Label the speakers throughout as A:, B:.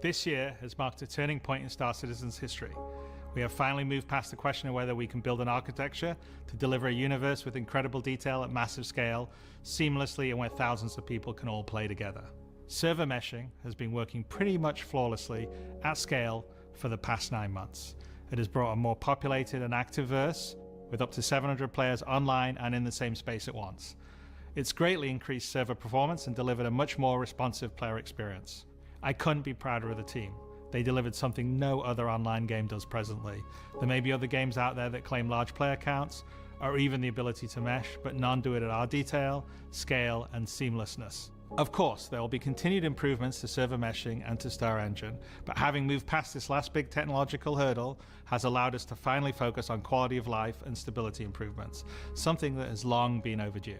A: This year has marked a turning point in Star Citizen's history. We have finally moved past the question of whether we can build an architecture to deliver a universe with incredible detail at massive scale, seamlessly, and where thousands of people can all play together. Server meshing has been working pretty much flawlessly at scale for the past 9 months. It has brought a more populated and active verse with up to 700 players online and in the same space at once. It's greatly increased server performance and delivered a much more responsive player experience. I couldn't be prouder of the team. They delivered something no other online game does presently. There may be other games out there that claim large player counts or even the ability to mesh, but none do it at our detail, scale, and seamlessness. Of course, there will be continued improvements to server meshing and to Star Engine, but having moved past this last big technological hurdle has allowed us to finally focus on quality of life and stability improvements, something that has long been overdue.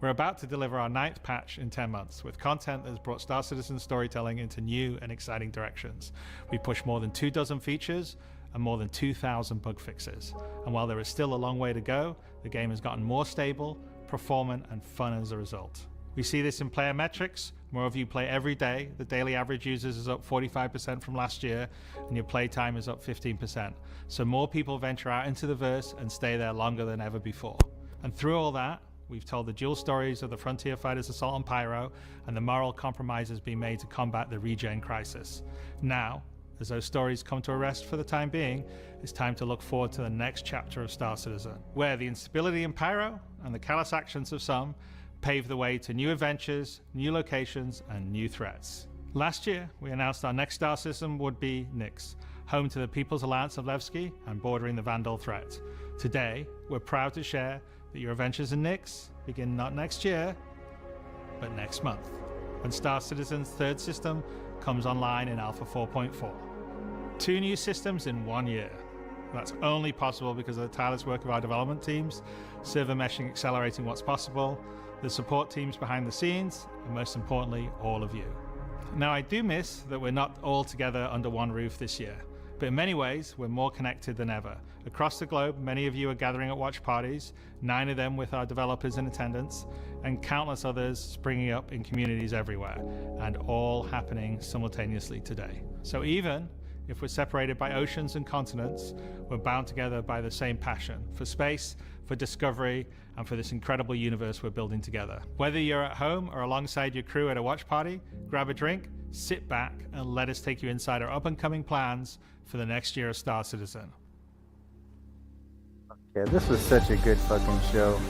A: We're about to deliver our 9th patch in 10 months, with content that has brought Star Citizen storytelling into new and exciting directions. We pushed more than 24 features and more than 2,000 bug fixes. And while there is still a long way to go, the game has gotten more stable, performant, and fun as a result. We see this in player metrics. More of you play every day. The daily average users is up 45% from last year, and your play time is up 15%. So more people venture out into the verse and stay there longer than ever before. And through all that, we've told the dual stories of the Frontier Fighters Assault on Pyro and the moral compromises being made to combat the regen crisis. Now, as those stories come to a rest for the time being, it's time to look forward to the next chapter of Star Citizen, where the instability in Pyro and the callous actions of some pave the way to new adventures, new locations, and new threats. Last year, we announced our next star system would be Nyx, home to the People's Alliance of Levski and bordering the Vandal threat. Today, we're proud to share that your adventures in Nyx begin not next year, but next month, when Star Citizen's 3rd system comes online in Alpha 4.4. 2 new systems in 1 year. That's only possible because of the tireless work of our development teams, server meshing accelerating what's possible, the support teams behind the scenes, and most importantly, all of you. Now, I do miss that we're not all together under one roof this year, but in many ways, we're more connected than ever. Across the globe, many of you are gathering at watch parties, 9 of them with our developers in attendance, and countless others springing up in communities everywhere, and all happening simultaneously today. So even if we're separated by oceans and continents, we're bound together by the same passion for space, for discovery, and for this incredible universe we're building together. Whether you're at home or alongside your crew at a watch party, grab a drink, sit back, and let us take you inside our up-and-coming plans for the next year of Star Citizen.
B: Yeah, this was such a good fucking show.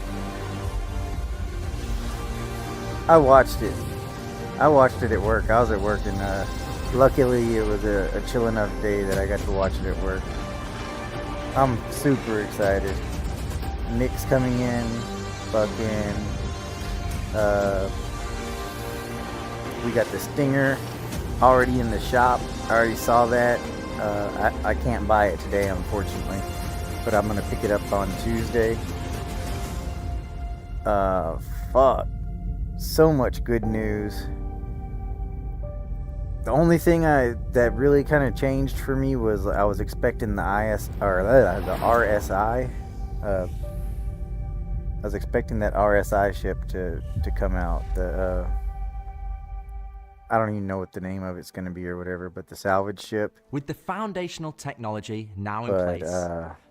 B: I watched it at work. I was at work, and luckily it was a chill enough day that I got to watch it at work. I'm super excited. Nick's coming in, fucking, we got the Stinger already in the shop. I already saw that. I can't buy it today, unfortunately, but I'm gonna pick it up on Tuesday. Fuck. So much good news. The only thing that really kind of changed for me was I was expecting the RSI. I was expecting that RSI ship to come out. I don't even know what the name of it's going to be or whatever, but the salvage ship.
C: With the foundational technology now in place,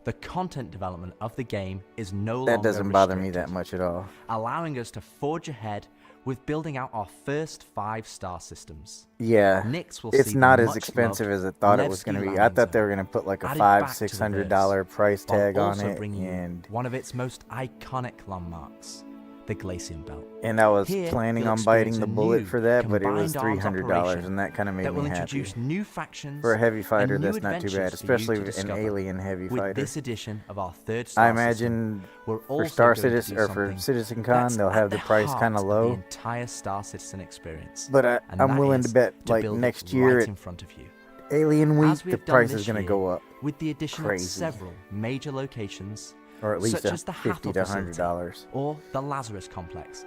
C: the content development of the game is no longer
B: That doesn't bother me
C: restricted,
B: that much at all.
C: allowing us to forge ahead with building out our first 5-star systems.
B: Yeah,
C: Nyx will
B: it's
C: see
B: not
C: the
B: as
C: much
B: expensive
C: loved
B: as I thought it was
C: Nevsky
B: going to be. I
C: Landing
B: thought they were
C: Zone,
B: going to put like a
C: added
B: $500,
C: back to the
B: $600
C: verse,
B: price
C: while
B: tag on
C: also
B: it,
C: bringing you
B: and
C: one of its most iconic landmarks, the Glacium Belt.
B: I was
C: Here,
B: planning
C: you'll
B: on biting
C: experience
B: the
C: a
B: bullet
C: new
B: for that, but it was
C: combined arms
B: $300,
C: operation
B: and that kind of made
C: that will
B: me happy.
C: introduce new factions
B: For a heavy fighter,
C: and new
B: that's not too bad,
C: adventures for you
B: especially
C: to
B: an
C: discover.
B: alien heavy
C: With
B: fighter.
C: this edition of our 3rd star
B: I imagine
C: system, we're
B: for
C: also
B: Star
C: going to
B: Citizen
C: do
B: or for
C: something
B: Citizencon,
C: that's
B: they'll
C: at
B: have the price
C: heart
B: kind of
C: the
B: low.
C: entire Star Citizen experience.
B: But
C: and
B: I'm
C: that
B: willing to
C: is
B: bet
C: to
B: like
C: build
B: next
C: it
B: year
C: right
B: at
C: in front of you.
B: Alien Week,
C: As we've
B: the
C: done
B: price
C: this
B: is going to
C: year,
B: go up,
C: with the addition of
B: crazy.
C: several major locations,
B: or at least
C: such as the
B: $50 to
C: Hathel
B: $100.
C: or the Lazarus Complex.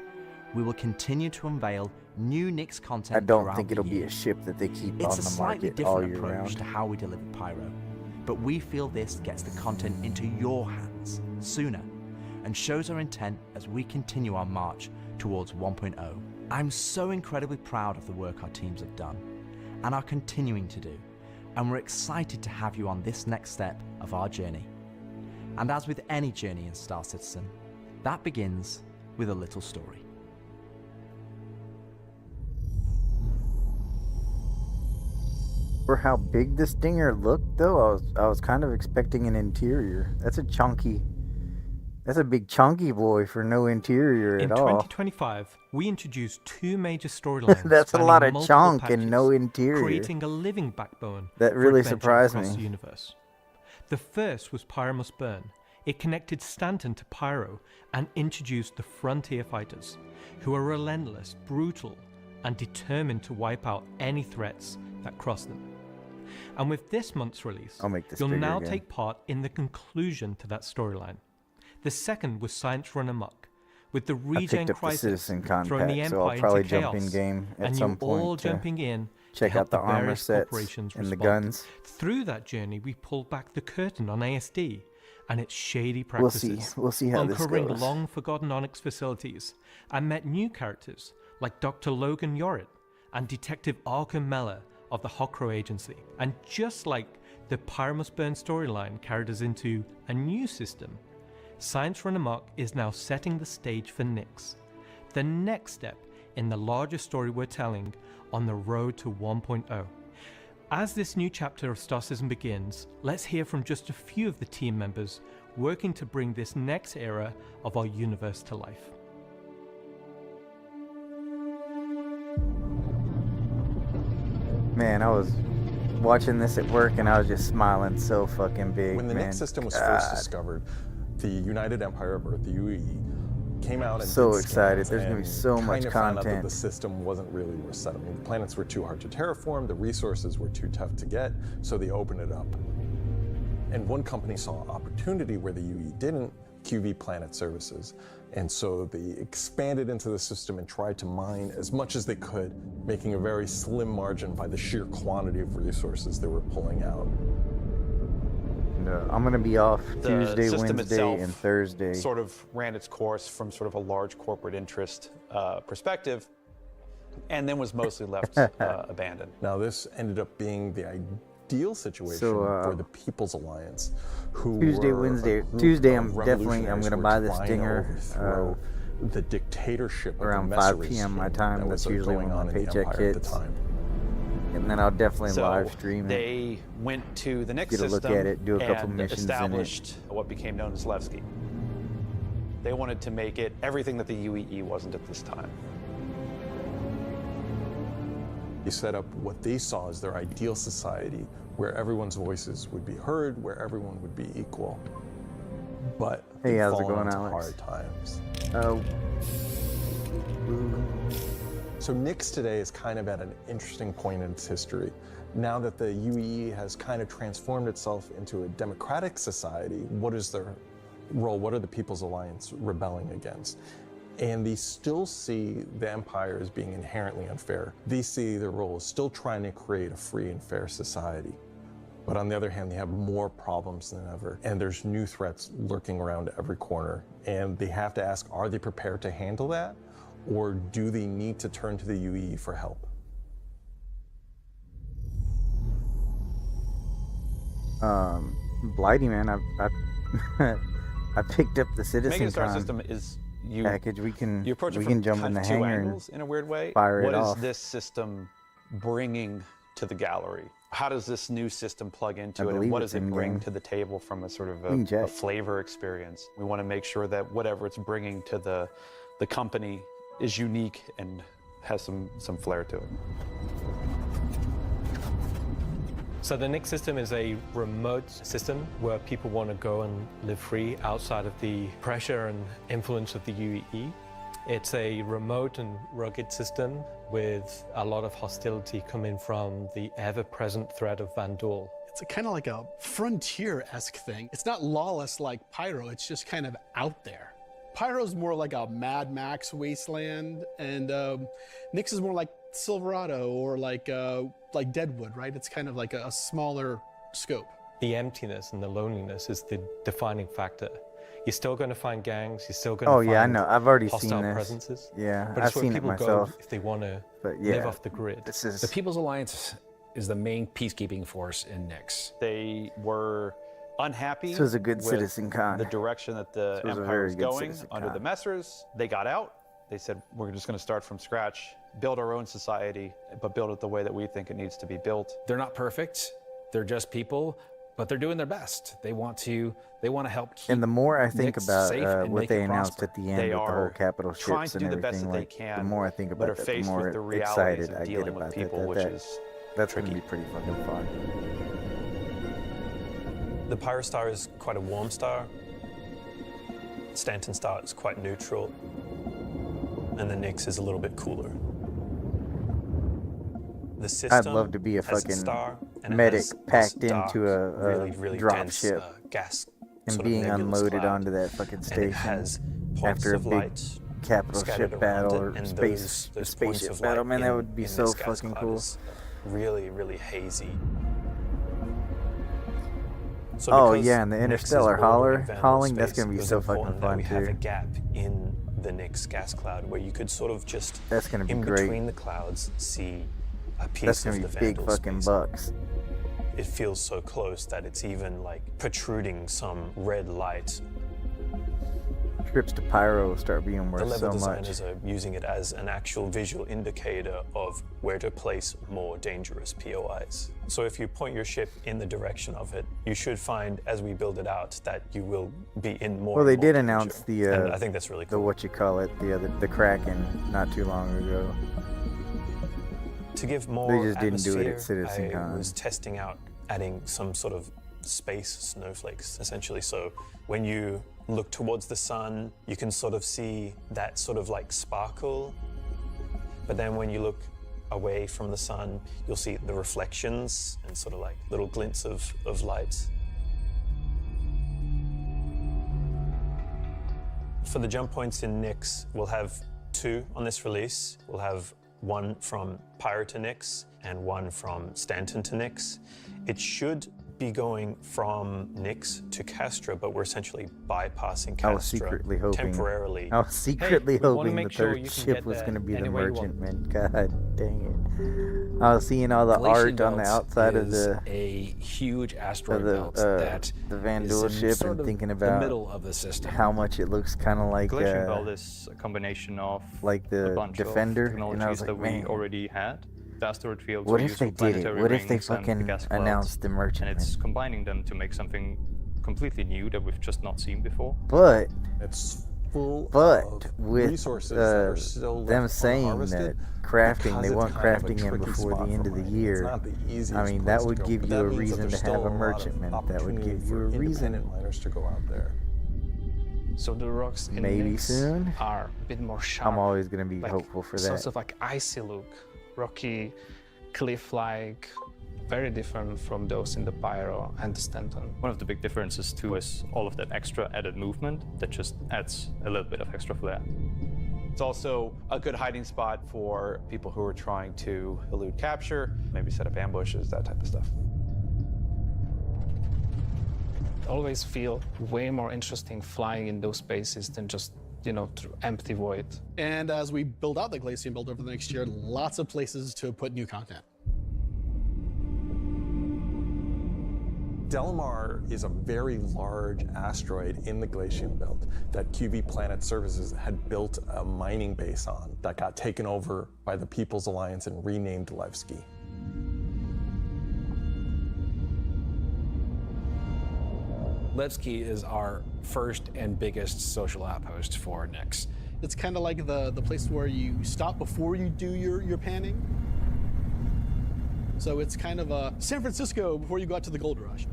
C: We will continue to unveil new Nyx content.
B: I don't
C: throughout
B: think
C: the
B: it'll be
C: year.
B: a ship that they keep
C: It's
B: on
C: a
B: the
C: slightly
B: market all
C: different
B: year
C: approach
B: round.
C: to how we deliver Pyro, but we feel this gets the content into your hands sooner and shows our intent as we continue our march towards 1.0. I'm so incredibly proud of the work our teams have done, and are continuing to do, and we're excited to have you on this next step of our journey. And as with any journey in Star Citizen, that begins with a little story.
B: For how big the Stinger looked, though, I was kind of expecting an interior. That's a big chunky boy for no interior at all.
D: In 2025, we introduced two major storylines.
B: That's a lot of
D: spanning
B: chunk
D: multiple
B: and no
D: patches,
B: interior.
D: creating a living backbone
B: That
D: for
B: really
D: adventure
B: surprised
D: across
B: me.
D: the universe. The first was Pyro Must Burn. It connected Stanton to Pyro and introduced the Frontier Fighters, who are relentless, brutal, and determined to wipe out any threats that cross them. And with this month's release,
B: I'll make this
D: you'll
B: bigger
D: now
B: again.
D: take part in the conclusion to that storyline. The second was Science Run Amok, with the
B: I
D: Regen
B: picked up the
D: Crisis
B: Citizencon
D: throwing the
B: pack, so I'll
D: Empire
B: probably
D: into
B: jump
D: chaos,
B: in game at
D: and
B: some
D: you
B: point
D: all
B: to
D: jumping in
B: check
D: to help
B: out the
D: the
B: armor
D: various
B: sets
D: corporations
B: and the
D: respond.
B: guns.
D: Through that journey, we pulled back the curtain on ASD and its shady
B: We'll
D: practices,
B: see how this
D: uncovering
B: goes.
D: long-forgotten Onyx facilities, and met new characters like Dr. Logan Yorit and Detective Arkham Meller of the Hokro Agency. And just like the Pyro Must Burn storyline carried us into a new system, Science Run Amok is now setting the stage for Nyx, the next step in the larger story we're telling on the road to 1.0. As this new chapter of Star Citizen begins, let's hear from just a few of the team members working to bring this next era of our universe to life.
B: Man, I was watching this at work and I was just smiling so fucking big.
E: When the
B: man.
E: Nyx system was
B: God.
E: first discovered, the United Empire of Earth, the UE, came out and
B: So
E: did
B: excited.
E: scans
B: There's gonna be
E: and
B: so much
E: kind of found out that
B: content.
E: the system wasn't really worth settling. The planets were too hard to terraform, the resources were too tough to get, so they opened it up. And one company saw opportunity where the UE didn't, QV Planet Services. And so they expanded into the system and tried to mine as much as they could, making a very slim margin by the sheer quantity of resources they were pulling out.
B: And, I'm gonna be off
F: The
B: Tuesday,
F: system
B: Wednesday,
F: itself
B: and Thursday.
F: sort of ran its course from sort of a large corporate interest perspective, and then was mostly left abandoned.
E: Now, this ended up being the ideal situation
B: So,
E: for the People's Alliance, who
B: Tuesday,
E: were a
B: Wednesday.
E: group
B: Tuesday,
E: of
B: I'm definitely
E: revolutionaries
B: gonna
E: who
B: buy
E: were
B: the
E: trying to
B: Stinger,
E: overthrow the dictatorship
B: around
E: of the
B: 5
E: Messeri
B: p.m. my
E: scheme
B: time.
E: that
B: That's
E: was
B: usually
E: going
B: when my
E: on in the
B: paycheck
E: Empire at the
B: hits.
E: time.
B: And then I'll definitely
F: So
B: live stream it.
F: they went to the Nyx
B: Get a look
F: system
B: at it, do a couple
F: and
B: missions in it.
F: established what became known as Levski. They wanted to make it everything that the UEE wasn't at this time.
E: They set up what they saw as their ideal society, where everyone's voices would be heard, where everyone would be equal. But
B: Hey,
E: they've
B: how's it
E: fallen
B: going,
E: into
B: Alex?
E: hard times.
B: Oh,
E: So Nyx today is kind of at an interesting point in its history. Now that the UEE has kind of transformed itself into a democratic society, what is their role? What are the People's Alliance rebelling against? And they still see the Empire as being inherently unfair. They see their role as still trying to create a free and fair society. But on the other hand, they have more problems than ever. And there's new threats lurking around every corner. And they have to ask, are they prepared to handle that? Or do they need to turn to the UEE for help?
B: Blighty, man, I I picked up the
F: Making a star
B: Citizencon
F: system is you
B: package. We can
F: approach it
B: we
F: from
B: can jump in
F: kind
B: the
F: of two
B: hangar and
F: angles in a weird way.
B: fire it
F: What is
B: off.
F: this system bringing to the gallery? How does this new system plug into
B: I
F: it, and
B: believe
F: what
B: it's
F: does it bring
B: in-game.
F: to the table from a sort of
B: We can
F: a
B: check.
F: flavor experience? We want to make sure that whatever it's bringing to the company is unique and has some flair to it.
D: So the Nyx system is a remote system where people want to go and live free outside of the pressure and influence of the UEE. It's a remote and rugged system with a lot of hostility coming from the ever-present threat of Vandal.
G: It's kind of like a frontier-esque thing. It's not lawless like Pyro, it's just kind of out there. Pyro's more like a Mad Max wasteland, and Nyx is more like Silverado or like Deadwood, right? It's kind of like a smaller scope.
D: The emptiness and the loneliness is the defining factor. You're still going to find gangs, you're still going to
B: Oh
D: find
B: yeah, I know. I've already
D: hostile
B: seen this.
D: presences.
B: Yeah,
D: But
B: I've
D: it's where
B: seen it
D: people
B: myself.
D: go if they want to
B: But yeah,
D: live off the grid.
B: this is
H: The People's Alliance is the main peacekeeping force in Nyx.
F: They were unhappy
B: This was a good
F: with
B: Citizencon.
F: the direction that the
B: This was a
F: empire was
B: very good
F: going under the
B: Citizencon.
F: Messers. They got out. They said, we're just going to start from scratch, build our own society, but build it the way that we think it needs to be built.
H: They're not perfect. They're just people, but they're doing their best. They want to help keep
B: And the more I think
H: Nyx
B: about
H: safe and
B: what
H: make
B: they
H: it
B: announced
H: prosper.
B: at the end
F: They
B: with the whole
F: are
B: capital
F: trying
B: ships
F: to
B: and
F: do the best
B: everything,
F: that they
B: like
F: can,
B: the more I think
F: but
B: about
F: are
B: that, the
F: faced
B: more
F: with the realities
B: excited
F: of
B: I get
F: dealing with
B: about
F: people,
B: that.
F: which
B: That-
F: is
B: that's gonna
F: tricky.
B: be pretty fucking fun.
I: The Pyro star is quite a warm star. Stanton star is quite neutral. And the Nyx is a little bit cooler. The system
B: I'd love to be a
I: has its
B: fucking
I: star, and it
B: medic
I: has
B: packed
I: this dark,
B: into a
I: really, really
B: drop
I: dense,
B: ship
I: gas
B: and
I: sort of
B: being
I: nebulous
B: unloaded
I: cloud.
B: onto that fucking
I: And it
B: station
I: has points
B: after a
I: of
B: big
I: light
B: capital
I: scattered
B: ship
I: around
B: battle
I: it,
B: or
I: and
B: space
I: those
B: spaceship
I: points of
B: battle.
I: light
B: Man, that
I: in-
B: would be
I: in
B: so
I: this gas
B: fucking
I: cloud
B: cool.
I: is really, really hazy. So
B: Oh,
I: because
B: yeah, and the
I: Nyx is
B: interstellar
I: bordering Vandal
B: hauling, that's
I: space,
B: gonna be
I: it was
B: so fucking
I: important that
B: fun,
I: we have a
B: too.
I: gap in the Nyx gas cloud where you could sort of just
B: That's gonna be
I: in
B: great.
I: between the clouds see a piece
B: That's gonna
I: of
B: be
I: the
B: big
I: Vandal
B: fucking
I: space.
B: bucks.
I: It feels so close that it's even like protruding some red light.
B: Trips to Pyro start being
I: The
B: worth
I: level
B: so much.
I: designers are using it as an actual visual indicator of where to place more dangerous POIs. So if you point your ship in the direction of it, you should find, as we build it out, that you will be in more.
B: Well, they
I: and more
B: did
I: danger.
B: announce the
I: and I think that's really
B: the
I: cool.
B: what you call it, the Kraken not too long ago.
I: To give more
B: They just didn't do it at
I: atmosphere,
B: Citizencon.
I: I was testing out adding some sort of space snowflakes, essentially. So when you look towards the sun, you can sort of see that sort of like sparkle. But then when you look away from the sun, you'll see the reflections and sort of like little glints of light. For the jump points in Nyx, we'll have 2 on this release. We'll have one from Pyro to Nyx and one from Stanton to Nyx. It should be going from Nyx to Castra, but we're essentially bypassing Castra
B: I was secretly hoping.
I: temporarily.
B: I was secretly
D: we wanna
B: hoping the
D: make sure
B: third
D: you can
B: ship
D: get
B: was
D: there
B: going to be the
D: any way you want.
B: merchantman. God dang it! I was seeing all the
H: Glacian
B: art on the
H: Belt
B: outside of
H: is
B: the
H: a huge asteroid belt
B: the
H: that
B: Vandal
H: is in
B: ship
H: sort
B: and
H: of
B: thinking
H: the
B: about
H: middle of the system.
B: how much it looks kind of like
J: Glacian Belt is a combination of
B: like
J: a
B: the
J: bunch
B: Defender,
J: of
B: and I was
J: technologies
B: like,
J: that we
B: man,
J: already had. The asteroid fields
B: what
J: were
B: if
J: used
B: they
J: for
B: did it?
J: planetary
B: What if they
J: rings and the
B: fucking
J: gas clouds,
B: announced the
J: and
B: merchantman?
J: it's combining them to make something completely new that we've just not seen before.
B: But
E: It's full
B: But
E: of
B: with
E: resources that are still
B: them
E: left
B: saying that
E: unharvested
B: crafting,
E: because
B: they
E: it's
B: want
E: kind of a
B: crafting in
E: tricky
B: before
E: spot
B: the end
E: for
B: of the
E: mining.
B: year.
E: It's not the easiest
B: I mean,
E: place
B: that
E: to
B: would
E: go,
B: give
E: but
B: you
E: that
B: a
E: means that
B: reason
E: there's
B: to
E: still
B: have a
E: lot of
B: merchantman. That would
E: opportunity
B: give you
E: for
B: a reason.
E: independent miners to go out there.
K: So the rocks in
B: Maybe
K: Nyx
B: soon.
K: are a bit more sharp.
B: I'm always gonna be
K: like
B: hopeful for
K: sorts
B: that.
K: of like icy look, rocky, cliff-like, very different from those in the Pyro and the Stanton.
J: One of the big differences too is all of that extra added movement that just adds a little bit of extra flair.
F: It's also a good hiding spot for people who are trying to elude capture, maybe set up ambushes, that type of stuff.
K: Always feel way more interesting flying in those spaces than just, you know, through empty void.
G: And as we build out the Glacian Belt over the next year, lots of places to put new content.
E: Delamar is a very large asteroid in the Glacian Belt that QV Planet Services had built a mining base on that got taken over by the People's Alliance and renamed Levski.
H: Levski is our first and biggest social outpost for Nyx.
G: It's kind of like the place where you stop before you do your panning. So it's kind of a San Francisco before you go out to the gold rush.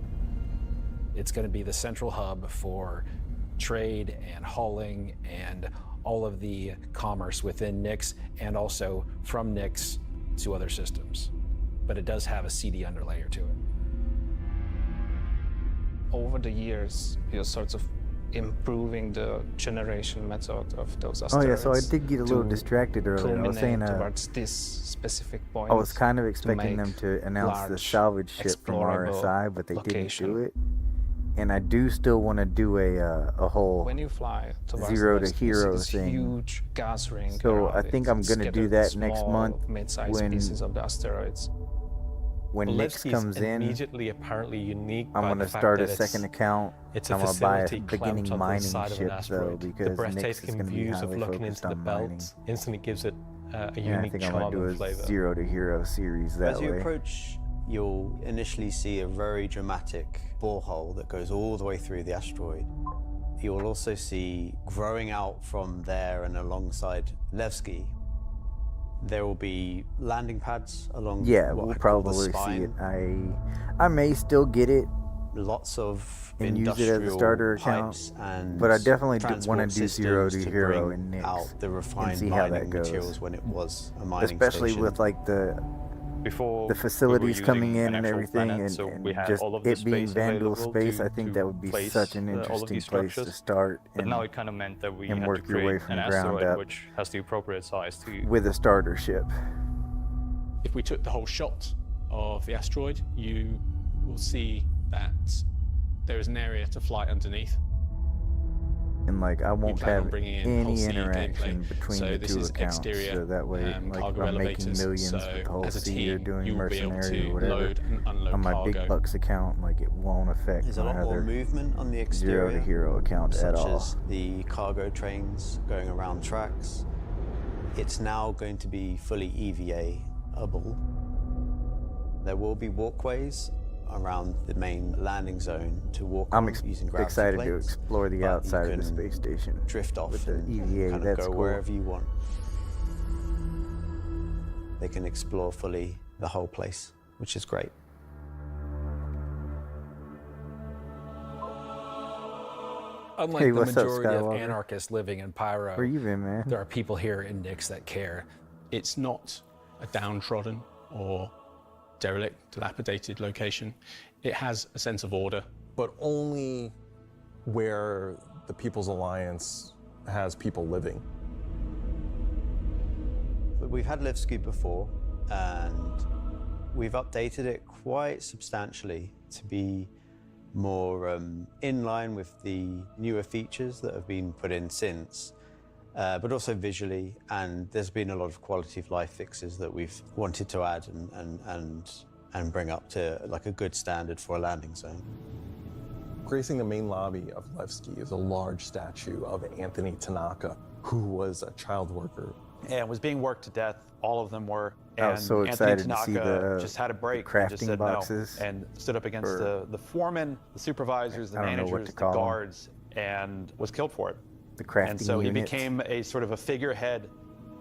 H: It's going to be the central hub for trade and hauling and all of the commerce within Nyx and also from Nyx to other systems. But it does have a CD underlayer to it.
K: Over the years, you're sort of improving the generation method of those
B: Oh
K: asteroids.
B: yeah, so I did get a little
K: to
B: distracted earlier. I was saying
K: culminate towards this specific point.
B: I was kind of expecting them
K: make
B: to announce the
K: large,
B: salvage ship from
K: explorable
B: RSI, but they
K: location.
B: didn't do it. And I do still want to do a whole
K: When you fly towards
B: Zero
K: the
B: to
K: west, you see
B: Hero
K: this
B: thing.
K: huge gas ring.
B: So
K: around
B: I
K: it,
B: think I'm gonna do
K: scattered
B: that next
K: small,
B: month
K: mid-sized
B: when-
K: pieces of the asteroids.
B: when Nyx
I: Levski
B: comes
I: is
B: in,
I: immediately apparently unique.
B: I'm
I: by
B: going
I: the
B: to
I: fact
B: start a
I: that it's-
B: second account.
I: It's a
B: I'm going to buy a
I: facility
B: beginning
I: clamped onto the
B: mining
I: side of an
B: ship, though,
I: asteroid.
B: because
I: The
B: Nyx is
I: breathtaking
B: going to be
I: views of
B: highly
I: looking
B: focused
I: into the
B: on
I: belt
B: mining.
I: instantly gives it a
B: And I
I: unique
B: think I'm
I: charm
B: going to
I: and
B: do a
I: flavor.
B: 0 to Hero series that
L: As you
B: way.
L: approach, you'll initially see a very dramatic borehole that goes all the way through the asteroid. You'll also see, growing out from there and alongside Levski, there will be landing pads along
B: Yeah,
L: what
B: we'll
L: I call the
B: probably see
L: spine.
B: it. I may still get it
L: Lots of
B: and use it as a
L: industrial
B: starter account,
L: pipes and
B: but I definitely
L: transport
B: want to do 0 to
L: systems
B: Hero
L: bring
B: in Nyx
L: out the
B: and
L: refined
B: see how
L: mining
B: that goes.
L: materials when it was a mining
B: Especially
L: station.
B: with like the
J: Before
B: facilities
J: we were
B: coming
J: using
B: in
J: an
B: and
J: actual
B: everything,
J: planet,
B: and,
J: so
B: and
J: we had
B: just
J: all of the
B: it being
J: space
B: Vandal
J: available
B: space,
J: to-
B: I think
J: to
B: that would be
J: place,
B: such an
J: all of
B: interesting
J: these
B: place to
J: structures.
B: start
J: But
B: and,
J: now it kind of meant that we
B: and
J: had
B: work
J: to
B: your way
J: create
B: from
J: an
B: the ground
J: asteroid
B: up
J: which has the appropriate size to.
B: with a starter ship.
G: If we took the whole shot of the asteroid, you will see that there is an area to fly underneath.
B: And like I won't
G: plan on
B: have
G: bringing in whole
B: any
G: sea
B: interaction
G: gameplay.
B: between
G: So
B: the
G: this
B: two
G: is
B: accounts,
G: exterior,
B: so that way, like if
G: cargo
B: I'm making
G: elevators.
B: millions
G: So
B: with whole
G: as a
B: sea or
G: team,
B: doing
G: you will be able
B: mercenary
G: to
B: or whatever,
G: load and unload
B: on my
G: cargo.
B: big bucks account, like it won't affect
L: There's a
B: my
L: lot more
B: other
L: movement on the
B: 0
L: exterior,
B: to Hero account at
L: such
B: all.
L: as the cargo trains going around tracks. It's now going to be fully EVA-able. There will be walkways around the main landing zone to walk
B: I'm
L: on using gravity
B: excited to
L: plates,
B: explore the
L: but you
B: outside of the
L: can
B: space station.
L: drift off
B: with the
L: and
B: EVA,
L: kind of
B: that's
L: go
B: cool.
L: wherever you want. They can explore fully the whole place, which is great.
H: Unlike
B: Hey,
H: the
B: what's up,
H: majority of
B: Skywalker?
H: anarchists living in Pyro,
B: Where you been, man?
H: there are people here in Nyx that care.
G: It's not a downtrodden or derelict, dilapidated location. It has a sense of order.
E: But only where the People's Alliance has people living.
L: But we've had Levski before, and we've updated it quite substantially to be more in line with the newer features that have been put in since, but also visually. And there's been a lot of quality of life fixes that we've wanted to add and bring up to like a good standard for a landing zone.
E: Gracing the main lobby of Levski is a large statue of Anthony Tanaka, who was a child worker.
F: And was being worked to death. All of them were.
B: I was
F: And
B: so
F: Anthony
B: excited to see
F: Tanaka
B: the
F: just had a break.
B: the
F: and just
B: crafting
F: said
B: boxes
F: no, and stood up against
B: for-
F: the foreman, the supervisors, the
B: I don't know what
F: managers,
B: to
F: the
B: call 'em.
F: guards, and was killed for it.
B: The crafting
F: And so he
B: units.
F: became a sort of a figurehead.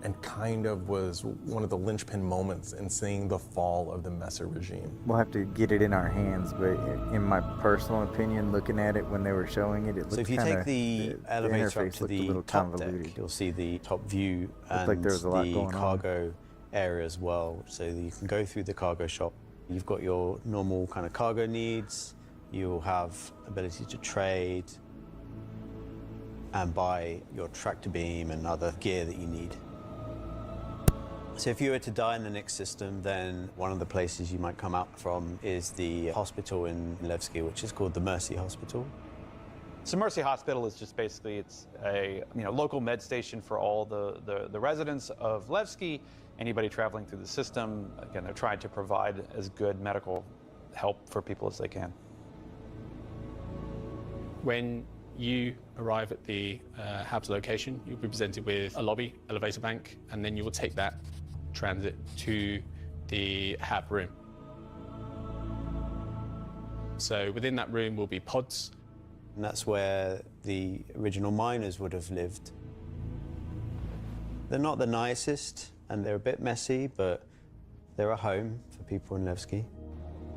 E: And kind of was one of the linchpin moments in seeing the fall of the Messer regime.
B: We'll have to get it in our hands, but in my personal opinion, looking at it when they were showing it, it looked
L: So if you
B: kinda,
L: take the elevator up
B: interface
L: to
B: looked a
L: the
B: little
L: top
B: convoluted.
L: deck, you'll see the top view
B: Looked
L: and
B: like there was a lot
L: the
B: going on.
L: cargo area as well. So that you can go through the cargo shop. You've got your normal kind of cargo needs. You'll have ability to trade and buy your tractor beam and other gear that you need. So if you were to die in the Nyx system, then one of the places you might come out from is the hospital in Levski, which is called the Mercy Hospital.
F: So Mercy Hospital is just basically, it's a local med station for all the residents of Levski, anybody traveling through the system. Again, they're trying to provide as good medical help for people as they can.
G: When you arrive at the hab's location, you'll be presented with a lobby, elevator bank, and then you will take that transit to the hab room. So within that room will be pods.
L: And that's where the original miners would have lived. They're not the nicest, and they're a bit messy, but they're a home for people in Levski.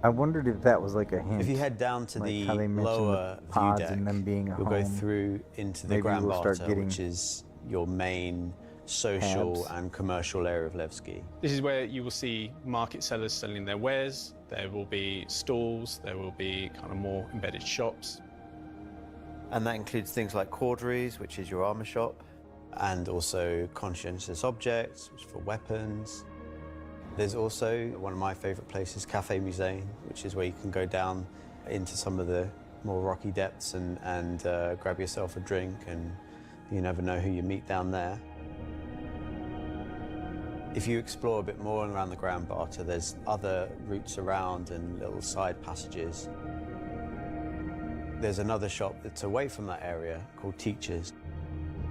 B: I wondered if that was like a hint.
L: If you head down to
B: like
L: the
B: how they mentioned
L: lower
B: the
L: view
B: pods
L: deck,
B: and them being a
L: you'll
B: home,
L: go through into the
B: maybe
L: Grand
B: we'll start
L: Barter,
B: getting
L: which is your main social
B: habs.
L: and commercial area of Levski.
G: This is where you will see market sellers selling their wares. There will be stalls. There will be kind of more embedded shops.
L: And that includes things like Corderies, which is your armor shop, and also conscientious objects, which is for weapons. There's also one of my favorite places, Cafe Musée, which is where you can go down into some of the more rocky depths and grab yourself a drink, and you never know who you meet down there. If you explore a bit more around the Grand Barter, there's other routes around and little side passages. There's another shop that's away from that area called Teachers.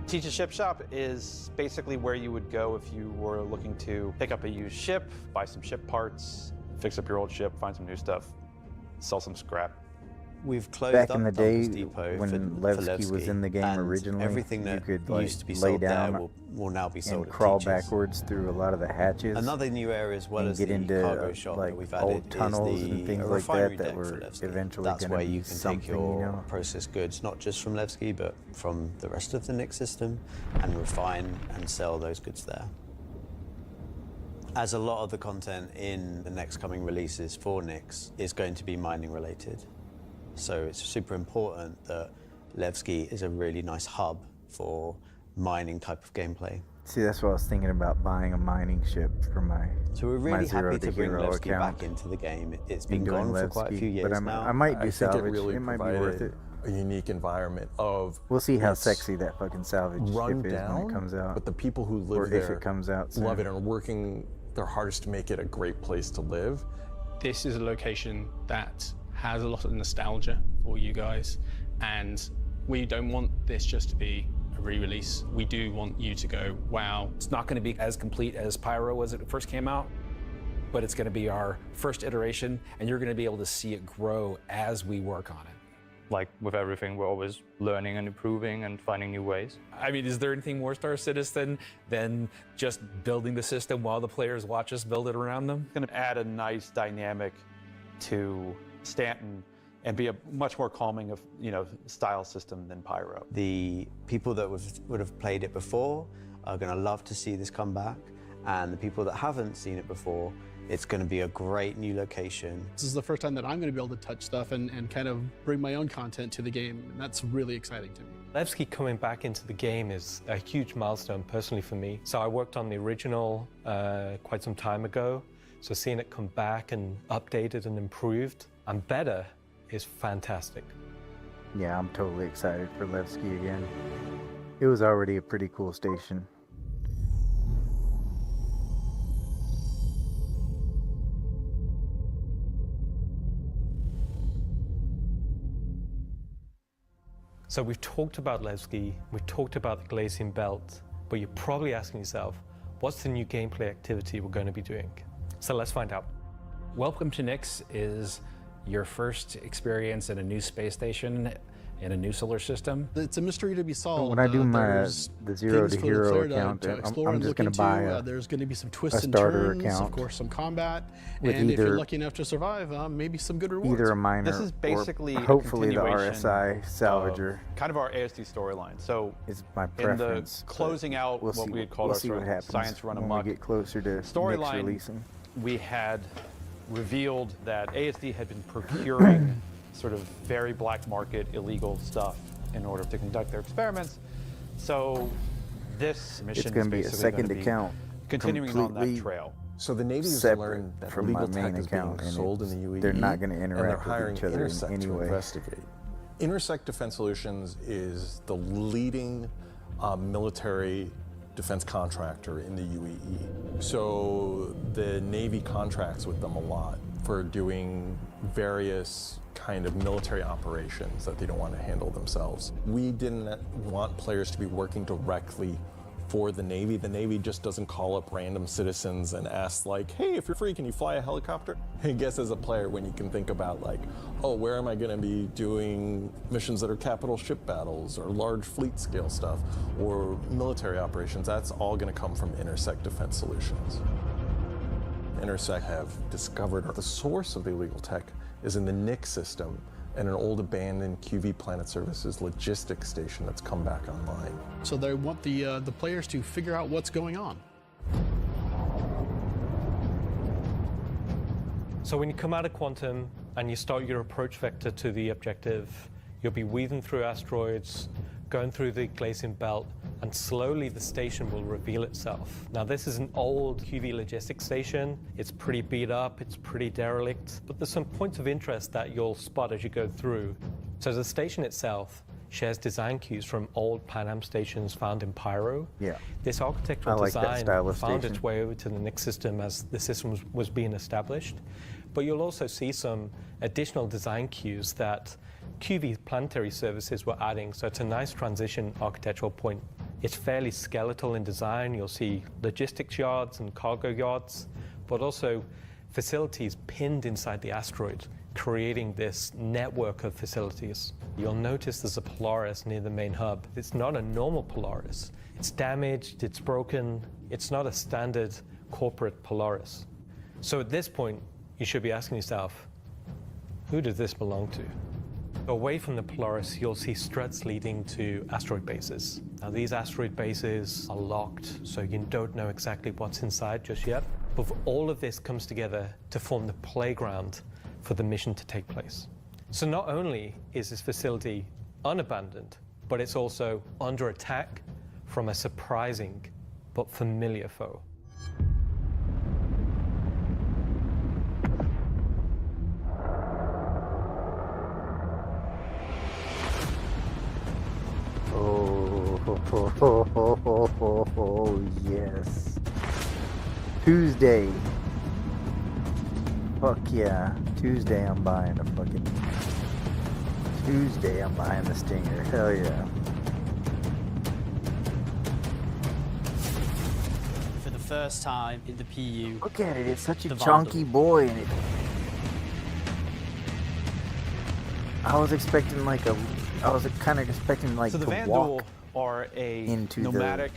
F: Teach's Ship Shop is basically where you would go if you were looking to pick up a used ship, buy some ship parts, fix up your old ship, find some new stuff, sell some scrap.
L: We've closed
B: Back
L: up
B: in the day
L: Dunkers Depot
B: when
L: for
B: Levski was in the game
L: and
B: originally,
L: everything that
B: you could
L: used to be
B: lay
L: sold there
B: down
L: will now be sold
B: and
L: at
B: crawl
L: Teachers.
B: backwards through a lot of the hatches.
L: Another new area as well
B: and
L: as
B: get
L: the
B: into
L: cargo shop
B: like
L: that we've
B: old
L: added
B: tunnels
L: is
B: and
L: the
B: things like
L: refinery
B: that
L: deck
B: were
L: for Levski.
B: eventually
L: That's
B: gonna
L: where
B: be
L: you can take
B: something,
L: your
B: you know?
L: processed goods, not just from Levski, but from the rest of the Nix system, and refine and sell those goods there. As a lot of the content in the next coming releases for Nix is going to be mining related. So it's super important that Levski is a really nice hub for mining type of gameplay.
B: See, that's what I was thinking about, buying a mining ship for my
L: So we're
B: my
L: really
B: Zero
L: happy to bring
B: Hero
L: Levski
B: account.
L: back into the game. It's
B: Been
L: been gone
B: doing
L: for quite a few
B: Levski,
L: years
B: but
L: now.
B: I might do
E: I think
B: salvage.
E: it really
B: might be
E: provided
B: worth it.
E: a unique environment of.
B: We'll see how
E: it's
B: sexy that fucking salvage
E: run
B: ship is
E: down,
B: when it comes out.
E: but the people who
B: or
E: live
B: if
E: there
B: it comes out soon.
E: love it and are working their hardest to make it a great place to live.
G: This is a location that has a lot of nostalgia for you guys, and we don't want this just to be a re-release. We do want you to go, wow.
H: It's not going to be as complete as Pyro was when it first came out, but it's going to be our first iteration, and you're going to be able to see it grow as we work on it.
J: Like with everything, we're always learning and improving and finding new ways.
H: I mean, is there anything more Star Citizen than just building the system while the players watch us build it around them?
F: It's going to add a nice dynamic to Stanton and be a much more calming of, style system than Pyro.
L: The people that would have played it before are going to love to see this come back, and the people that haven't seen it before, it's going to be a great new location.
G: This is the first time that I'm going to be able to touch stuff and kind of bring my own content to the game, and that's really exciting to me.
D: Levski coming back into the game is a huge milestone personally for me. So I worked on the original quite some time ago, so seeing it come back and updated and improved and better is fantastic.
B: Yeah, I'm totally excited for Levski again. It was already a pretty cool station.
D: So we've talked about Levski, we've talked about the Glacian Belt, but you're probably asking yourself, what's the new gameplay activity we're going to be doing? So let's find out.
H: Welcome to Nix is your first experience in a new space station in a new solar system.
G: It's a mystery to be solved.
B: When I do
G: There's
B: the Zero
G: things
B: to
G: for the
B: Hero
G: player
B: account,
G: to explore
B: I'm
G: and
B: just
G: look
B: going to buy
G: into.
B: a
G: There's going to be some twists and
B: starter
G: turns,
B: account
G: of course, some combat,
B: with
G: and if you're
B: either-
G: lucky enough to survive, maybe some good rewards.
B: either a miner
F: This is basically
B: or
F: a
B: hopefully the
F: continuation
B: RSI
F: of
B: salvager.
F: kind of our ASD storyline. So
B: Is my
F: in the
B: preference. but
F: closing out
B: we'll
F: what
B: see
F: we had called
B: we'll
F: our
B: see
F: sort
B: what
F: of
B: happens
F: science run
B: when
F: amok
B: we get closer to Nick's
F: storyline,
B: releasing.
F: we had revealed that ASD had been procuring sort of very black market illegal stuff in order to conduct their experiments. So this mission
B: It's going
F: is
B: to be a
F: basically
B: second
F: gonna be
B: account.
F: continuing on that
B: completely
F: trail.
E: So the Navy has
B: separate
E: learned that
B: from my
E: legal
B: main
E: tech is
B: account,
E: being
B: and
E: sold in the UAE.
B: they're not going to
E: and they're
B: interact
E: hiring
B: with each other in
E: Intersect
B: any
E: to
B: way.
E: investigate. Intersect Defense Solutions is the leading military defense contractor in the UAE. So the Navy contracts with them a lot for doing various kind of military operations that they don't want to handle themselves. We didn't want players to be working directly for the Navy. The Navy just doesn't call up random citizens and ask like, hey, if you're free, can you fly a helicopter? I guess as a player, when you can think about like, oh, where am I going to be doing missions that are capital ship battles or large fleet scale stuff or military operations, that's all going to come from Intersect Defense Solutions. Intersect have discovered the source of the illegal tech is in the Nix system and an old abandoned QV Planet Services logistics station that's come back online.
G: So they want the players to figure out what's going on.
D: So when you come out of Quantum and you start your approach vector to the objective, you'll be weaving through asteroids, going through the Glacian Belt, and slowly the station will reveal itself. Now this is an old QV logistics station. It's pretty beat up, it's pretty derelict, but there's some points of interest that you'll spot as you go through. So the station itself shares design cues from old Pan Am stations found in Pyro.
B: Yeah.
D: This architectural
B: I like that
D: design
B: style of
D: found
B: station.
D: its way over to the Nix system as the system was being established. But you'll also see some additional design cues that QV planetary services were adding, so it's a nice transition architectural point. It's fairly skeletal in design. You'll see logistics yards and cargo yards, but also facilities pinned inside the asteroid, creating this network of facilities. You'll notice there's a Polaris near the main hub. It's not a normal Polaris. It's damaged, it's broken. It's not a standard corporate Polaris. So at this point, you should be asking yourself, who does this belong to? Away from the Polaris, you'll see struts leading to asteroid bases. Now, these asteroid bases are locked, so you don't know exactly what's inside just yet. But all of this comes together to form the playground for the mission to take place. So not only is this facility unabandoned, but it's also under attack from a surprising but familiar foe.
B: Oh, yes. Tuesday. Fuck yeah. Tuesday I'm buying the Stinger. Hell yeah.
M: For the first time in the PU.
B: Look at it, it's such a chunky boy and it. I was expecting
F: So the
B: to
F: Vandal
B: walk
F: are a
B: into
F: nomadic,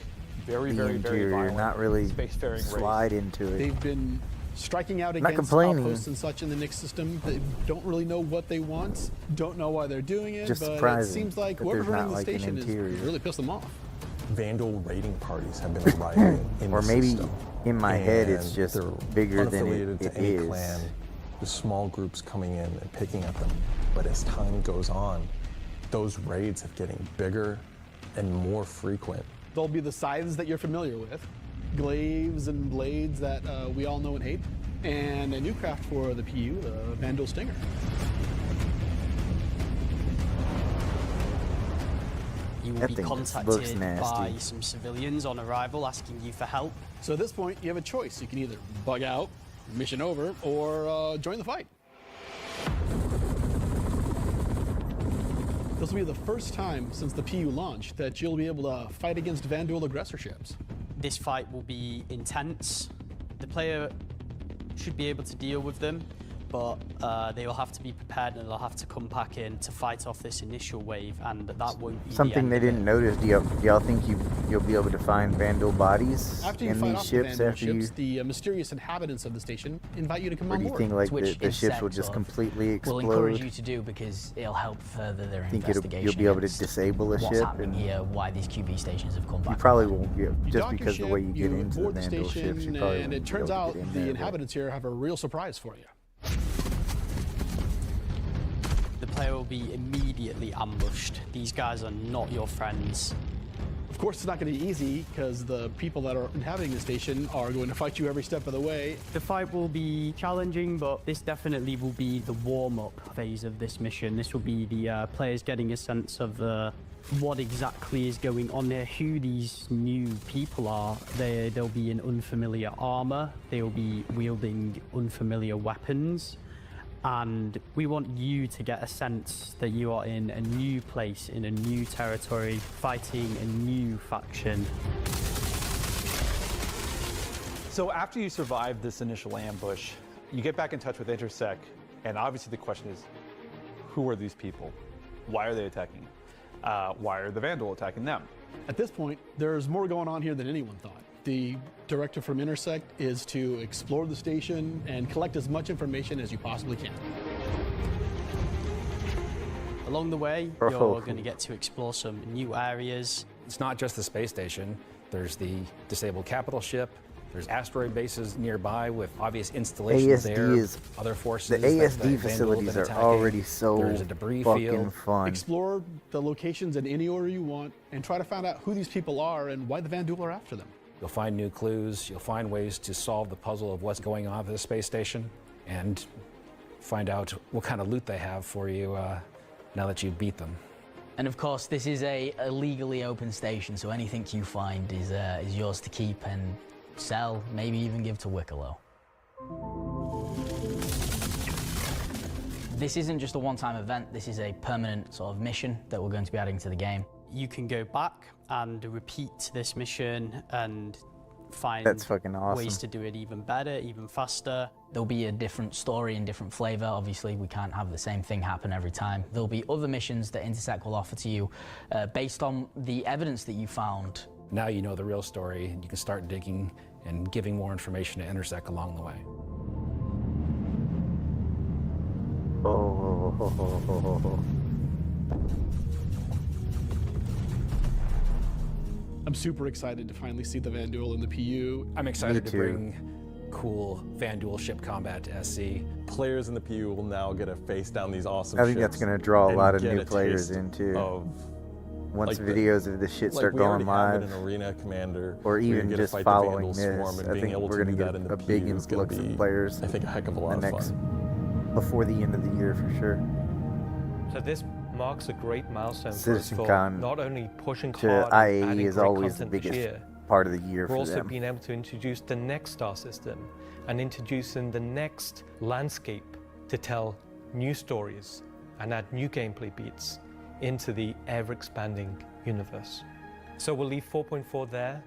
F: very
B: interior, not really
F: spacefaring
B: slide
F: race.
B: into it.
G: They've been striking out
B: Not
G: against
B: complaining.
G: outposts and such in the Nix system. They don't really know what they want, don't know why they're doing it,
B: Just
G: but it
B: surprising
G: seems like
B: that
G: whoever
B: there's not
G: running the
B: like an
G: station is
B: interior.
G: really pissed them off.
E: Vandal raiding parties have been arriving in
B: Or
E: the
B: maybe
E: system.
B: in my head it's
E: And
B: just
E: they're
B: bigger than
E: unaffiliated
B: it
E: to any
B: is.
E: clan. There's small groups coming in and picking at them. But as time goes on, those raids are getting bigger and more frequent.
G: They'll be the scythes that you're familiar with, glaives and blades that we all know and hate, and a new craft for the PU, the Vandal Stinger.
M: You will
B: That
M: be
B: thing just looks
M: contacted
B: nasty.
M: by some civilians on arrival asking you for help.
G: So at this point, you have a choice. You can either bug out, mission over, or join the fight. This will be the first time since the PU launched that you'll be able to fight against Vandal aggressor ships.
M: This fight will be intense. The player should be able to deal with them, but they will have to be prepared and they'll have to come back in to fight off this initial wave, and that won't be
B: Something
M: the
B: they
M: end
B: didn't notice. Do y'all think you'll be able to find Vandal bodies
G: After you
B: in
G: fight
B: these
G: off the
B: ships?
G: Vandal
B: After
G: ships, the mysterious inhabitants of the station invite you to come
B: or
G: on
B: do you
G: board.
B: think like
N: Which
B: the ships will
N: insect
B: just
N: of
B: completely explode?
N: We'll encourage you to do because it'll help further their
B: Think
N: investigation.
B: you'll be able to
N: against
B: disable a
N: what's
B: ship
N: happening
B: and
N: here, why these QB stations have come back.
B: you probably won't get
G: You
B: just
G: dock your
B: because the
G: ship,
B: way you get into the
G: board the
B: Vandal
G: station,
B: ships. You probably
G: and
B: won't
G: it
B: be
G: turns
B: able to
G: out
B: get in
G: the
B: there, but-
G: inhabitants here have a real surprise for you.
M: The player will be immediately ambushed. These guys are not your friends.
G: Of course, it's not going to be easy because the people that are inhabiting the station are going to fight you every step of the way.
M: The fight will be challenging, but this definitely will be the warm-up phase of this mission. This will be the players getting a sense of what exactly is going on there, who these new people are. They'll be in unfamiliar armor. They'll be wielding unfamiliar weapons. And we want you to get a sense that you are in a new place, in a new territory, fighting a new faction.
F: So after you survive this initial ambush, you get back in touch with Intersec, and obviously the question is, who are these people? Why are they attacking? Why are the Vandal attacking them?
G: At this point, there's more going on here than anyone thought. The directive from Intersect is to explore the station and collect as much information as you possibly can.
M: Along the way, you're going to get to explore some new areas.
H: It's not just the space station. There's the disabled capital ship. There's asteroid bases nearby with obvious installations there. Other forces.
B: The ASD
H: Vandal have
B: facilities
H: been
B: are
H: attacking.
B: already so
H: There's a debris
B: fucking
H: field.
B: fun.
G: Explore the locations in any order you want and try to find out who these people are and why the Vandal are after them.
H: You'll find new clues. You'll find ways to solve the puzzle of what's going on at the space station, and find out what kind of loot they have for you now that you beat them.
N: And of course, this is a legally open station, so anything you find is yours to keep and sell, maybe even give to Wicklow. This isn't just a one-time event, this is a permanent sort of mission that we're going to be adding to the game.
M: You can go back and repeat this mission and find
B: That's fucking awesome.
M: ways to do it even better, even faster.
N: There'll be a different story and different flavor. Obviously, we can't have the same thing happen every time. There'll be other missions that Intersect will offer to you based on the evidence that you found.
H: Now you know the real story, and you can start digging and giving more information to Intersect along the way.
G: I'm super excited to finally see the Vanduul in the PU.
H: I'm excited to bring cool Vanduul ship combat to SC.
E: Players in the PU will now get a face down these awesome
B: I think
E: ships
B: that's going to draw a lot of
E: and
B: new
E: get a
B: players
E: taste
B: in too.
E: Of,
B: Once
E: like
B: videos of this shit start
E: we
B: going
E: already have
B: live,
E: it in Arena Commander,
B: or
E: where you
B: even
E: get to
B: just
E: fight
B: following
E: the
B: this,
E: Vandal Swarm, and
B: I
E: being
B: think
E: able
B: we're
E: to
B: going
E: do
B: to
E: that in
B: get
E: the
B: a big
E: PU is going
B: influx
E: to be,
B: of players.
E: I think, a heck of a lot
B: the
E: of
B: next,
E: fun.
B: before the end of the year for sure.
D: So this marks a great milestone for us for
B: Citizencon
D: not only pushing
B: to
D: hard and
B: IAE
D: adding
B: is
D: great
B: always the
D: content this
B: biggest
D: year,
B: part of the year
D: we're
B: for
D: also
B: them.
D: being able to introduce the next star system and introducing the next landscape to tell new stories and add new gameplay beats into the ever-expanding universe. So we'll leave 4.4 there.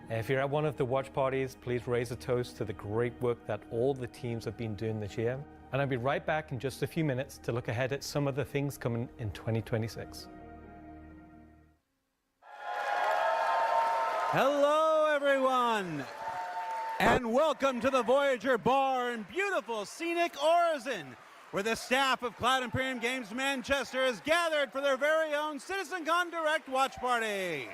D: If you're at one of the watch parties, please raise a toast to the great work that all the teams have been doing this year. And I'll be right back in just a few minutes to look ahead at some of the things coming in 2026.
O: Hello, everyone, and welcome to the Voyager Bar in beautiful scenic Orizon, where the staff of Cloud Imperium Games Manchester is gathered for their very own Citizencon Direct Watch Party.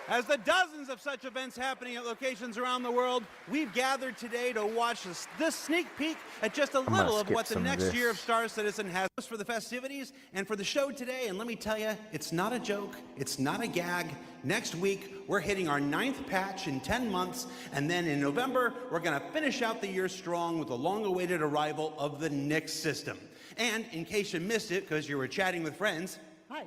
O: As the dozens of such events happening at locations around the world, we've gathered today to watch this sneak peek at just a little of what the next year of Star Citizen has for the festivities and for the show today. And let me tell you, it's not a joke, it's not a gag. Next week, we're hitting our 9th patch in 10 months, and then in November, we're gonna finish out the year strong with the long-awaited arrival of the Nyx system. And in case you missed it, because you were chatting with friends, hi.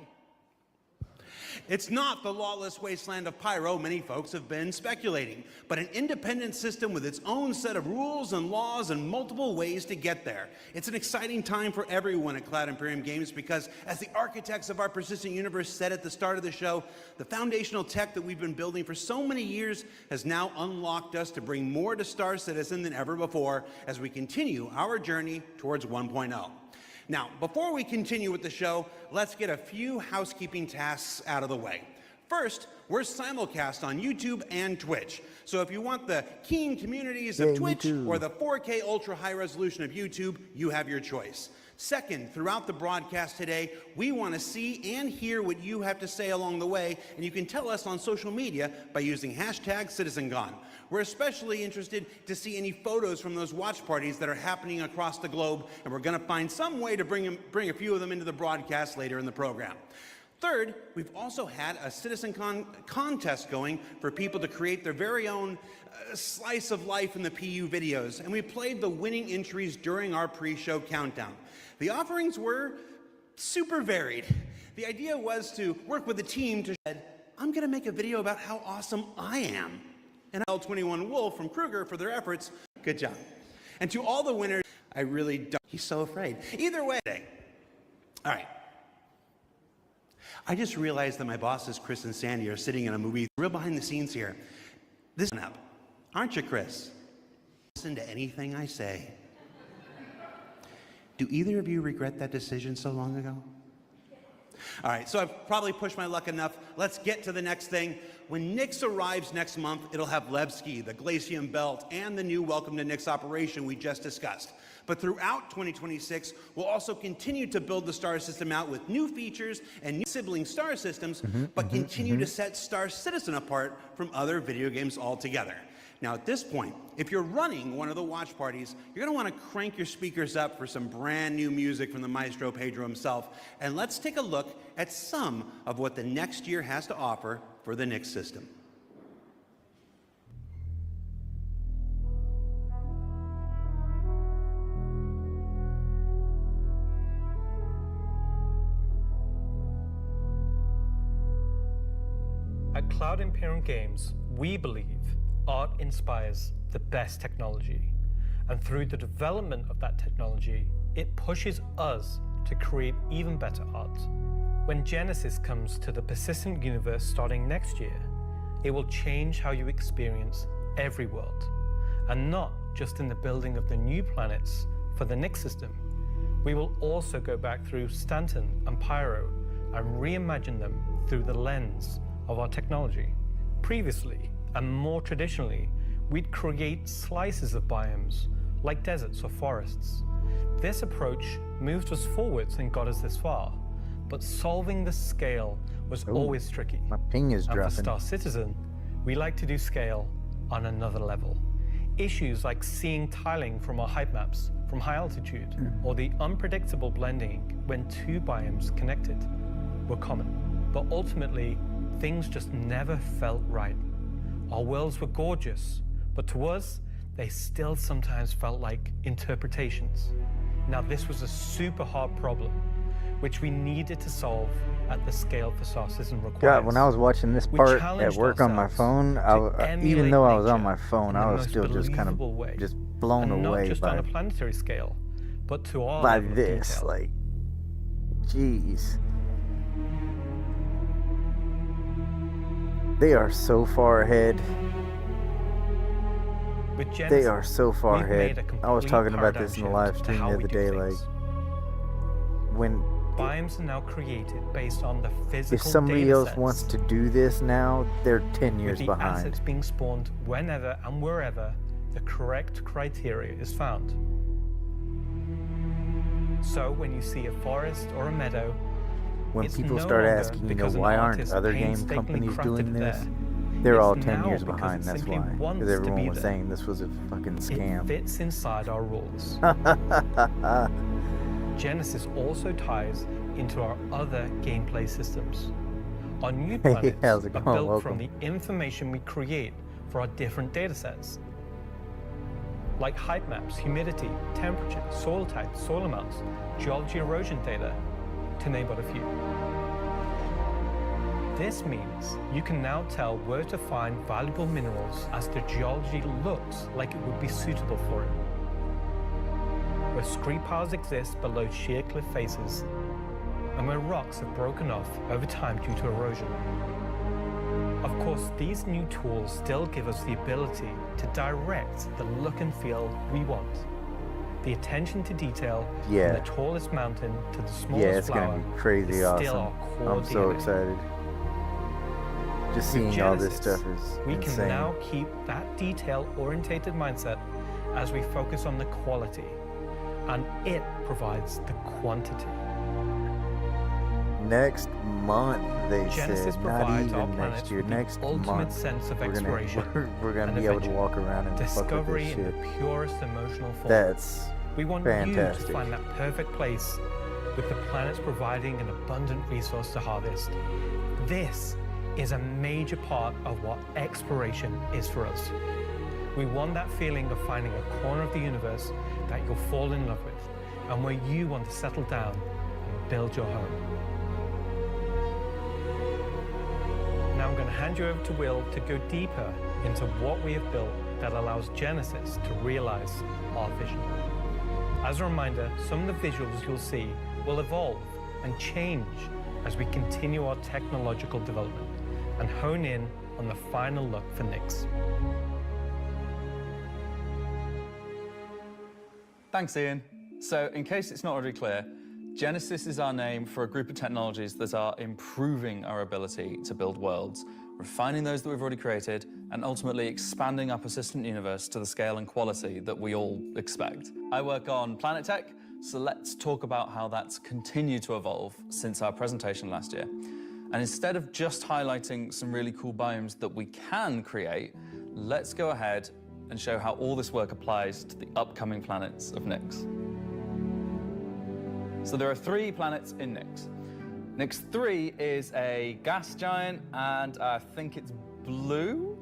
O: It's not the lawless wasteland of Pyro many folks have been speculating, but an independent system with its own set of rules and laws and multiple ways to get there. It's an exciting time for everyone at Cloud Imperium Games because, as the architects of our persistent universe said at the start of the show, the foundational tech that we've been building for so many years has now unlocked us to bring more to Star Citizen than ever before as we continue our journey towards 1.0. Now, before we continue with the show, let's get a few housekeeping tasks out of the way. First, we're simulcast on YouTube and Twitch. So if you want the keen communities of Twitch or the 4K ultra high resolution of YouTube, you have your choice. Second, throughout the broadcast today, we want to see and hear what you have to say along the way, and you can tell us on social media by using hashtag Citizencon. We're especially interested to see any photos from those watch parties that are happening across the globe, and we're going to find some way to bring a few of them into the broadcast later in the program. Third, we've also had a Citizencon contest going for people to create their very own slice of life in the PU videos, and we played the winning entries during our pre-show countdown. The offerings were super varied. The idea was to work with the team to say, I'm going to make a video about how awesome I am. And L21 Wolf from Kruger for their efforts. Good job. And to all the winners, I really don't. He's so afraid. Either way. All right. I just realized that my bosses, Chris and Sandy, are sitting in a movie real behind the scenes here. This is up. Aren't you, Chris? Listen to anything I say. Do either of you regret that decision so long ago? All right, so I've probably pushed my luck enough. Let's get to the next thing. When Nyx arrives next month, it'll have Levski, the Glacium Belt, and the new Welcome to Nyx operation we just discussed. But throughout 2026, we'll also continue to build the star system out with new features and new sibling star systems, but continue to set Star Citizen apart from other video games altogether. Now, at this point, if you're running one of the watch parties, you're going to want to crank your speakers up for some brand new music from the Maestro Pedro himself, and let's take a look at some of what the next year has to offer for the Nyx system.
D: At Cloud Imperium Games, we believe art inspires the best technology. And through the development of that technology, it pushes us to create even better art. When Genesis comes to the persistent universe starting next year, it will change how you experience every world. And not just in the building of the new planets for the Nyx system. We will also go back through Stanton and Pyro and reimagine them through the lens of our technology. Previously, and more traditionally, we'd create slices of biomes, like deserts or forests. This approach moved us forwards and got us this far, but solving the scale was always tricky.
B: My ping is
D: and
B: dropping.
D: For Star Citizen, we like to do scale on another level. Issues like seeing tiling from our height maps from high altitude, or the unpredictable blending when two biomes connected, were common. But ultimately, things just never felt right. Our worlds were gorgeous, but to us, they still sometimes felt like interpretations. Now, this was a super hard problem, which we needed to solve at the scale for Star Citizen requires.
B: God, when I was watching this part at work on my phone, even though I was on my phone, I was still just kind of just blown
D: and
B: away
D: not just on
B: by
D: a planetary scale, but to our
B: by
D: level of
B: this.
D: detail.
B: Like, jeez, they are so far ahead.
D: With
B: They
D: Genesis,
B: are so far
D: we've made
B: ahead.
D: a
B: I was
D: complete
B: talking about this in the
D: paradigm
B: live
D: shift to
B: stream
D: how
B: the
D: we
B: other
D: do
B: day. Like,
D: things.
B: when
D: Biomes are now created based on the physical
B: if somebody
D: data
B: else
D: sets,
B: wants to do this now, they're 10 years
D: with the
B: behind.
D: assets being spawned whenever and wherever the correct criteria is found. So when you see a forest or a meadow,
B: When
D: it's
B: people
D: no
B: start
D: longer
B: asking,
D: because an
B: why aren't
D: artist
B: other game
D: painstakingly
B: companies
D: crafted
B: doing
D: it
B: this?
D: there.
B: They're all
D: It's
B: 10
D: now
B: years
D: because
B: behind,
D: it
B: that's
D: simply
B: why.
D: wants
B: Because
D: to
B: everyone
D: be
B: was
D: there.
B: saying this was a fucking
D: It
B: scam.
D: fits inside our rules. Genesis also ties into our other gameplay systems. Our new
B: Hey,
D: planets
B: how's it
D: are
B: going?
D: built from
B: Welcome.
D: the information we create for our different data sets, like height maps, humidity, temperature, soil type, soil amounts, geology erosion data, to name but a few. This means you can now tell where to find valuable minerals as the geology looks like it would be suitable for it. Where scree piles exist below sheer cliff faces, and where rocks have broken off over time due to erosion. Of course, these new tools still give us the ability to direct the look and feel we want. The attention to detail
B: Yeah.
D: from the tallest mountain to the smallest
B: Yeah, it's
D: flower
B: gonna be crazy
D: is
B: awesome.
D: still our core
B: I'm so
D: DNA.
B: excited. Just
D: With
B: seeing all this
D: Genesis,
B: stuff is
D: we
B: insane.
D: can now keep that detail-orientated mindset as we focus on the quality, and it provides the quantity.
B: Next month, they
D: Genesis
B: said, not
D: provides our
B: even
D: planets
B: next year,
D: with the
B: next
D: ultimate
B: month.
D: sense of
B: we're
D: exploration
B: gonna, we're gonna
D: and
B: be able to
D: adventure.
B: walk around and fuck with
D: Discovery
B: this
D: in
B: shit.
D: the purest emotional form.
B: That's
D: We want
B: fantastic.
D: you to find that perfect place, with the planets providing an abundant resource to harvest. This is a major part of what exploration is for us. We want that feeling of finding a corner of the universe that you'll fall in love with, and where you want to settle down and build your home. Now I'm going to hand you over to Will to go deeper into what we have built that allows Genesis to realize our vision. As a reminder, some of the visuals you'll see will evolve and change as we continue our technological development and hone in on the final look for Nyx.
P: Thanks, Ian. So, in case it's not already clear, Genesis is our name for a group of technologies that are improving our ability to build worlds, refining those that we've already created, and ultimately expanding our persistent universe to the scale and quality that we all expect. I work on planet tech, so let's talk about how that's continued to evolve since our presentation last year. And instead of just highlighting some really cool biomes that we can create, let's go ahead and show how all this work applies to the upcoming planets of Nyx. So there are 3 planets in Nyx. Nyx 3 is a gas giant, and I think it's blue.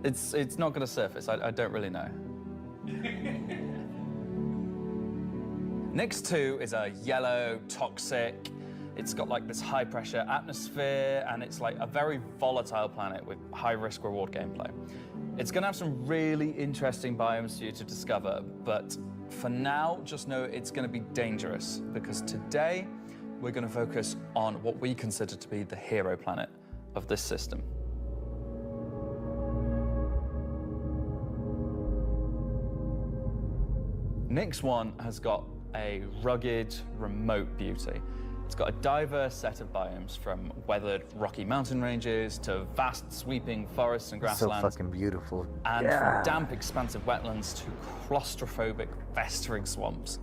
P: It's not going to surface. I don't really know. Nyx 2 is a yellow, toxic, It's got like this high pressure atmosphere, and it's like a very volatile planet with high risk reward gameplay. It's gonna have some really interesting biomes for you to discover, but for now, just know it's gonna be dangerous, because today we're gonna focus on what we consider to be the hero planet of this system. Nyx 1 has got a rugged, remote beauty. It's got a diverse set of biomes, from weathered rocky mountain ranges to vast sweeping forests and
B: So
P: grasslands.
B: fucking beautiful.
P: And
B: Yeah.
P: from damp, expansive wetlands to claustrophobic, festering swamps.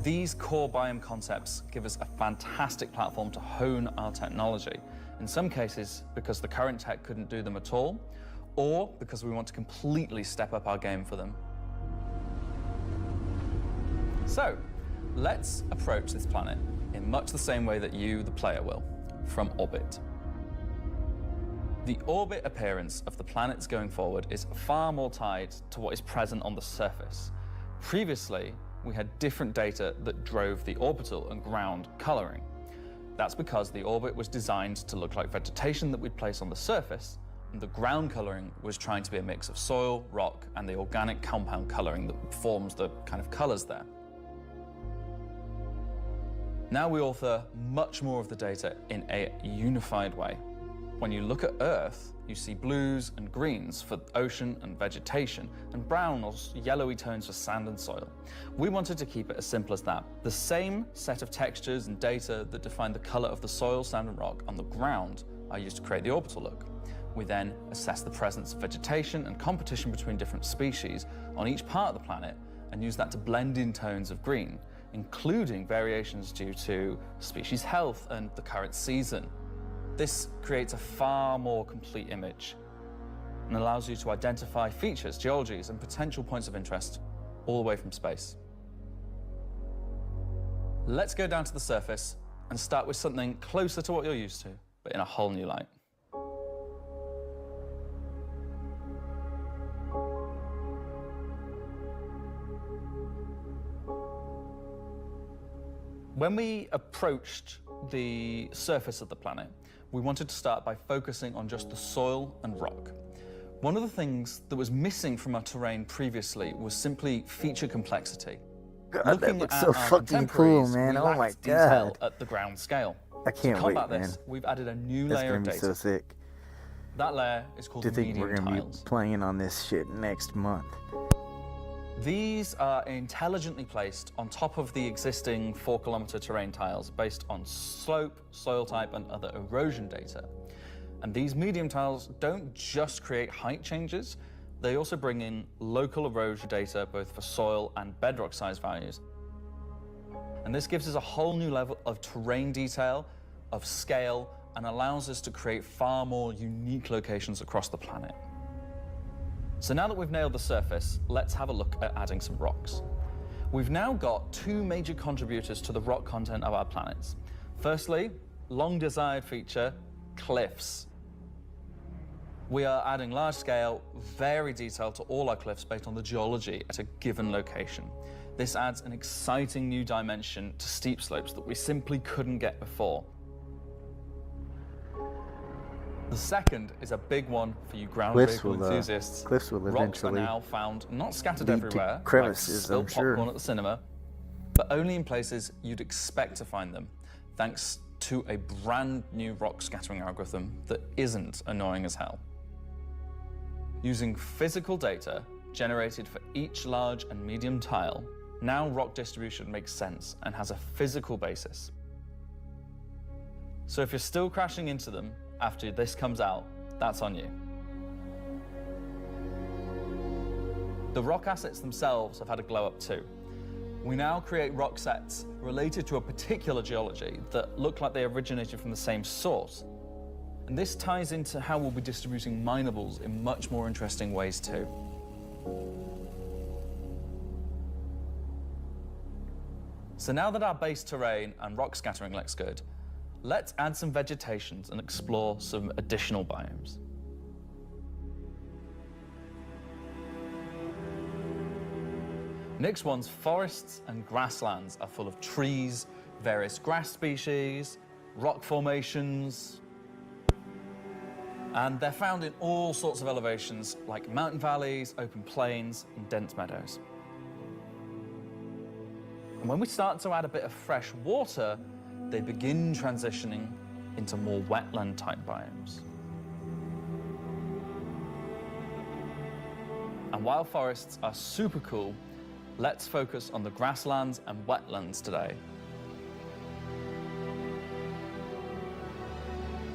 P: These core biome concepts give us a fantastic platform to hone our technology. In some cases, because the current tech couldn't do them at all, or because we want to completely step up our game for them. So, let's approach this planet in much the same way that you, the player, will, from orbit. The orbit appearance of the planets going forward is far more tied to what is present on the surface. Previously, we had different data that drove the orbital and ground coloring. That's because the orbit was designed to look like vegetation that we'd place on the surface, and the ground coloring was trying to be a mix of soil, rock, and the organic compound coloring that forms the kind of colors there. Now we author much more of the data in a unified way. When you look at Earth, you see blues and greens for ocean and vegetation, and brown or yellowy tones for sand and soil. We wanted to keep it as simple as that. The same set of textures and data that define the color of the soil, sand, and rock on the ground are used to create the orbital look. We then assess the presence of vegetation and competition between different species on each part of the planet, and use that to blend in tones of green, including variations due to species health and the current season. This creates a far more complete image and allows you to identify features, geologies, and potential points of interest all the way from space. Let's go down to the surface and start with something closer to what you're used to, but in a whole new light. When we approached the surface of the planet, we wanted to start by focusing on just the soil and rock. One of the things that was missing from our terrain previously was simply feature complexity.
B: God, that looks so fucking cool, man. Oh my
P: detail
B: god.
P: at the ground scale.
B: I can't
P: to combat
B: wait,
P: this,
B: man.
P: we've added a new
B: That's
P: layer
B: gonna
P: of
B: be
P: data.
B: so sick.
P: That layer is called
B: Do you think
P: medium
B: we're gonna
P: tiles.
B: be playing on this shit next month?
P: These are intelligently placed on top of the existing 4-kilometer terrain tiles based on slope, soil type, and other erosion data. And these medium tiles don't just create height changes, they also bring in local erosion data both for soil and bedrock size values. And this gives us a whole new level of terrain detail, of scale, and allows us to create far more unique locations across the planet. So now that we've nailed the surface, let's have a look at adding some rocks. We've now got two major contributors to the rock content of our planets. Firstly, long desired feature, cliffs. We are adding large scale, very detailed to all our cliffs based on the geology at a given location. This adds an exciting new dimension to steep slopes that we simply couldn't get before. The second is a big one for you ground vehicle enthusiasts.
B: Cliffs will
P: Rocks
B: eventually
P: are now found not scattered
B: lead to
P: everywhere,
B: crevices,
P: like
B: I'm
P: spilled
B: sure.
P: popcorn at the cinema, but only in places you'd expect to find them, thanks to a brand new rock scattering algorithm that isn't annoying as hell. Using physical data generated for each large and medium tile, now rock distribution makes sense and has a physical basis. So if you're still crashing into them after this comes out, that's on you. The rock assets themselves have had a glow up too. We now create rock sets related to a particular geology that look like they originated from the same source. And this ties into how we'll be distributing minables in much more interesting ways too. So now that our base terrain and rock scattering looks good, let's add some vegetations and explore some additional biomes. Nyx 1's forests and grasslands are full of trees, various grass species, rock formations, and they're found in all sorts of elevations like mountain valleys, open plains, and dense meadows. And when we start to add a bit of fresh water, they begin transitioning into more wetland-type biomes. And while forests are super cool, let's focus on the grasslands and wetlands today.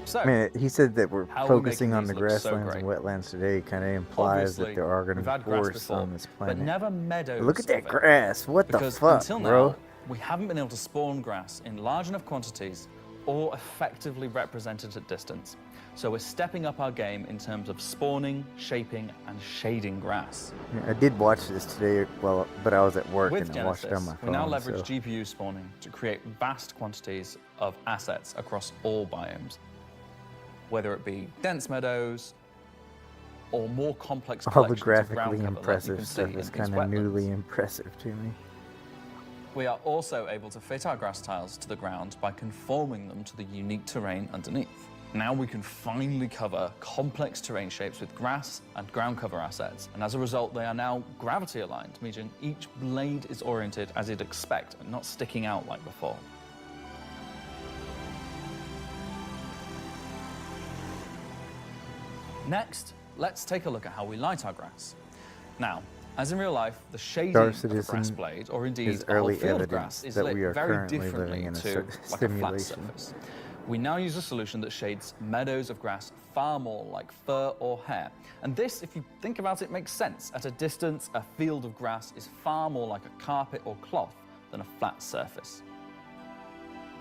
P: So,
B: I mean, he said that we're
P: how are we
B: focusing
P: making
B: on the
P: these look so
B: grasslands and
P: great?
B: wetlands today. Kind of implies
P: Obviously,
B: that there are going to
P: we've
B: be
P: had grass
B: forests
P: before,
B: on this
P: but
B: planet.
P: never meadows.
B: Look at that
P: of it.
B: grass. What the
P: Because
B: fuck,
P: until
B: bro?
P: now, we haven't been able to spawn grass in large enough quantities or effectively represented at distance. So we're stepping up our game in terms of spawning, shaping, and shading grass.
B: Yeah, I did watch this today, but I was at work
P: With
B: and I watched it on
P: Genesis,
B: my phone.
P: we now leverage
B: so.
P: GPU spawning to create vast quantities of assets across all biomes, whether it be dense meadows or more complex
B: All the
P: collections of
B: graphically
P: ground cover like you
B: impressive
P: can see
B: stuff
P: in
B: is
P: these
B: kind of
P: wetlands.
B: newly impressive to me.
P: We are also able to fit our grass tiles to the ground by conforming them to the unique terrain underneath. Now we can finally cover complex terrain shapes with grass and ground cover assets, and as a result they are now gravity aligned, meaning each blade is oriented as you'd expect and not sticking out like before. Next, let's take a look at how we light our grass. Now, as in real life, the shading
B: Star
P: of a
B: Citizen
P: grass blade, or indeed
B: is
P: a whole
B: early
P: field of
B: evidence
P: grass, is
B: that
P: lit
B: we are
P: very
B: currently
P: differently
B: living in a
P: to like a flat
B: simulation.
P: surface. We now use a solution that shades meadows of grass far more like fur or hair. And this, if you think about it, makes sense. At a distance, a field of grass is far more like a carpet or cloth than a flat surface.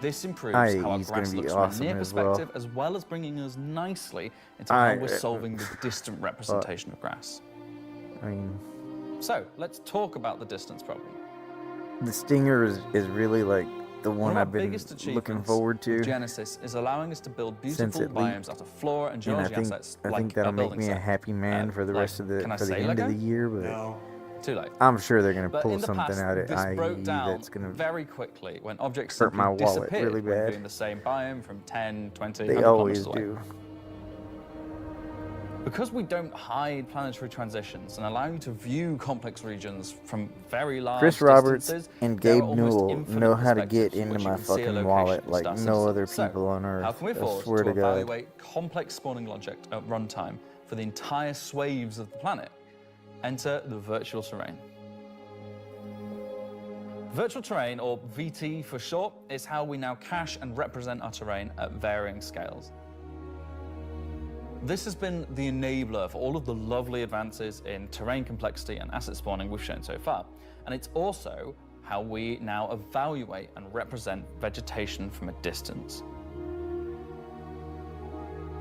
P: This improves how our
B: he's
P: grass
B: gonna be
P: looks
B: awesome
P: from a near
B: as well.
P: perspective, as well as bringing us nicely into how we're solving the distant representation of grass.
B: I mean,
P: So, let's talk about the distance problem.
B: the Stinger is really like the one
P: One of our
B: I've been
P: biggest
B: looking
P: achievements
B: forward to.
P: with Genesis is allowing us to build
B: Since
P: beautiful
B: it leaked.
P: biomes out of flora and
B: And
P: geology
B: I think,
P: assets
B: I
P: like
B: think that'll
P: a
B: make
P: building
B: me a
P: set.
B: happy man for the rest of the
P: can I
B: for the
P: say
B: end of
P: Lego?
B: the year. But
P: No. Too late.
B: I'm sure they're gonna
P: But
B: pull
P: in the
B: something
P: past,
B: out at
P: this broke
B: IE
P: down
B: that's gonna
P: very quickly when objects
B: hurt
P: simply
B: my wallet
P: disappeared
B: really
P: when
B: bad.
P: viewing the same biome from 10, 20,
B: They
P: 100
B: always
P: kilometers away.
B: do.
P: Because we don't hide planetary transitions and allow you to view complex regions from very large
B: Chris Roberts
P: distances,
B: and
P: there are
B: Gabe
P: almost
B: Newell
P: infinite
B: know how to
P: perspectives
B: get into
P: which you
B: my
P: can see a
B: fucking
P: location
B: wallet
P: in
B: like
P: Star
B: no other
P: Citizen.
B: people on
P: How
B: Earth.
P: can we
B: I
P: afford
B: swear
P: to
B: to God.
P: evaluate complex spawning logic at runtime for the entire swathes of the planet? Enter the virtual terrain. Virtual terrain, or VT for short, is how we now cache and represent our terrain at varying scales. This has been the enabler for all of the lovely advances in terrain complexity and asset spawning we've shown so far. And it's also how we now evaluate and represent vegetation from a distance.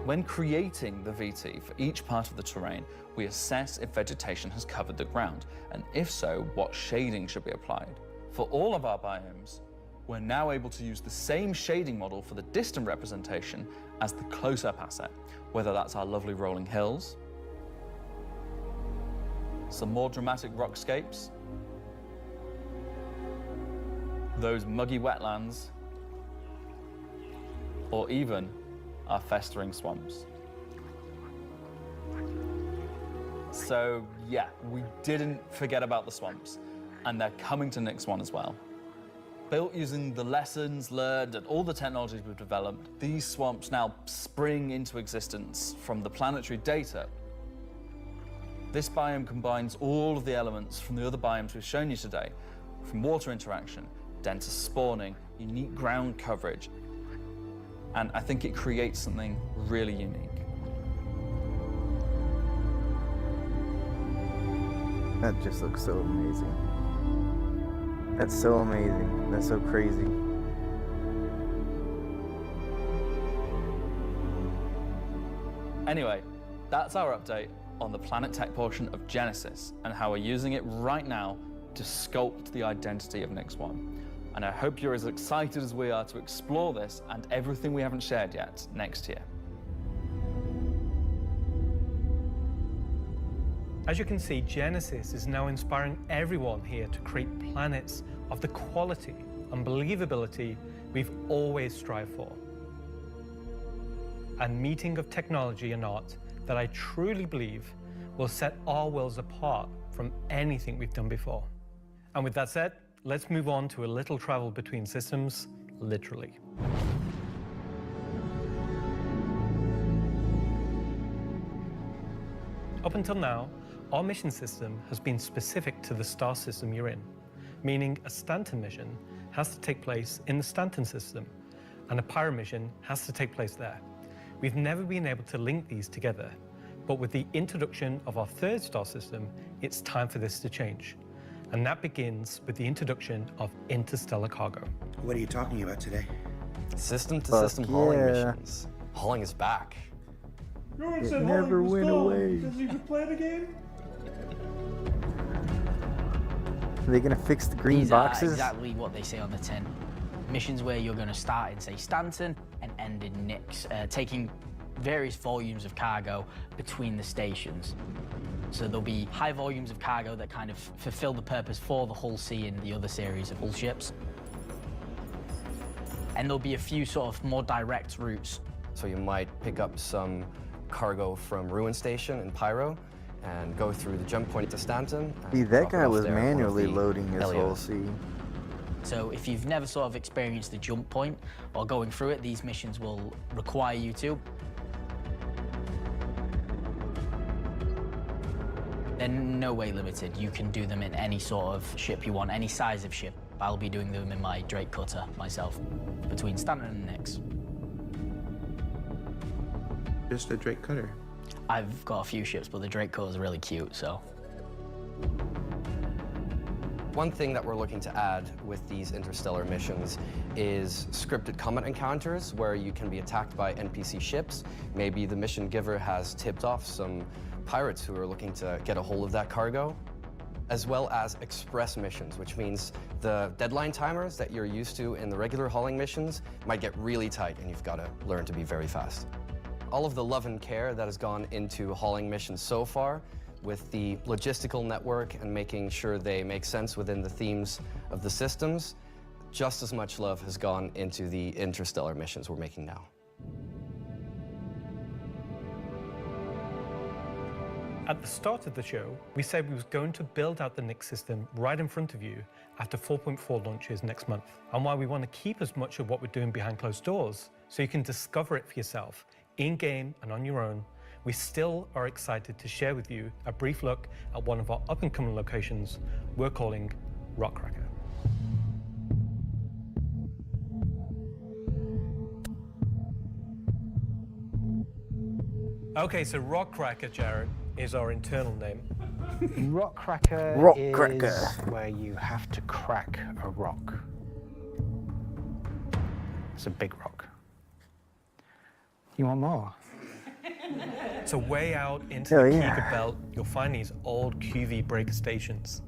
P: When creating the VT for each part of the terrain, we assess if vegetation has covered the ground, and if so, what shading should be applied. For all of our biomes, we're now able to use the same shading model for the distant representation as the close-up asset, whether that's our lovely rolling hills, some more dramatic rockscapes, those muggy wetlands, or even our festering swamps. So yeah, we didn't forget about the swamps, and they're coming to Nyx 1 as well. Built using the lessons learned and all the technologies we've developed, these swamps now spring into existence from the planetary data. This biome combines all of the elements from the other biomes we've shown you today, from water interaction, denser spawning, unique ground coverage, and I think it creates something really unique.
B: That just looks so amazing. That's so amazing. That's so crazy.
P: Anyway, that's our update on the Planet Tech portion of Genesis and how we're using it right now to sculpt the identity of Nyx 1. And I hope you're as excited as we are to explore this and everything we haven't shared yet next year.
D: As you can see, Genesis is now inspiring everyone here to create planets of the quality and believability we've always strived for. A meeting of technology and art that I truly believe will set our worlds apart from anything we've done before. And with that said, let's move on to a little travel between systems, literally. Up until now, our mission system has been specific to the star system you're in, meaning a Stanton mission has to take place in the Stanton system, and a Pyro mission has to take place there. We've never been able to link these together, but with the introduction of our third star system, it's time for this to change. And that begins with the introduction of interstellar cargo.
Q: What are you talking about today?
R: System-to-system hauling missions. Hauling is back.
B: It never went away.
A: Because you could play the game?
B: Are they gonna fix the green
N: These
B: boxes?
N: are exactly what they say on the tin. Missions where you're going to start in, say, Stanton and end in Nix, taking various volumes of cargo between the stations. So there'll be high volumes of cargo that kind of fulfill the purpose for the Hull C and the other series of Hull ships. And there'll be a few sort of more direct routes.
R: So you might pick up some cargo from Ruin Station in Pyro and go through the jump point to Stanton.
B: See, that guy was manually loading his Hull C.
N: So if you've never sort of experienced the jump point or going through it, these missions will require you to. They're no way limited. You can do them in any sort of ship you want, any size of ship. I'll be doing them in my Drake Cutter myself, between Stanton and Nix.
Q: Just a Drake Cutter?
N: I've got a few ships, but the Drake Cutter is really cute, so.
R: One thing that we're looking to add with these interstellar missions is scripted combat encounters where you can be attacked by NPC ships. Maybe the mission giver has tipped off some pirates who are looking to get a hold of that cargo, as well as express missions, which means the deadline timers that you're used to in the regular hauling missions might get really tight and you've got to learn to be very fast. All of the love and care that has gone into hauling missions so far, with the logistical network and making sure they make sense within the themes of the systems, just as much love has gone into the interstellar missions we're making now.
D: At the start of the show, we said we was going to build out the Nix system right in front of you after 4.4 launches next month. And while we want to keep as much of what we're doing behind closed doors, so you can discover it for yourself, in-game and on your own, we still are excited to share with you a brief look at one of our up-and-coming locations we're calling Rockcracker. Okay, so Rockcracker, Jared, is our internal name.
S: Rockcracker is where you have to crack a rock. It's a big rock. You want more?
D: So way out into the Keegan Belt, you'll find these old QV breaker stations.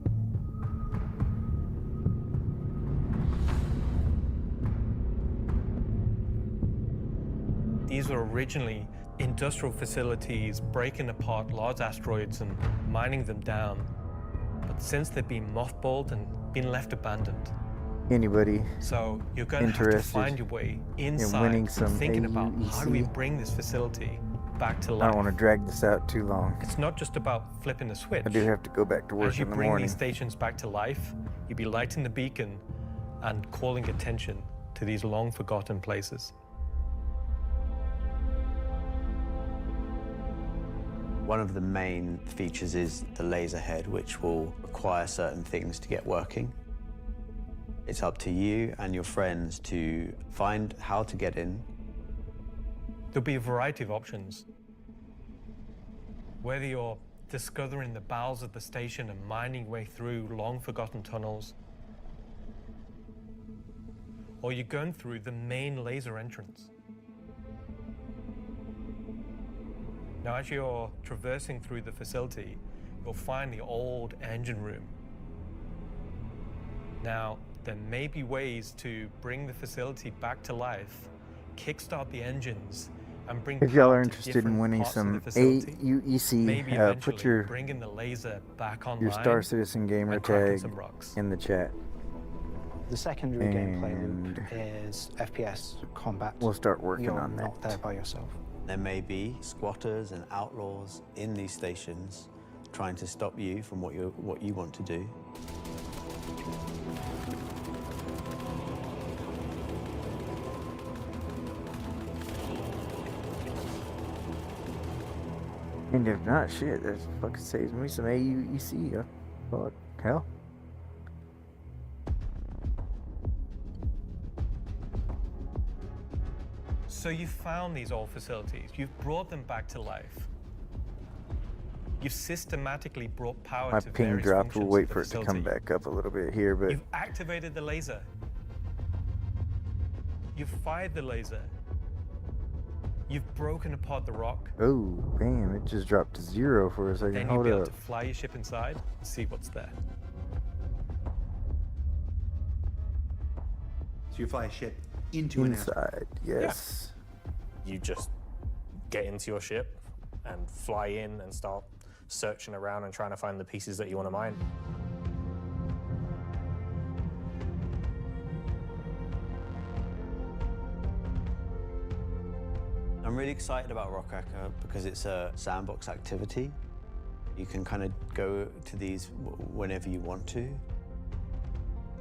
D: These were originally industrial facilities breaking apart large asteroids and mining them down. But since they've been mothballed and been left abandoned,
B: Anybody
D: so you're going to have to find your way inside,
B: in winning some
D: thinking about
B: AUEC?
D: how do we bring this facility back to
B: I
D: life.
B: don't want to drag this out too long.
D: It's not just about flipping the switch.
B: I do have to go back to work
D: As you
B: in the
D: bring
B: morning.
D: these stations back to life, you'll be lighting the beacon and calling attention to these long-forgotten places.
L: One of the main features is the laser head, which will require certain things to get working. It's up to you and your friends to find how to get in.
D: There'll be a variety of options. Whether you're discovering the bowels of the station and mining your way through long-forgotten tunnels, or you're going through the main laser entrance. Now, as you're traversing through the facility, you'll find the old engine room. Now, there may be ways to bring the facility back to life, kickstart the engines, and bring
B: If y'all
D: power
B: are
D: to
B: interested
D: different
B: in winning
D: parts of
B: some
D: the facility.
B: AUEC,
D: Maybe
B: put
D: eventually
B: your
D: bringing the laser back online
B: Star Citizen gamer
D: and cracking
B: tag
D: some rocks.
B: in the chat.
S: The secondary gameplay loop is FPS combat.
B: We'll start working
S: You're
B: on that.
S: not there by yourself.
L: There may be squatters and outlaws in these stations trying to stop you from what you want to do.
B: And if not, shit, that fucking saves me some AUEC. Fuck, hell.
D: So you've found these old facilities, you've brought them back to life. You've systematically brought power
B: My
D: to
B: ping
D: various
B: dropped. We'll
D: functions
B: wait
D: of the
B: for it to come
D: facility.
B: back up a little bit here, but
D: You've activated the laser. You've fired the laser. You've broken apart the rock.
B: oh, damn, it just dropped to 0 for a second.
D: Then you'll
B: Hold
D: be able
B: up.
D: to fly your ship inside and see what's there.
Q: So you fly a ship into an asteroid.
B: Inside, yes.
T: You just get into your ship and fly in and start searching around and trying to find the pieces that you want to mine.
L: I'm really excited about Rockracker because it's a sandbox activity. You can kind of go to these whenever you want to.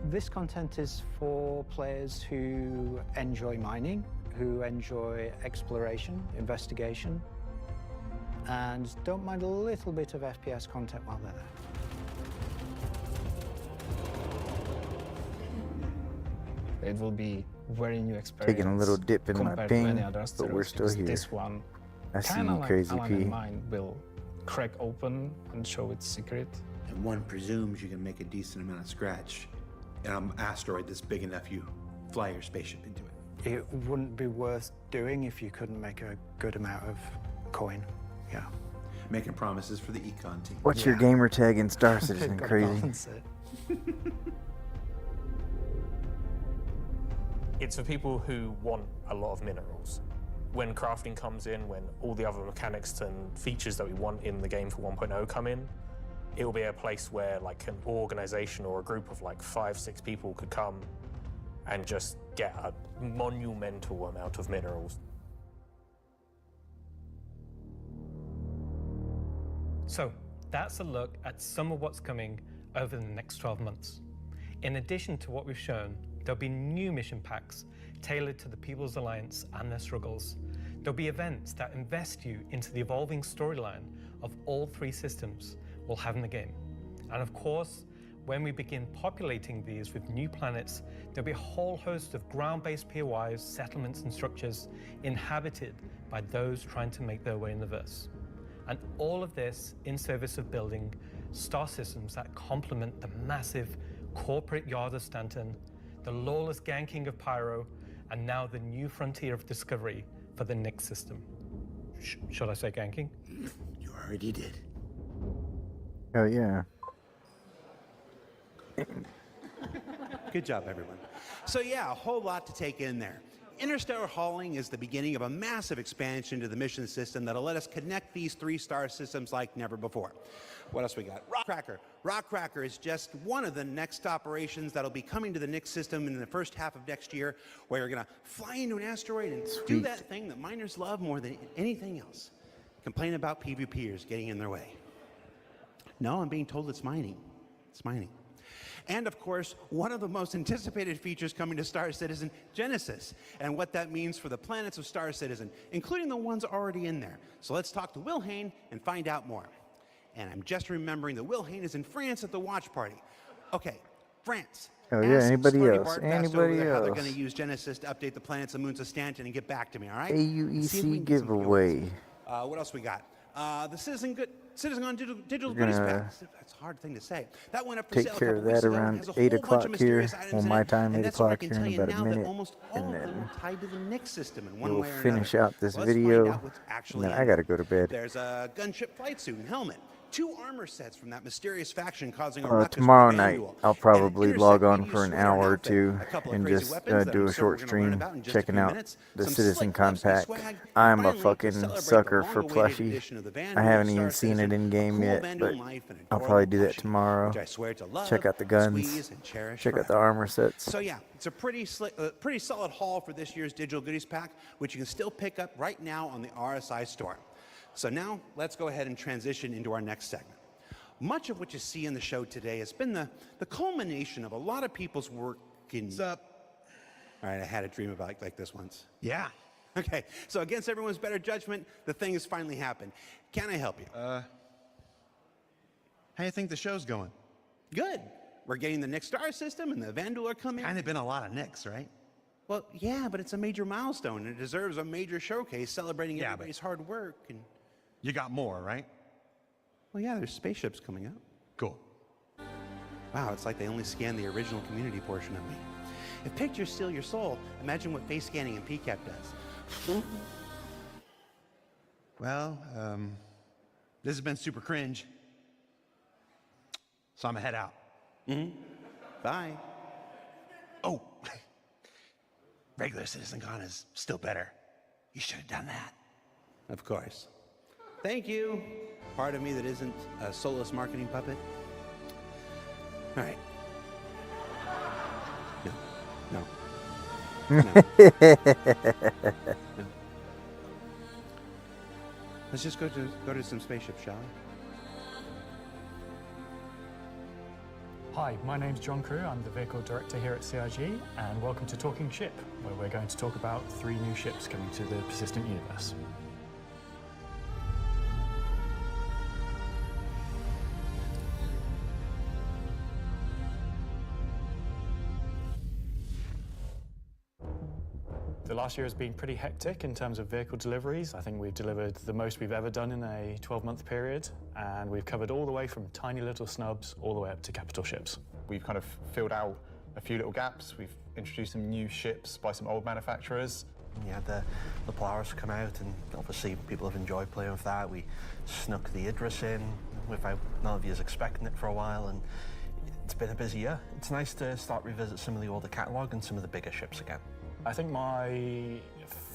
S: This content is for players who enjoy mining, who enjoy exploration, investigation, and don't mind a little bit of FPS content while they're there.
K: It will be very new experience.
B: Taking a little dip in my
K: compared to
B: ping,
K: any other
B: but
K: asteroids,
B: we're still
K: because
B: here.
K: This one,
B: I see
K: kinda
B: you,
K: like
B: Crazy
K: Alan
B: P.
K: and mine, will crack open and show its secret.
Q: And one presumes you can make a decent amount of scratch in an asteroid that's big enough you fly your spaceship into it.
S: It wouldn't be worth doing if you couldn't make a good amount of coin. Yeah.
Q: Making promises for the econ team.
B: What's your gamer tag in Star Citizen,
S: Gotta
B: Crazy?
S: balance it.
T: It's for people who want a lot of minerals. When crafting comes in, when all the other mechanics and features that we want in the game for 1.0 come in, it will be a place where like an organization or a group of like 5-6 people could come and just get a monumental amount of minerals.
D: So that's a look at some of what's coming over the next 12 months. In addition to what we've shown, there'll be new mission packs tailored to the People's Alliance and their struggles. There'll be events that invest you into the evolving storyline of all 3 systems we'll have in the game. And of course, when we begin populating these with new planets, there'll be a whole host of ground-based POIs, settlements and structures inhabited by those trying to make their way in the verse. And all of this in service of building star systems that complement the massive corporate yard of Stanton, the lawless ganking of Pyro, and now the new frontier of discovery for the Nyx system. Should I say ganking?
Q: You already did.
B: Oh, yeah.
O: Good job, everyone. So yeah, a whole lot to take in there. Interstellar hauling is the beginning of a massive expansion to the mission system that'll let us connect these 3 star systems like never before. What else we got? Rockracker. Rockracker is just one of the next operations that'll be coming to the Nyx system in the first half of next year, where you're gonna fly into an asteroid and do that thing that miners love more than anything else. Complain about PvPers getting in their way. No, I'm being told it's mining. It's mining. And of course, one of the most anticipated features coming to Star Citizen, Genesis, and what that means for the planets of Star Citizen, including the ones already in there. So let's talk to Will Hain and find out more. And I'm just remembering that Will Hain is in France at the watch party. Okay, France.
B: Oh yeah,
O: Ask
B: anybody
O: Slutty
B: else?
O: Bart Fast over
B: Anybody
O: there how they're
B: else?
O: going to use Genesis to update the planets and moons of Stanton and get back to me, all right? See if we
B: AUEC
O: can get some
B: giveaway.
O: what else we got? The Citizencon digital
B: We're
O: goodies
B: gonna
O: pack. That's a hard thing to say. That went up for
B: Take
O: sale a
B: care
O: couple
B: of
O: weeks
B: that
O: ago and
B: around
O: has a
B: 8
O: whole bunch
B: o'clock
O: of
B: here.
O: mysterious items
B: Well,
O: in
B: my
O: it,
B: time,
O: and
B: 8
O: that's what I
B: o'clock
O: can
B: here
O: tell
B: in
O: you
B: about a
O: now that
B: minute.
O: almost all
B: And
O: of them
B: then
O: are tied to the Nyx system in one
B: we'll
O: way or
B: finish
O: another.
B: out this
O: So let's find
B: video.
O: out what's actually
B: No,
O: in
B: I gotta
O: it.
B: go to bed.
O: There's a gunship flight suit and helmet, 2 armor sets from that mysterious faction causing a ruckus with
B: Tomorrow
O: the
B: night,
O: Vandal,
B: I'll
O: and an
B: probably
O: intersect
B: log on
O: media
B: for an
O: sweater
B: hour or
O: outfit,
B: two
O: a couple of
B: and
O: crazy
B: just
O: weapons that
B: do
O: I'm
B: a
O: certain we're
B: short
O: gonna learn
B: stream
O: about in just a
B: checking
O: few
B: out
O: minutes,
B: the
O: some
B: Citizen
O: slick
B: Con
O: Levski
B: pack.
O: swag,
B: I'm a
O: finally, to
B: fucking
O: celebrate
B: sucker
O: the
B: for
O: long-awaited
B: plushie.
O: edition of the
B: I
O: Vandal
B: haven't
O: Star
B: even seen it
O: Citizen,
B: in
O: a
B: game
O: cool
B: yet,
O: Vandulan
B: but
O: life and
B: I'll probably
O: adorable
B: do that
O: plushie,
B: tomorrow.
O: which I swear to love,
B: Check out the guns.
O: squeeze, and cherish
B: Check out the
O: forever.
B: armor sets.
O: So yeah, it's a pretty solid haul for this year's digital goodies pack, which you can still pick up right now on the RSI store. So now let's go ahead and transition into our next segment. Much of what you see in the show today has been the culmination of a lot of people's work in... What's up? All right, I had a dream about like this once. Yeah. Okay, so against everyone's better judgment, the thing has finally happened. Can I help you? How do you think the show's going? Good. We're getting the Nick Star system and the Vandal are coming. Kind of been a lot of Nicks, right? Well, yeah, but it's a major milestone and it deserves a major showcase celebrating everybody's hard work. And you got more, right? Well, yeah, there's spaceships coming up. Cool. Wow, it's like they only scanned the original community portion of me. If pictures steal your soul, imagine what face scanning and PCAP does. Well, this has been super cringe. So I'm gonna head out. Bye. Oh, regular Citizencon is still better. You should have done that. Of course. Thank you. Part of me that isn't a soulless marketing puppet. All right. No. Let's just go to some spaceships, shall we?
U: Hi, my name's John Crew. I'm the vehicle director here at CIG, and welcome to Talking Ship, where we're going to talk about 3 new ships coming to the persistent universe. The last year has been pretty hectic in terms of vehicle deliveries. I think we've delivered the most we've ever done in a 12-month period, and we've covered all the way from tiny little snubs all the way up to capital ships.
V: We've kind of filled out a few little gaps. We've introduced some new ships by some old manufacturers.
W: You had the Polaris come out, and obviously people have enjoyed playing with that. We snuck the Idris in without none of you expecting it for a while, and it's been a busy year. It's nice to start revisit some of the older catalogue and some of the bigger ships again.
U: I think my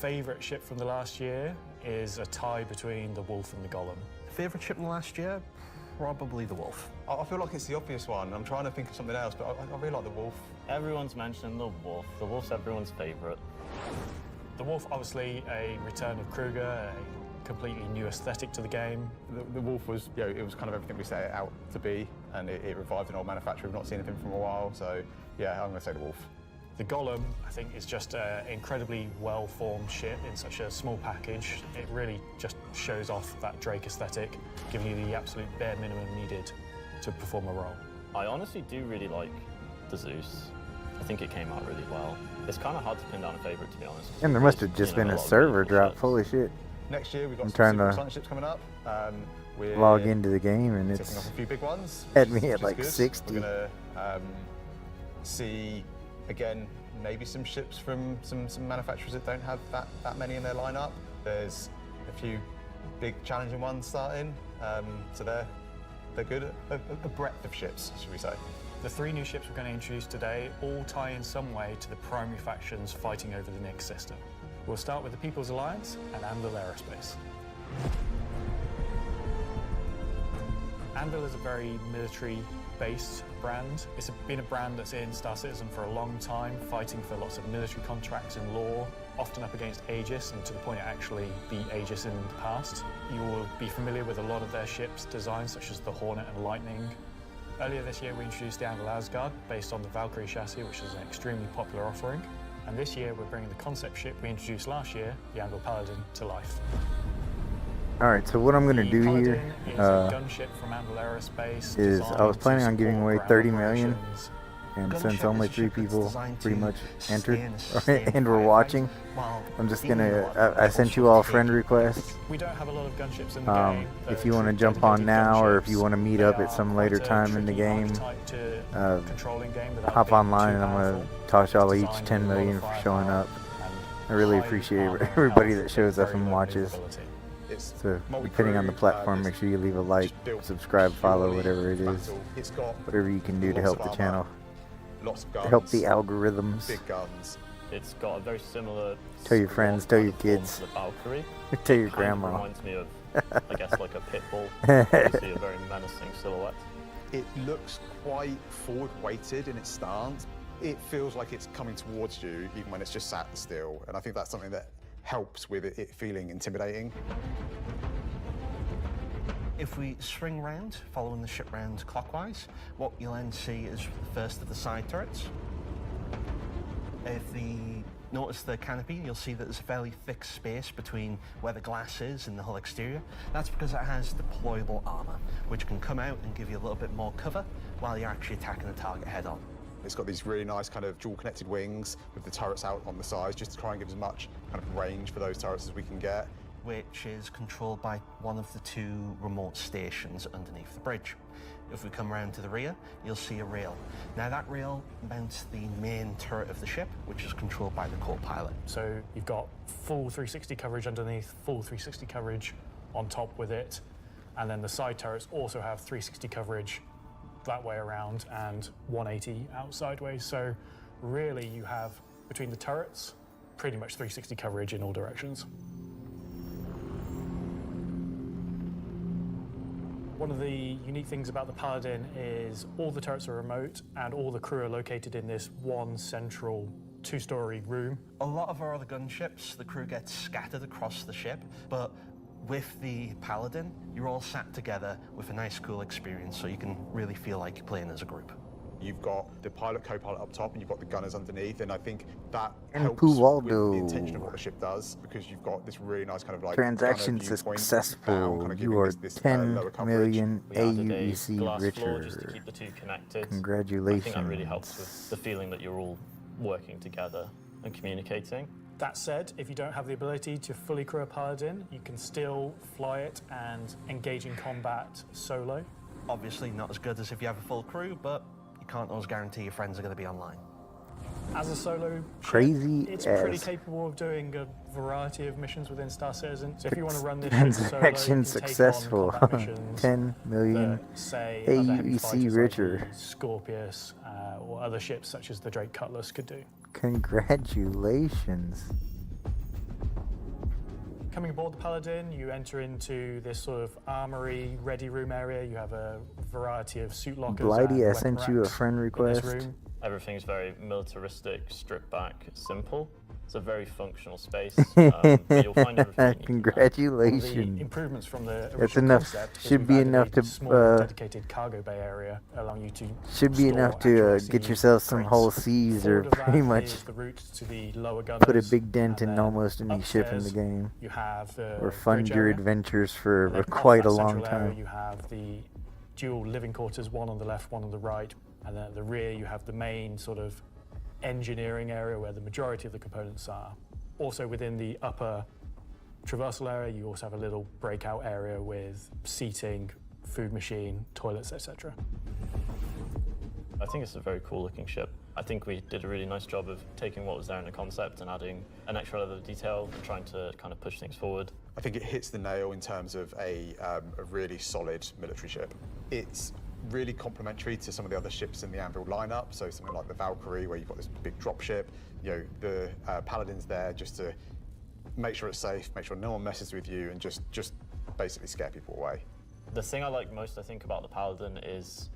U: favourite ship from the last year is a tie between the Wolf and the Golem.
W: Favourite ship in the last year? Probably the Wolf.
V: I feel like it's the obvious one. I'm trying to think of something else, but I really like the Wolf.
X: Everyone's mentioning the Wolf. The Wolf's everyone's favourite.
U: The Wolf, obviously, a return of Kruger, a completely new aesthetic to the game.
V: The Wolf was, it was kind of everything we set it out to be, and it revived an old manufacturer. We've not seen anything from a while, so yeah, I'm going to say the Wolf.
U: The Golem, I think, is just an incredibly well-formed ship in such a small package. It really just shows off that Drake aesthetic, giving you the absolute bare minimum needed to perform a role.
X: I honestly do really like the Zeus. I think it came out really well. It's kind of hard to pin down a favourite, to be honest.
B: And there must have just been a server drop. Holy shit.
V: Next year we've got
B: I'm
V: some
B: trying
V: super
B: to
V: exciting ships coming up. We're
B: log into the game and
V: ticking
B: it's
V: off a few big ones.
B: had
V: which
B: me
V: is
B: at like
V: good.
B: 60.
V: We're gonna see again maybe some ships from some manufacturers that don't have that many in their lineup. There's a few big challenging ones starting, so they're good. A breadth of ships, should we say?
U: The 3 new ships we're going to introduce today all tie in some way to the primary factions fighting over the Nyx system. We'll start with the People's Alliance and Anvil Aerospace. Anvil is a very military-based brand. It's been a brand that's in Star Citizen for a long time, fighting for lots of military contracts and lore, often up against Aegis, and to the point it actually beat Aegis in the past. You will be familiar with a lot of their ships' designs, such as the Hornet and Lightning. Earlier this year, we introduced the Anvil Asgard, based on the Valkyrie chassis, which is an extremely popular offering. And this year, we're bringing the concept ship we introduced last year, the Anvil Paladin, to life.
B: Alright, so what I'm going to do here
U: is a gunship from Anvil Aerospace,
B: is I was planning on giving away 30 million, and
W: Gunship
B: since only
W: is a
B: 3
W: ship that's
B: people
W: designed
B: pretty
W: to
B: much entered
W: sustain
B: and were watching, I'm just going to, I sent you all friend requests.
U: We don't have a lot of gunships in the game.
B: If you want to jump on now, or if you want to meet up at some later time in the game, hop online and I'm going to toss y'all each 10 million for showing up. I really appreciate everybody that shows up and watches.
V: It's
B: So
V: multi-crew,
B: depending on the platform, make sure you leave a like, subscribe, follow,
V: purely
B: whatever it
V: for
B: is.
V: battle. It's got
B: Whatever you can do to
V: lots
B: help
V: of
B: the
V: armor,
B: channel.
V: lots of
B: To
V: guns,
B: help the algorithms.
V: big guns.
X: It's got a very similar.
B: Tell your friends, tell your
X: form
B: kids.
X: to the Valkyrie.
B: Tell your
X: Kind of
B: grandma.
X: reminds me of, I guess, like a pit bull. Obviously, a very menacing silhouette.
V: It looks quite forward-weighted in its stance. It feels like it's coming towards you, even when it's just sat still. And I think that's something that helps with it feeling intimidating.
Q: If we swing round, following the ship round clockwise, what you'll then see is the first of the side turrets. If you notice the canopy, you'll see that there's a fairly thick space between where the glass is and the hull exterior. That's because it has deployable armor, which can come out and give you a little bit more cover while you're actually attacking the target head on.
V: It's got these really nice kind of dual connected wings with the turrets out on the sides, just to try and give as much kind of range for those turrets as we can get.
Q: Which is controlled by one of the two remote stations underneath the bridge. If we come around to the rear, you'll see a rail. Now that rail mounts the main turret of the ship, which is controlled by the co-pilot.
U: So you've got full 360 coverage underneath, full 360 coverage on top with it, and then the side turrets also have 360 coverage that way around and 180 out sideways. So really you have, between the turrets, pretty much 360 coverage in all directions. One of the unique things about the Paladin is all the turrets are remote and all the crew are located in this one central two-story room.
Q: A lot of our other gunships, the crew gets scattered across the ship, but with the Paladin, you're all sat together with a nice, cool experience, so you can really feel like you're playing as a group.
V: You've got the pilot, co-pilot up top, and you've got the gunners underneath, and I think that
B: And
V: helps
B: Puwaldo.
V: with the intention of what the ship does, because you've got this really nice kind of like
B: Transaction
V: gunner viewpoint
B: successful.
V: down, kind of
B: You
V: giving
B: are
V: this
B: 10
V: lower coverage.
B: million
X: We added a
B: AUEC
X: glass floor just to
B: richer.
X: keep the two connected.
B: Congratulations.
X: I think that really helps with the feeling that you're all working together and communicating.
U: That said, if you don't have the ability to fully crew a Paladin, you can still fly it and engage in combat solo.
Q: Obviously not as good as if you have a full crew, but you can't always guarantee your friends are going to be online.
U: As a solo
B: Crazy
U: ship, it's
B: as
U: pretty capable of doing a variety of missions within Star Citizen. So if you want to run this
B: Transaction
U: solo, you can
B: successful.
U: take on combat missions
B: 10 million
U: that, say, other heavy
B: AUEC
U: fighters
B: richer.
U: like the Scorpius or other ships such as the Drake Cutlass could do.
B: Congratulations.
U: Coming aboard the Paladin, you enter into this sort of armory, ready room area. You have a variety of suit lockers.
B: Blighty, I
U: and
B: sent
U: weapon
B: you a
U: racks
B: friend
U: in
B: request.
U: this room.
X: Everything's very militaristic, stripped back, simple. It's a very functional space. But you'll find everything.
B: Congratulations.
U: The improvements from the original
B: That's enough.
U: concept is
B: Should
U: we've
B: be
U: added
B: enough
U: a
B: to.
U: small dedicated cargo bay area, allowing you to
B: Should be
U: store
B: enough to
U: actual
B: get
U: IC
B: yourself some
U: crates.
B: whole C's or
U: Forward of that
B: pretty much
U: is the route to the lower
B: put a
U: gunners,
B: big dent
U: and
B: in
U: then
B: almost any ship in the
U: upstairs
B: game.
U: You have the
B: Or fund
U: bridge
B: your
U: area.
B: adventures for
U: And then off
B: quite
U: that
B: a long
U: central area,
B: time.
U: You have the dual living quarters, one on the left, one on the right, and then at the rear you have the main sort of engineering area where the majority of the components are. Also within the upper traversal area, you also have a little breakout area with seating, food machine, toilets, etc.
X: I think it's a very cool looking ship. I think we did a really nice job of taking what was there in the concept and adding an extra level of detail and trying to kind of push things forward.
V: I think it hits the nail in terms of a really solid military ship. It's really complementary to some of the other ships in the Anvil lineup, so something like the Valkyrie, where you've got this big drop ship. You know, the Paladin's there just to make sure it's safe, make sure no one messes with you, and just basically scare people away.
X: The thing I like most, I think, about the Paladin is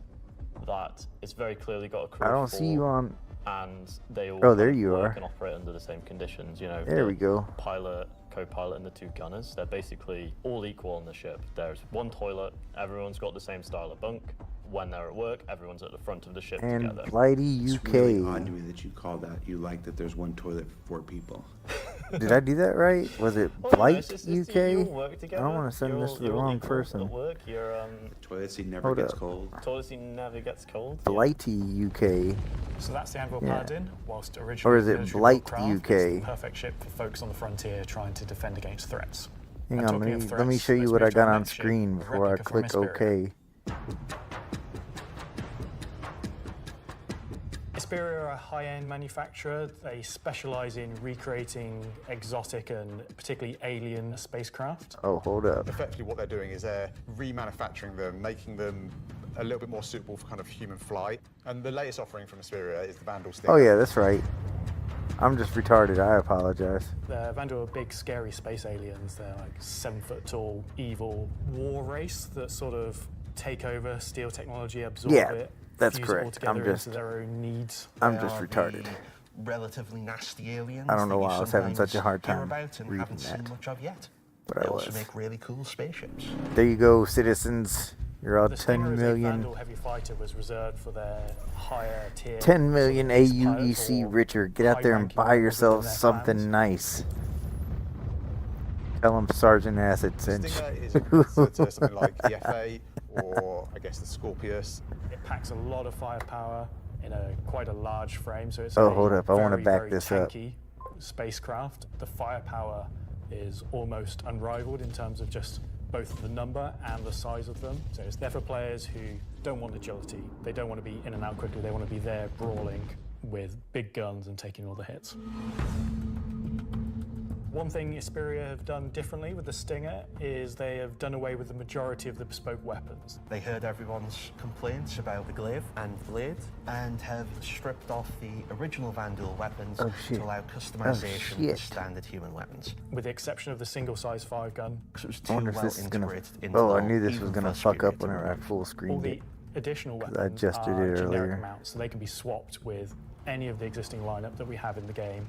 X: that it's very clearly got a crew
B: I don't
X: of
B: see
X: 4,
B: you on.
X: and they all
B: Oh, there
X: kind of
B: you
X: work
B: are.
X: and operate under the same conditions. You know,
B: There
X: the
B: we go.
X: Pilot, co-pilot, and the 2 gunners. They're basically all equal on the ship. There's one toilet. Everyone's got the same style of bunk. When they're at work, everyone's at the front of the ship
B: And
X: together.
B: Blighty
Q: It's
B: UK.
Q: really odd to me that you call that. You like that there's one toilet for 4 people.
B: Did I do that right? Was it
X: Well, you know,
B: Blight
X: it's just-
B: UK?
X: you all work
B: I
X: together.
B: don't want to send
X: You're
B: this
X: all-
B: to the
X: you're all
B: wrong
X: equal
B: person.
X: At work, you're
Q: Toilet seat never
B: Hold
Q: gets
B: up.
Q: cold.
X: toilet seat never gets cold.
B: Blighty UK.
U: So that's the Anvil
B: Yeah.
U: Paladin, whilst originally
B: Or is it
U: military
B: Blight
U: craft,
B: UK?
U: it's the perfect ship for folks on the frontier trying to defend against threats.
B: Hang
U: And
B: on,
U: talking
B: let
U: of
B: me
U: threats,
B: show you
U: let's
B: what I
U: move to our
B: got on
U: next ship,
B: screen
U: a
B: before I
U: replica from
B: click
U: Hesperia.
B: OK.
U: Asperia are a high-end manufacturer. They specialize in recreating exotic and particularly alien spacecraft.
B: Oh, hold up.
C: Effectively what they're doing is they're remanufacturing them, making them a little bit more suitable for kind of human flight. And the latest offering from Asperia is the Vandal Stinger.
B: Oh yeah, that's right. I'm just retarded. I apologize.
U: The Vandal are big, scary space aliens. They're like 7 foot tall, evil war race that sort of take over, steal technology, absorb it.
B: That's
U: fuse
B: correct.
U: It all together
B: I'm just
U: into their own needs.
B: I'm just retarded.
W: Relatively nasty aliens.
B: I don't know
W: that you
B: why I was having such a hard
W: hear
B: time
W: about and
B: reading
W: haven't seen
B: that.
W: much of yet.
B: But I
W: They also
B: was.
W: make really cool spaceships.
B: There you go, citizens. You're all
U: The Stinger
B: 10
U: as a
B: million.
U: Vandal heavy fighter was reserved for their higher tier.
B: 10 million
U: sort of pilot
B: AUEC,
U: or
B: Richard. Get out there and
U: high-ranking
B: buy
U: members
B: yourself
U: within their
B: something
U: clans.
B: nice. Tell him Sergeant Acid sent
C: Stinger
B: you.
C: is equivalent to something like the F8 or I guess the Scorpius.
U: It packs a lot of firepower in quite a large frame, so it's
B: Oh,
U: a
B: hold up. I wanna
U: very,
B: back
U: very
B: this up.
U: tanky spacecraft. The firepower is almost unrivaled in terms of just both the number and the size of them. So it's there for players who don't want agility. They don't want to be in and out quickly. They want to be there brawling with big guns and taking all the hits. One thing Asperia have done differently with the Stinger is they have done away with the majority of the bespoke weapons.
W: They heard everyone's complaints about the glaive and blade and have stripped off the original Vandal weapons
B: Oh, shit.
W: to allow
B: Oh,
W: customization
B: shit.
W: with standard human weapons.
U: With the exception of the single-size 5 gun.
W: Because it was
B: I
W: too
B: wonder if
W: well
B: this is gonna.
W: integrated into
B: Oh, I
W: the
B: knew this
W: even
B: was gonna
W: for
B: fuck up
W: Asperia
B: whenever I full
U: All
B: screened
U: the
B: it.
U: additional
B: 'Cause
U: weapons
B: I adjusted
U: are
B: it
U: generic
B: earlier.
U: amounts, so they can be swapped with any of the existing lineup that we have in the game.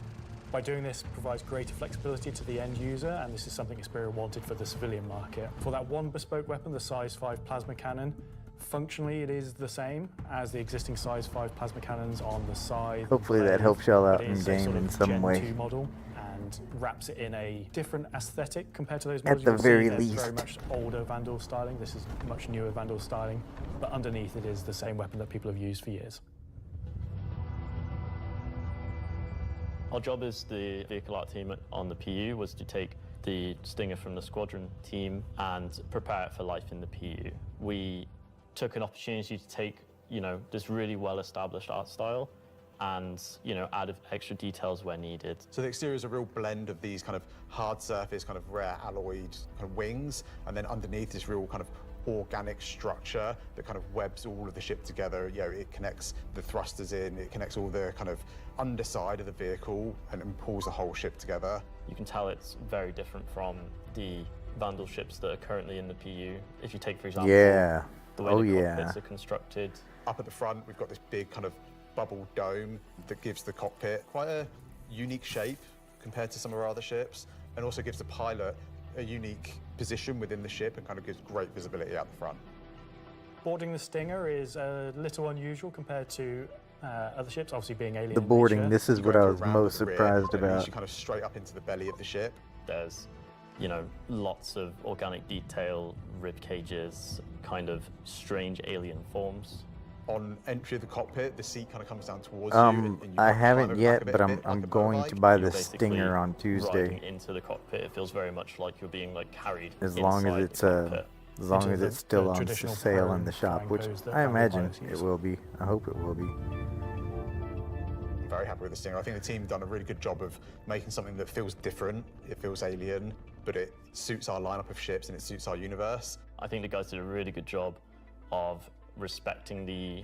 U: By doing this, provides greater flexibility to the end user, and this is something Asperia wanted for the civilian market. For that one bespoke weapon, the size 5 plasma cannon, functionally it is the same as the existing size 5 plasma cannons on the side.
B: Hopefully that helps y'all out
U: It
B: in
U: is a
B: game
U: sort
B: in
U: of
B: some
U: Gen
B: way.
U: 2 model and wraps it in a different aesthetic compared to those
B: At
U: models.
B: the
U: You can
B: very
U: see there's
B: least.
U: very much older Vandal styling. This is much newer Vandal styling, but underneath it is the same weapon that people have used for years.
X: Our job as the vehicle art team on the PU was to take the Stinger from the squadron team and prepare it for life in the PU. We took an opportunity to take, this really well-established art style and, add extra details where needed.
C: So the exterior is a real blend of these kind of hard surface, kind of rare alloyed kind of wings, and then underneath this real kind of organic structure that kind of webs all of the ship together. It connects the thrusters in, it connects all the kind of underside of the vehicle and pulls the whole ship together.
X: You can tell it's very different from the Vandal ships that are currently in the PU. If you take, for example,
B: Yeah.
X: the way
B: Oh,
X: the
B: yeah.
X: cockpits are constructed.
C: Up at the front, we've got this big kind of bubble dome that gives the cockpit quite a unique shape compared to some of our other ships, and also gives the pilot a unique position within the ship and kind of gives great visibility out the front.
U: Boarding the Stinger is a little unusual compared to other ships, obviously being alien.
B: The
U: in
B: boarding,
U: nature.
B: this is
C: You
B: what
C: go
B: I
C: into a
B: was
C: round
B: most
C: at the rear,
B: surprised
C: and it leads
B: about.
C: you kind of straight up into the belly of the ship.
X: There's, lots of organic detail, rib cages, kind of strange alien forms.
C: On entry of the cockpit, the seat kind of comes down towards you. And you
B: I
C: kind of
B: haven't
C: climb
B: yet,
C: back a bit,
B: but
C: a
B: I'm
C: bit like a
B: going to
C: motorbike.
B: buy
X: You're
B: the
X: basically
B: Stinger on Tuesday.
X: riding into the cockpit. It feels very much like you're being carried
B: As long as
X: inside
B: it's
X: the cockpit.
B: as long
U: Into
B: as
U: the-
B: it's still
U: the
B: on
U: traditional
B: sale in
U: prone
B: the shop,
U: flying
B: which
U: pose that
B: I
U: Vandal
B: imagine
U: pilots
B: it
U: use.
B: will be. I hope it will be.
C: I'm very happy with the Stinger. I think the team done a really good job of making something that feels different, it feels alien, but it suits our lineup of ships and it suits our universe.
X: I think the guys did a really good job of respecting the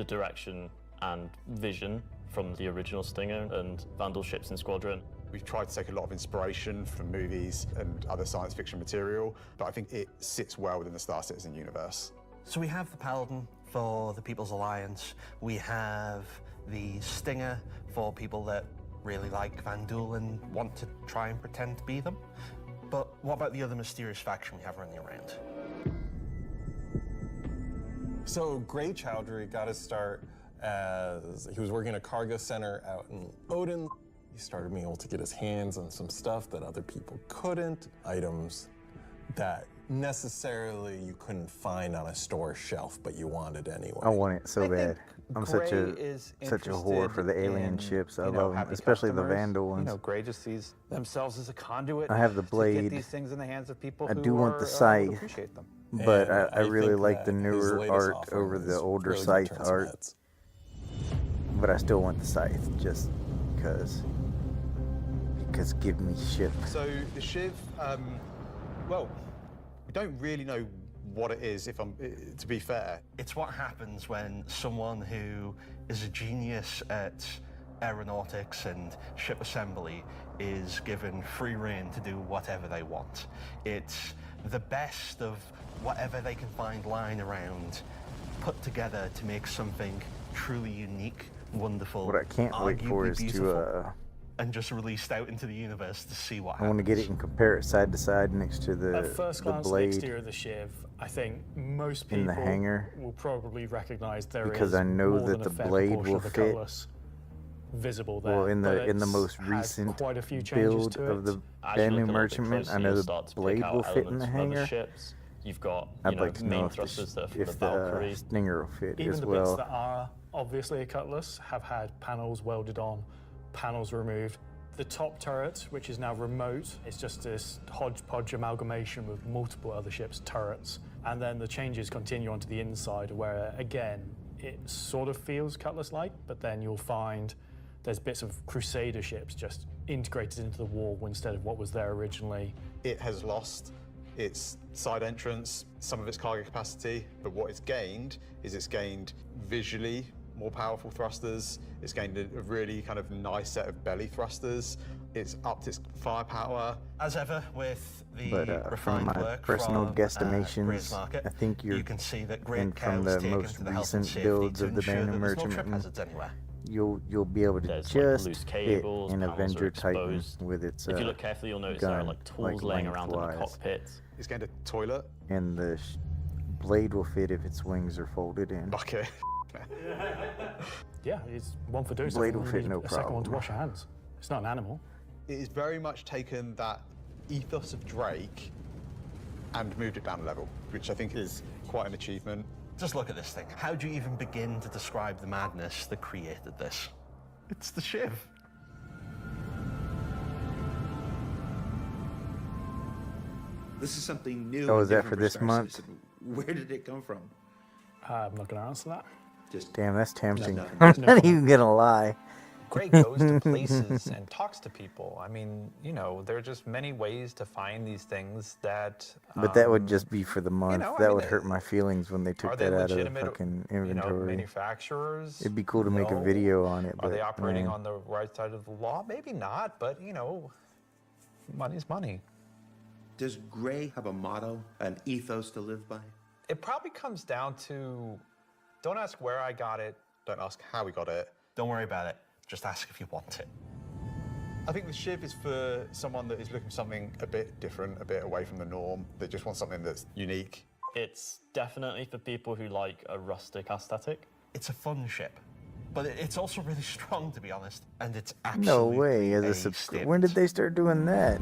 X: direction and vision from the original Stinger and Vandal ships in Squadron.
C: We've tried to take a lot of inspiration from movies and other science fiction material, but I think it sits well within the Star Citizen universe.
W: So we have the Paladin for the People's Alliance. We have the Stinger for people that really like Vandal and want to try and pretend to be them. But what about the other mysterious faction we have running around?
E: So Gray Chowdhury got his start as he was working at a cargo center out in Odin. He started being able to get his hands on some stuff that other people couldn't, items that necessarily you couldn't find on a store shelf, but you wanted anyway.
B: I want it so bad. I'm such a whore for the alien ships. I love them, especially the Vandal ones.
F: Gray just sees themselves as a conduit.
B: I have the
F: to
B: blade.
F: get these things in the hands of people
B: I
F: who
B: do want
F: are,
B: the
F: would
B: scythe,
F: appreciate them.
B: but
E: And
B: I really
E: think
B: like the
E: that his
B: newer
E: latest
B: art
E: offering
B: over the
E: is
B: older
E: really gonna
B: scythe
E: turn some
B: art.
E: heads.
B: but I still want the scythe just because give me ship.
C: So the Shiv, well, we don't really know what it is, to be fair.
Q: It's what happens when someone who is a genius at aeronautics and ship assembly is given free rein to do whatever they want. It's the best of whatever they can find lying around, put together to make something truly unique, wonderful,
B: What I can't wait for is to
Q: and just released out into the universe to see what
B: I
Q: happens.
B: want to get it and compare it side to side next to
U: At first glance, the
B: blade
U: exterior of the Shiv, I think most
B: in
U: people
B: the hangar,
U: will probably recognize there
B: because
U: is
B: I know
U: more
B: that
U: than
B: the
U: a fair
B: blade
U: proportion
B: will
U: of the
B: fit.
U: cutlass visible there.
B: Well, in
U: but
B: the
U: it's
B: most
U: had
B: recent
U: quite a few changes
B: build
U: to
B: of
U: it.
B: the
X: As you
B: brand
X: look
B: new
X: a little bit
B: merchantment,
X: closer,
B: I know
X: you'll
B: the
X: start to pick
B: blade
X: out
B: will fit in
X: elements
B: the
X: from other
B: hangar.
X: ships. You've got,
B: I'd like to
X: main
B: know if
X: thrusters that are from
B: if
X: the
B: the
X: Valkyrie.
B: Stinger will fit
U: Even
B: as
U: the bits
B: well.
U: that are obviously a cutlass have had panels welded on, panels removed. The top turret, which is now remote, is just this hodgepodge amalgamation with multiple other ships' turrets. And then the changes continue onto the inside where, again, it sort of feels cutlass-like, but then you'll find there's bits of Crusader ships just integrated into the wall instead of what was there originally.
C: It has lost its side entrance, some of its cargo capacity, but what it's gained is it's gained visually more powerful thrusters. It's gained a really kind of nice set of belly thrusters. It's upped its firepower.
Q: As ever with the
B: But from
Q: refined
B: my
Q: work
B: personal
Q: from,
B: guesstimations,
Q: Gray's Market,
B: I think
Q: you can see that great
B: and
Q: care
B: from
Q: was
B: the
Q: taken
B: most
Q: to the health and
B: recent
Q: safety
B: builds
Q: to
B: of the
Q: ensure
B: band
Q: that
B: of
Q: there's no trip
B: merchantmen,
Q: hazards anywhere.
B: you'll be able to
X: There's
B: just
X: loose
B: fit
X: cables,
B: an
X: panels are
B: Avenger Titan
X: exposed.
B: with its
X: If you look carefully, you'll notice there are like tools laying around in the
B: lengthwise.
X: cockpit.
C: It's gained a toilet.
B: And the blade will fit if its wings are folded in.
C: Okay.
U: Yeah, it's one for doing
B: Blade
U: something.
B: will
U: You
B: fit
U: need
B: no
U: a second one to
B: problem.
U: wash your hands. It's not an animal.
C: It has very much taken that ethos of Drake and moved it down a level, which I think is quite an achievement.
Q: Just look at this thing. How do you even begin to describe the madness that created this? It's the Shiv.
G: This is something new.
B: Oh,
G: and
B: is that
G: different
B: for this
G: Star
B: month?
G: Citizen. Where did it come from?
U: I'm not going to answer that.
G: Just
B: Damn, that's tempting.
G: no,
B: I'm
U: no.
B: not even gonna lie.
I: Gray goes to places and talks to people. I mean, you know, there are just many ways to find these things that.
B: But that would just be for the month.
I: know, I
B: that
I: mean,
B: would hurt my feelings when they took
I: are they
B: that out of the
I: legitimate,
B: fucking
I: you know,
B: inventory.
I: manufacturers?
B: It'd be cool to make a
I: No.
B: video on it.
I: Are they
B: but,
I: operating
B: man,
I: on the right side of the law? Maybe not, but you know, money's money.
G: Does Gray have a motto, an ethos to live by?
I: It probably comes down to don't ask where I got it.
C: Don't ask how we got it.
Q: Don't worry about it. Just ask if you want it.
C: I think the Shiv is for someone that is looking for something a bit different, a bit away from the norm, that just wants something that's unique.
X: It's definitely for people who like a rustic aesthetic.
Q: It's a fun ship, but it's also really strong, to be honest. And it's
B: no
Q: absolutely
B: way. As a subscriber, when did they start doing that?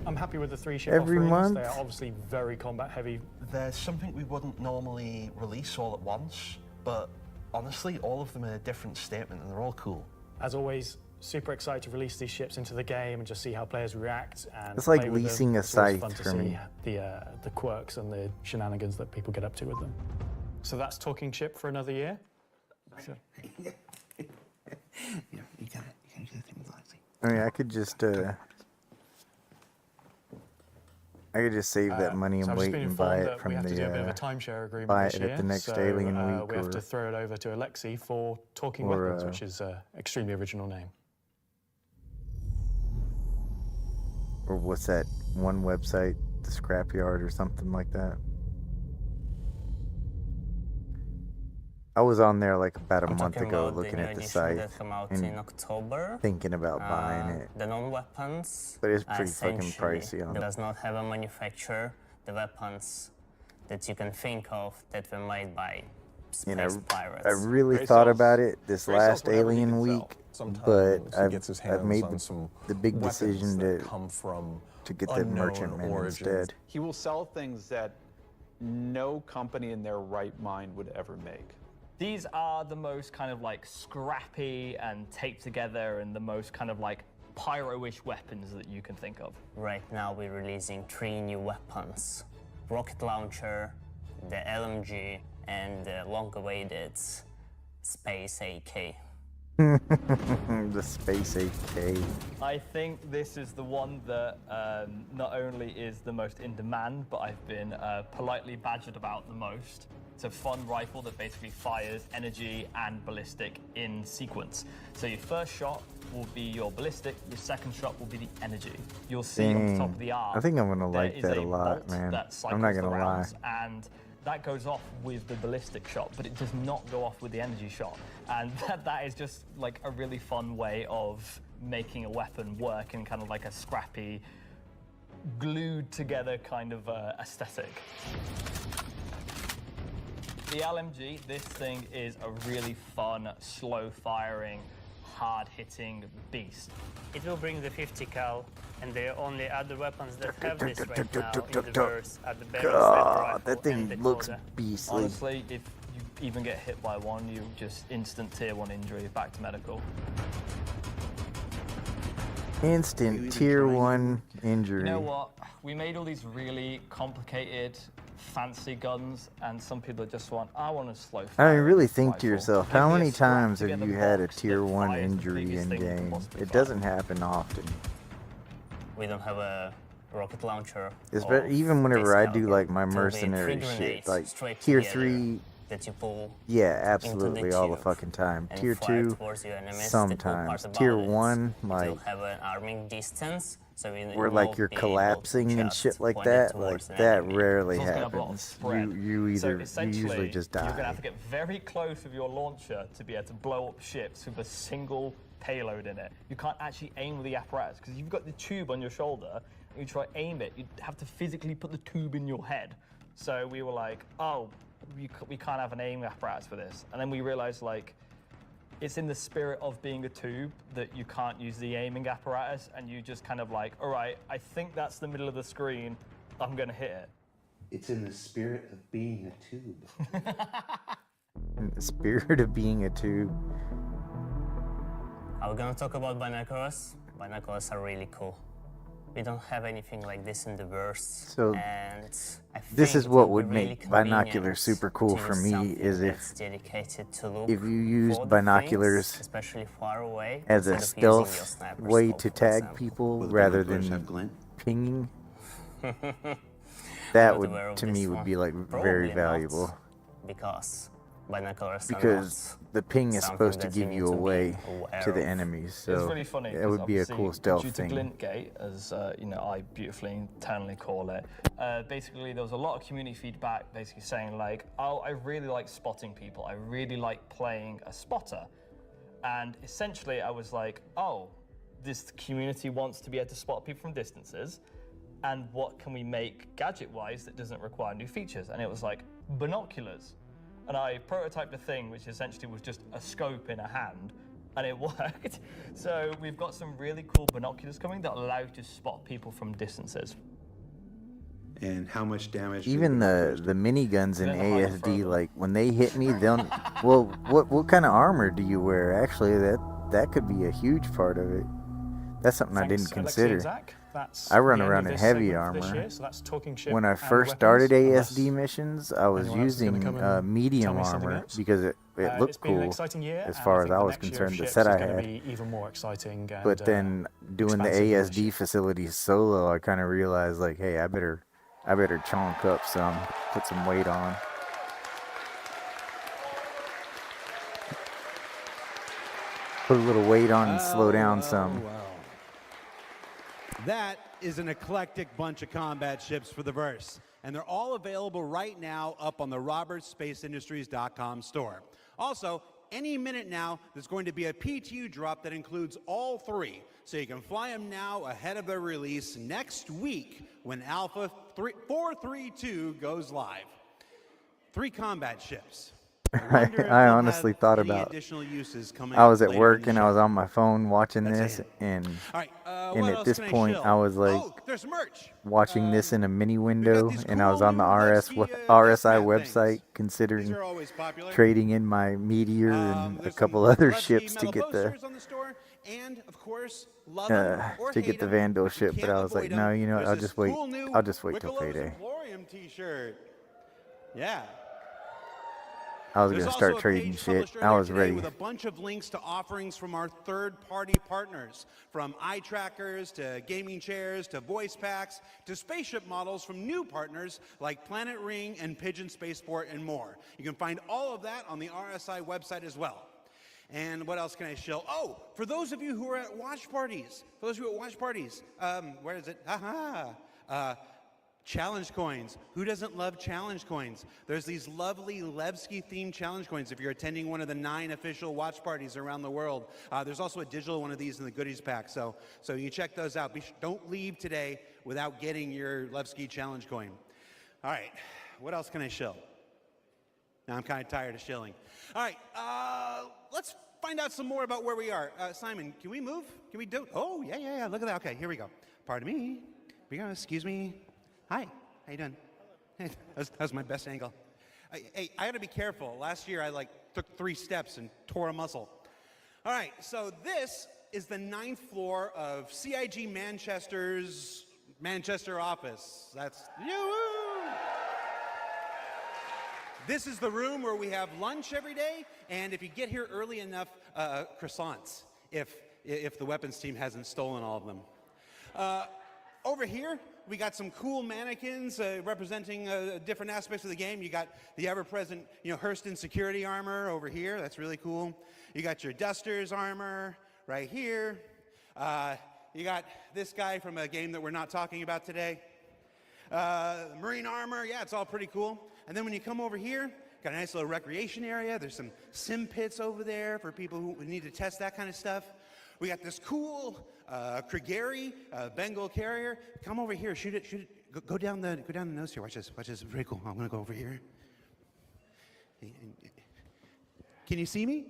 U: I'm happy with the 3 ship
B: Every
U: offerings.
B: month?
U: They are obviously very combat heavy.
Q: There's something we wouldn't normally release all at once, but honestly, all of them are a different statement, and they're all cool.
U: As always, super excited to release these ships into the game and just see how players react. And
B: It's like
U: play with them.
B: leasing a
U: It's always
B: scythe
U: fun to
B: for
U: see
B: me.
U: the quirks and the shenanigans that people get up to with them. So that's talking ship for another year. So-
G: Yeah, you gotta do things like
B: I mean, I could just save that money
U: so
B: and
U: I've just
B: wait
U: been
B: and buy
U: informed
B: it
U: that
B: from
U: we have to do a bit of a
B: the
U: timeshare agreement
B: buy
U: this
B: it
U: year.
B: at the next
U: so,
B: Alien Week
U: we have
B: or
U: to throw it over to Alexi for Talking
B: or,
U: Weapons, which is an extremely original name.
B: or what's that one website, the Scrapyard or something like that. I was on there like about a month ago looking at the site
J: that came out
B: and
J: in October.
B: thinking about buying it.
J: The non-weapons.
B: But it's
J: are
B: pretty fucking
J: essentially-
B: pricey on
J: it
B: it.
J: does not have a manufacturer. The weapons that you can think of that were made by space
B: And
J: pirates.
B: I really thought about it this last Alien Week, but I've made the big decision to get the merchantman instead.
M: He will sell things that no company in their right mind would ever make.
Y: These are the most kind of like scrappy and taped together and the most kind of like pyro-ish weapons that you can think of.
J: Right now we're releasing 3 new weapons. Rocket launcher, the LMG, and the long-awaited Space AK.
B: The Space AK.
Y: I think this is the one that not only is the most in demand, but I've been politely badgered about the most. It's a fun rifle that basically fires energy and ballistic in sequence. So your first shot will be your ballistic, your second shot will be the energy. You'll see on the top of the arm.
B: I think I'm gonna
Y: there
B: like
Y: is
B: that a
Y: a
B: lot,
Y: bolt
B: man.
Y: that
B: I'm not
Y: cycles the
B: gonna lie.
Y: rounds, and that goes off with the ballistic shot, but it does not go off with the energy shot. And that is just like a really fun way of making a weapon work in kind of like a scrappy, glued together kind of aesthetic. The LMG, this thing is a really fun, slow-firing, hard-hitting beast.
A: It will bring the 50 cal, and the only other weapons that have this right now in the verse are the barrel sniper rifle
B: that thing
A: and the
B: looks
A: Coda.
B: beastly.
Y: Honestly, if you even get hit by one, you just instant tier 1 injury, back to medical.
B: Instant tier 1 injury.
Y: You know what? We made all these really complicated, fancy guns, and some people just want, I want a slow fire.
B: I mean, really think to yourself,
Y: Give
B: how
Y: me a
B: many
Y: scrap
B: times
Y: to
B: have
Y: get
B: you
Y: the
B: had a
Y: box
B: tier
Y: that
B: 1
Y: fires the
B: injury
Y: biggest
B: in
Y: thing you can
B: game?
Y: possibly
B: It
Y: fire.
B: doesn't happen often.
J: We don't have a rocket launcher.
B: Even whenever I do like my
J: It will be
B: mercenary
J: 3
B: shit,
J: grenades
B: like
J: straight
B: tier
J: together
B: 3,
J: that you pull
B: yeah,
J: into
B: absolutely all the
J: tube
B: fucking time.
J: and
B: Tier
J: fire
B: 2,
J: towards your enemies. The cool
B: sometimes.
J: part about
B: Tier
J: it,
B: 1,
J: it
B: like
J: will have an arming distance, so you
B: where like you're collapsing and shit like that, like that rarely
Y: It's also gonna have a lot of
B: happens.
Y: spread.
B: You
Y: So
B: either you
Y: essentially,
B: usually just
Y: You're
B: die.
Y: gonna have to get very close with your launcher to be able to blow up ships with a single payload in it. You can't actually aim with the apparatus because you've got the tube on your shoulder. And you try to aim it, you have to physically put the tube in your head. So we were like, oh, we can't have an aim apparatus for this. And then we realized like, it's in the spirit of being a tube that you can't use the aiming apparatus, and you just kind of like, all right, I think that's the middle of the screen, I'm gonna hit it.
G: It's in the spirit of being a tube.
B: In the spirit of being a tube.
J: Are we gonna talk about binoculars? Binoculars are really cool. We don't have anything like this in the verse.
B: So
J: and I
B: this
J: think
B: is
J: it
B: what
J: will
B: would
J: be really
B: make binoculars
J: convenient
B: super cool
J: to
B: for
J: use
B: me
J: something
B: is
J: that's
B: if
J: dedicated to look
B: you use
J: for the
B: binoculars
J: things, especially far away,
B: as a
J: instead of using your
B: stealth
J: sniper
B: way
J: scope,
B: to
J: for
B: tag
J: example.
B: people
G: Will the
B: rather
G: binoculars
B: than
G: have glint?
B: pinging.
J: I'm
B: That
J: not
B: would,
J: aware of
B: to
J: this
B: me, would
J: one.
B: be like
J: Probably
B: very
J: not,
B: valuable.
J: because binoculars
B: Because
J: are
B: the ping
J: not
B: is supposed to
J: something that
B: give
J: need
B: you
J: to be
B: away
J: aware
B: to the
J: of.
B: enemies, so
Y: It's really funny.
B: it
Y: 'cause
B: would be a
Y: obviously,
B: cool stealth
Y: due to
B: thing.
Y: Glintgate, as you know, I beautifully internally call it. Basically, there was a lot of community feedback, basically saying like, "Oh, I really like spotting people. I really like playing a spotter." And essentially, I was like, "Oh, this community wants to be able to spot people from distances, and what can we make gadget-wise that doesn't require new features?" And it was like binoculars. And I prototyped a thing which essentially was just a scope in a hand, and it worked. So we've got some really cool binoculars coming that allow you to spot people from distances.
G: And how much damage?
B: Even the miniguns in
Y: They're the high
B: ASD, like when they hit me, they'll. Well, what kind of armor do you wear? Actually, that could be a huge part of it. That's something I didn't
U: Thanks, Alexi
B: consider.
U: and Zach. That's
B: I run
U: the end
B: around
U: of
B: in
U: this
B: heavy
U: segment for this
B: armor.
U: year, so that's talking ship
B: When I
U: and
B: first
U: weapons,
B: started
U: unless
B: ASD missions, I was
U: anyone else is gonna
B: using
U: come and tell
B: medium
U: me something
B: armor
U: else.
B: because it
U: It's
B: looked
U: been an
B: cool
U: exciting year,
B: as
U: and
B: far
U: I
B: as
U: think
B: I
U: the
B: was
U: next year of
B: concerned. The
U: ships
B: set
U: is
B: I
U: gonna
B: had.
U: be even more exciting. And,
B: But then doing the
U: expansive than the
B: ASD facilities solo, I kind of realized like, hey, I better chonk up some, put some weight on. Put a little weight on and slow down some.
O: That is an eclectic bunch of combat ships for the verse, and they're all available right now up on the robertsspaceindustries.com store. Also, any minute now, there's going to be a PTU drop that includes all three, so you can fly them now ahead of their release next week when Alpha 432 goes live. 3 combat ships.
B: I honestly thought about.
O: Additional uses coming
B: I was
O: up
B: at
O: later
B: work
O: in the
B: and I
O: show.
B: was on my phone watching
O: That's
B: this,
O: it.
B: and
O: All right,
B: and
O: what
B: at
O: else
B: this
O: can I
B: point
O: shill?
B: I was like
O: Oh, there's merch.
B: watching this in a mini window,
O: these
B: and I was
O: cool
B: on the
O: new
B: RSI
O: deathmatch
B: website
O: things.
B: considering
O: These are always popular.
B: trading in my Meteor and a
O: There's
B: couple
O: some
B: other
O: Lesky
B: ships to
O: metal
B: get the
O: posters on the store, and of course, love 'em or
B: to
O: hate
B: get the
O: 'em,
B: Vandal
O: you
B: ship. But
O: can't
B: I was like,
O: avoid 'em.
B: no, you know,
O: There's
B: I'll
O: this
B: just wait.
O: cool new
B: I'll just wait till
O: Wicklow's
B: payday.
O: Emporium t-shirt. Yeah.
B: I was
O: There's
B: gonna
O: also
B: start
O: a
B: trading
O: page
B: shit.
O: published
B: I
O: earlier
B: was
O: today
B: ready.
O: with a bunch of links to offerings from our third-party partners, from eye trackers to gaming chairs to voice packs to spaceship models from new partners like Planet Ring and Pigeon Spaceport and more. You can find all of that on the RSI website as well. And what else can I show? Oh, for those of you who are at watch parties, where is it? Challenge coins. Who doesn't love challenge coins? There's these lovely Levski themed challenge coins if you're attending one of the 9 official watch parties around the world. There's also a digital one of these in the goodies pack, so you check those out. Don't leave today without getting your Levski challenge coin. All right, what else can I show? Now I'm kind of tired of shilling. All right, let's find out some more about where we are. Simon, can we move? Can we do? Oh, yeah. Look at that. Okay, here we go. Pardon me. Here we go. Excuse me. Hi. How you doing? That was my best angle. Hey, I got to be careful. Last year I took 3 steps and tore a muscle. All right, so this is the 9th floor of CIG Manchester's Manchester office. That's you. This is the room where we have lunch every day, and if you get here early enough, croissants, if the weapons team hasn't stolen all of them. Over here, we got some cool mannequins representing different aspects of the game. You got the ever-present, Hurston security armor over here. That's really cool. You got your Dusters armor right here. You got this guy from a game that we're not talking about today. Marine armor, yeah, it's all pretty cool. And then when you come over here, got a nice little recreation area. There's some sim pits over there for people who need to test that kind of stuff. We got this cool Krigeri Bengal carrier. Come over here, shoot it. Go down the nose here. Watch this. It's pretty cool. I'm gonna go over here. Can you see me?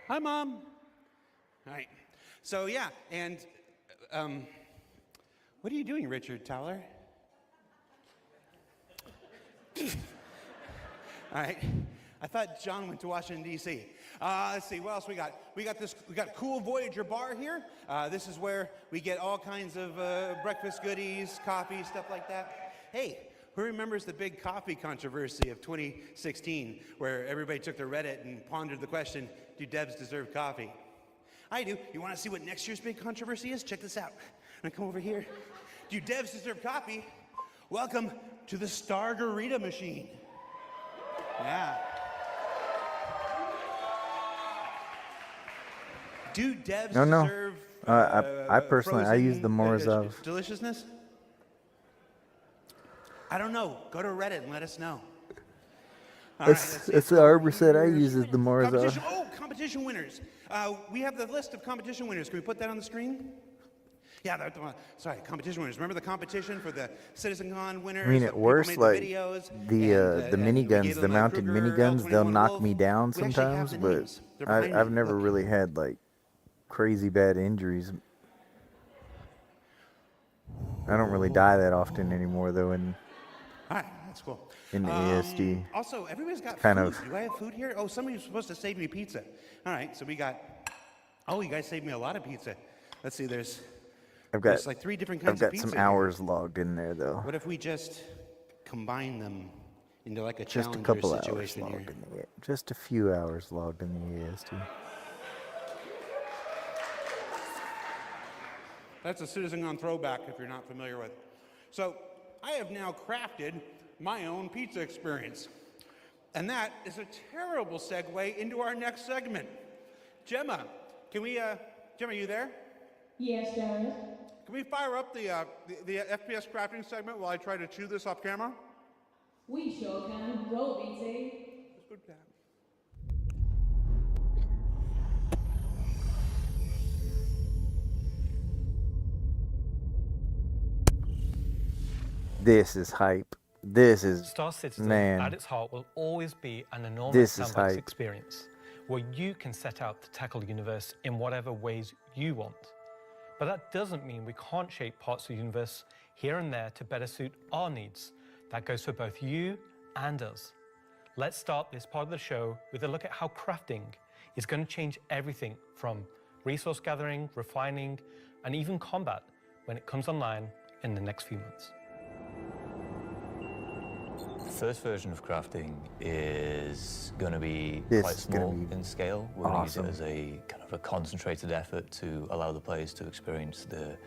O: Hi, Mom. All right. So yeah, and what are you doing, Richard Towler? All right. I thought John went to Washington, D.C. Let's see, what else we got? We got cool Voyager bar here. This is where we get all kinds of breakfast goodies, coffee, stuff like that. Hey, who remembers the big coffee controversy of 2016, where everybody took to Reddit and pondered the question, do devs deserve coffee? I do. You want to see what next year's big controversy is? Check this out. I'm going to come over here. Do devs deserve coffee? Welcome to the Stargarita machine. Yeah. Do devs deserve
B: I personally, I use the Morozov.
O: Deliciousness? I don't know. Go to Reddit and let us know.
B: It's the Arbor set I use is the Morozov.
O: Competition winners. We have the list of competition winners. Can we put that on the screen? Yeah, sorry, competition winners. Remember the competition for the Citizencon winners?
B: I mean, at worst, like the miniguns, the mounted miniguns, they'll knock me down sometimes, but I've never really had like crazy bad injuries. I don't really die that often anymore, though.
O: All right, that's cool.
B: In the ASD.
O: Also, everybody's got
B: kind
O: food.
B: of.
O: Do I have food here? Oh, somebody's supposed to save me pizza. All right, so we got. Oh, you guys saved me a lot of pizza. Let's see. There's like 3 different kinds of pizza.
B: I've got some hours logged in there, though.
O: What if we just combine them into like a
B: Just a
O: challenger
B: couple hours
O: situation here?
B: logged in the Just a few hours logged in the ASD.
O: That's a Citizencon throwback if you're not familiar with. So I have now crafted my own pizza experience. And that is a terrible segue into our next segment. Gemma, Gemma, are you there?
H: Yes, Jared.
O: Can we fire up the FPS crafting segment while I try to chew this off camera?
H: We sure can. Roll, BT.
O: Let's go to that.
B: This is hype. This is,
D: Star Citizen
B: man.
D: at its heart will always be an enormous
B: This is
D: sandbox
B: hype.
D: experience where you can set out to tackle the universe in whatever ways you want. But that doesn't mean we can't shape parts of the universe here and there to better suit our needs. That goes for both you and us. Let's start this part of the show with a look at how crafting is going to change everything from resource gathering, refining, and even combat when it comes online in the next few months.
K: first version of crafting is going to be
B: This
K: quite
B: is gonna
K: small
B: be
K: in scale. We're going to use
B: awesome.
K: it as a kind of a concentrated effort to allow the players to experience the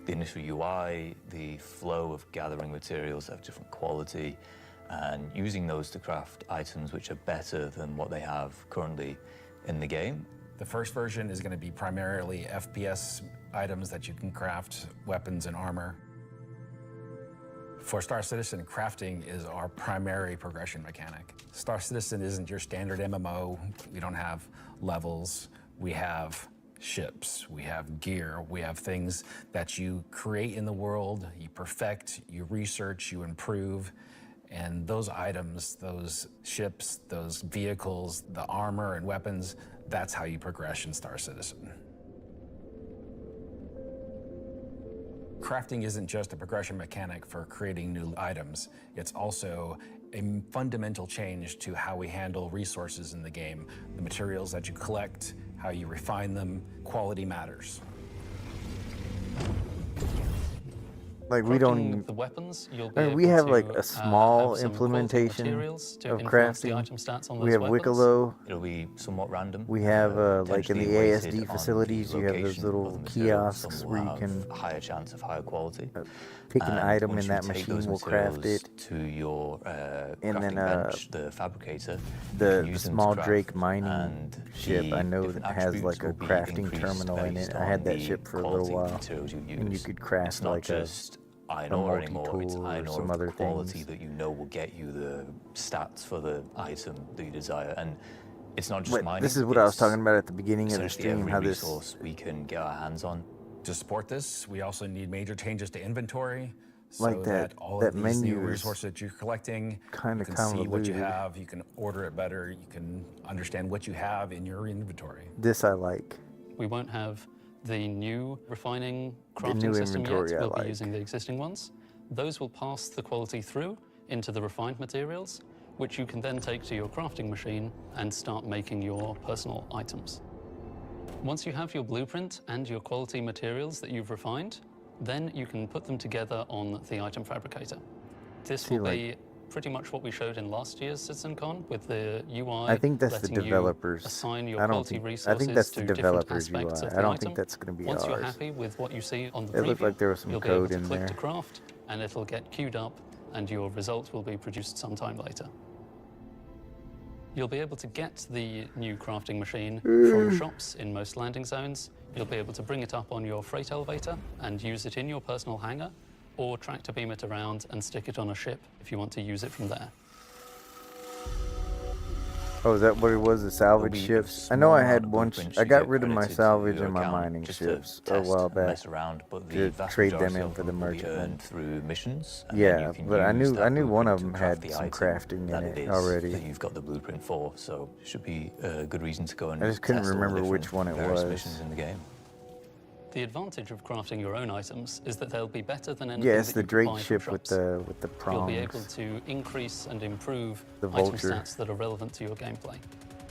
K: initial UI, the flow of gathering materials that have different quality, and using those to craft items which are better than what they have currently in the game.
L: The first version is going to be primarily FPS items that you can craft, weapons and armor. For Star Citizen, crafting is our primary progression mechanic. Star Citizen isn't your standard MMO. We don't have levels. We have ships, we have gear, we have things that you create in the world, you perfect, you research, you improve, and those items, those ships, those vehicles, the armor and weapons, that's how you progress in Star Citizen. Crafting isn't just a progression mechanic for creating new items, it's also a fundamental change to how we handle resources in the game. The materials that you collect, how you refine them, quality matters.
B: Like we don't.
N: Crafting the weapons, you'll be
B: I mean, we
N: able
B: have
N: to,
B: like a small
N: have some
B: implementation
N: quality materials to
B: of
N: influence the
B: crafting.
N: item stats on
B: We
N: those
B: have
N: weapons.
B: Wicklow.
K: It'll be somewhat random.
B: We have like in the
K: potentially weighted
B: ASD
K: on
B: facilities,
K: the
B: you have those
K: location of
B: little
K: the material.
B: kiosks
K: Some
B: where
K: will
B: you
K: have
B: can
K: a higher chance of higher quality.
B: pick an
K: And
B: item
K: once
B: and
K: you
B: that
K: take
B: machine
K: those
B: will craft
K: materials
B: it.
K: to your
B: And
K: crafting
B: then
K: bench, the fabricator. you
B: the
K: can use them to
B: small
K: craft,
B: Drake mining
K: and
B: ship, I
K: the
B: know
K: different
B: that has
K: attributes
B: like a
K: will be
B: crafting
K: increased
B: terminal in
K: based
B: it. I had
K: on
B: that
K: the
B: ship for a
K: quality
B: little
K: of the
B: while,
K: materials you
B: and you
K: use.
B: could craft
K: It's not
B: like
K: just iron
B: a
K: ore anymore, it's
B: multi-tool or
K: iron ore
B: some
K: of
B: other
K: the quality
B: things.
K: that you know will get you the stats for the item that you desire. And it's not just
B: But
K: mining.
B: this is what I was
K: it's
B: talking about at the beginning of the
K: essentially
B: stream,
K: every
B: how this
K: resource we can get our hands on.
L: To support this, we also need major changes to inventory, so
B: Like that-
L: all
B: that
L: of these new
B: menu is
L: resources that you're collecting,
B: kinda
L: you can see what you
B: convoluted.
L: have, you can order it better, you can understand what you have in your inventory.
B: This I like.
N: We won't have the new refining
B: The
N: crafting
B: new
N: system
B: inventory
N: yet.
B: I
N: We'll
B: like.
N: be using the existing ones. Those will pass the quality through into the refined materials, which you can then take to your crafting machine and start making your personal items. Once you have your blueprint and your quality materials that you've refined, then you can put them together on the item fabricator. This
B: See,
N: will
B: like-
N: be pretty much what we showed in last year's Citizencon with the UI.
B: I think that's the
N: letting you
B: developers.
N: assign your
B: I don't
N: quality
B: think. I
N: resources
B: think that's
N: to
B: the
N: different
B: developers
N: aspects
B: UI.
N: of
B: I
N: the
B: don't
N: item.
B: think that's going to be
N: Once
B: ours.
N: you're happy with what you see on the
B: It
N: preview,
B: looked like there was some
N: you'll be
B: code
N: able to
B: in
N: click
B: there.
N: to craft, and it'll get queued up, and your result will be produced sometime later. You'll be able to get the new crafting machine from shops in most landing zones. You'll be able to bring it up on your freight elevator and use it in your personal hangar, or tractor beam it around and stick it on a ship if you want to use it from there.
B: Oh, is that what it was? The salvage
K: There'll be
B: ships?
K: a
B: I know I
K: small
B: had
K: amount of
B: one.
K: blueprints
B: I
K: you
B: got
K: get
B: rid of my
K: credited to
B: salvage
K: your
B: and my
K: account
B: mining
K: just to
B: ships a
K: test
B: while
K: and
B: back.
K: mess around, but the
B: To
K: vast
B: trade them
K: majority
B: in
K: of
B: for the
K: them will be
B: merchant.
K: earned through missions. And then
B: Yeah,
K: you can
B: but I
K: use
B: knew
K: that
B: one of
K: blueprint
B: them
K: to craft
B: had
K: the
B: some
K: item
B: crafting
K: that
B: in
K: it
B: it
K: is
B: already.
K: that you've got the blueprint for, so it should be a good reason to go and
B: I just couldn't
K: test all the
B: remember which
K: different
B: one it
K: various
B: was.
K: missions in the game.
N: The advantage of crafting your own items is that they'll be better than anything
B: Yeah, it's
N: that
B: the
N: you could
B: Drake
N: buy from
B: ship with
N: shops.
B: the
N: You'll be able
B: prongs.
N: to increase and improve
B: The
N: item
B: vulture.
N: stats that are relevant to your gameplay.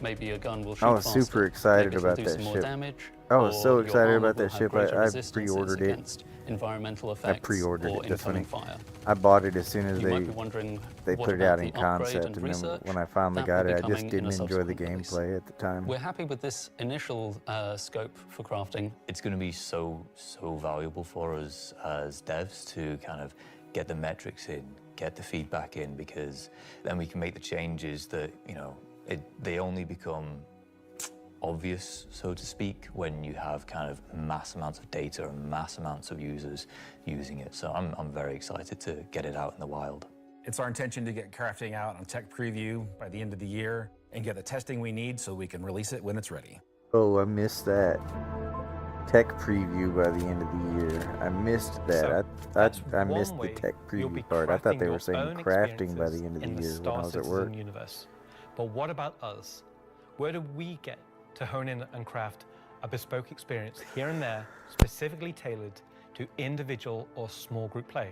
N: Maybe a gun will shoot
B: I was
N: faster,
B: super excited
N: maybe it'll
B: about
N: do
B: that
N: some more
B: ship.
N: damage,
B: I was
N: or
B: so
N: your
B: excited
N: armor
B: about
N: will
B: that
N: have
B: ship.
N: greater
B: I
N: resistances
B: pre-ordered it.
N: against environmental
B: I
N: effects
B: pre-ordered
N: or
B: it. That's funny.
N: incoming fire.
B: I bought it as soon as
N: You might be wondering,
B: they
N: what
B: put it
N: about
B: out
N: the
B: in
N: upgrade
B: concept,
N: and
B: and then
N: research?
B: when I finally
N: That
B: got
N: will
B: it,
N: be
B: I just
N: coming in
B: didn't
N: a
B: enjoy the
N: subsequent release.
B: gameplay at the time.
N: We're happy with this initial scope for crafting.
K: It's going to be so valuable for us as devs to kind of get the metrics in, get the feedback in, because then we can make the changes that, you know, they only become obvious, so to speak, when you have kind of mass amounts of data and mass amounts of users using it. So I'm very excited to get it out in the wild.
L: It's our intention to get crafting out on tech preview by the end of the year and get the testing we need so we can release it when it's ready.
B: Oh, I missed that. Tech preview by the end of the year. I missed that. I missed the tech preview part. I thought they were saying crafting by the end of
D: in
B: the
D: the
B: year when
D: Star
B: I was at
D: Citizen
B: work.
D: universe. But what about us? Where do we get to hone in and craft a bespoke experience here and there, specifically tailored to individual or small group play?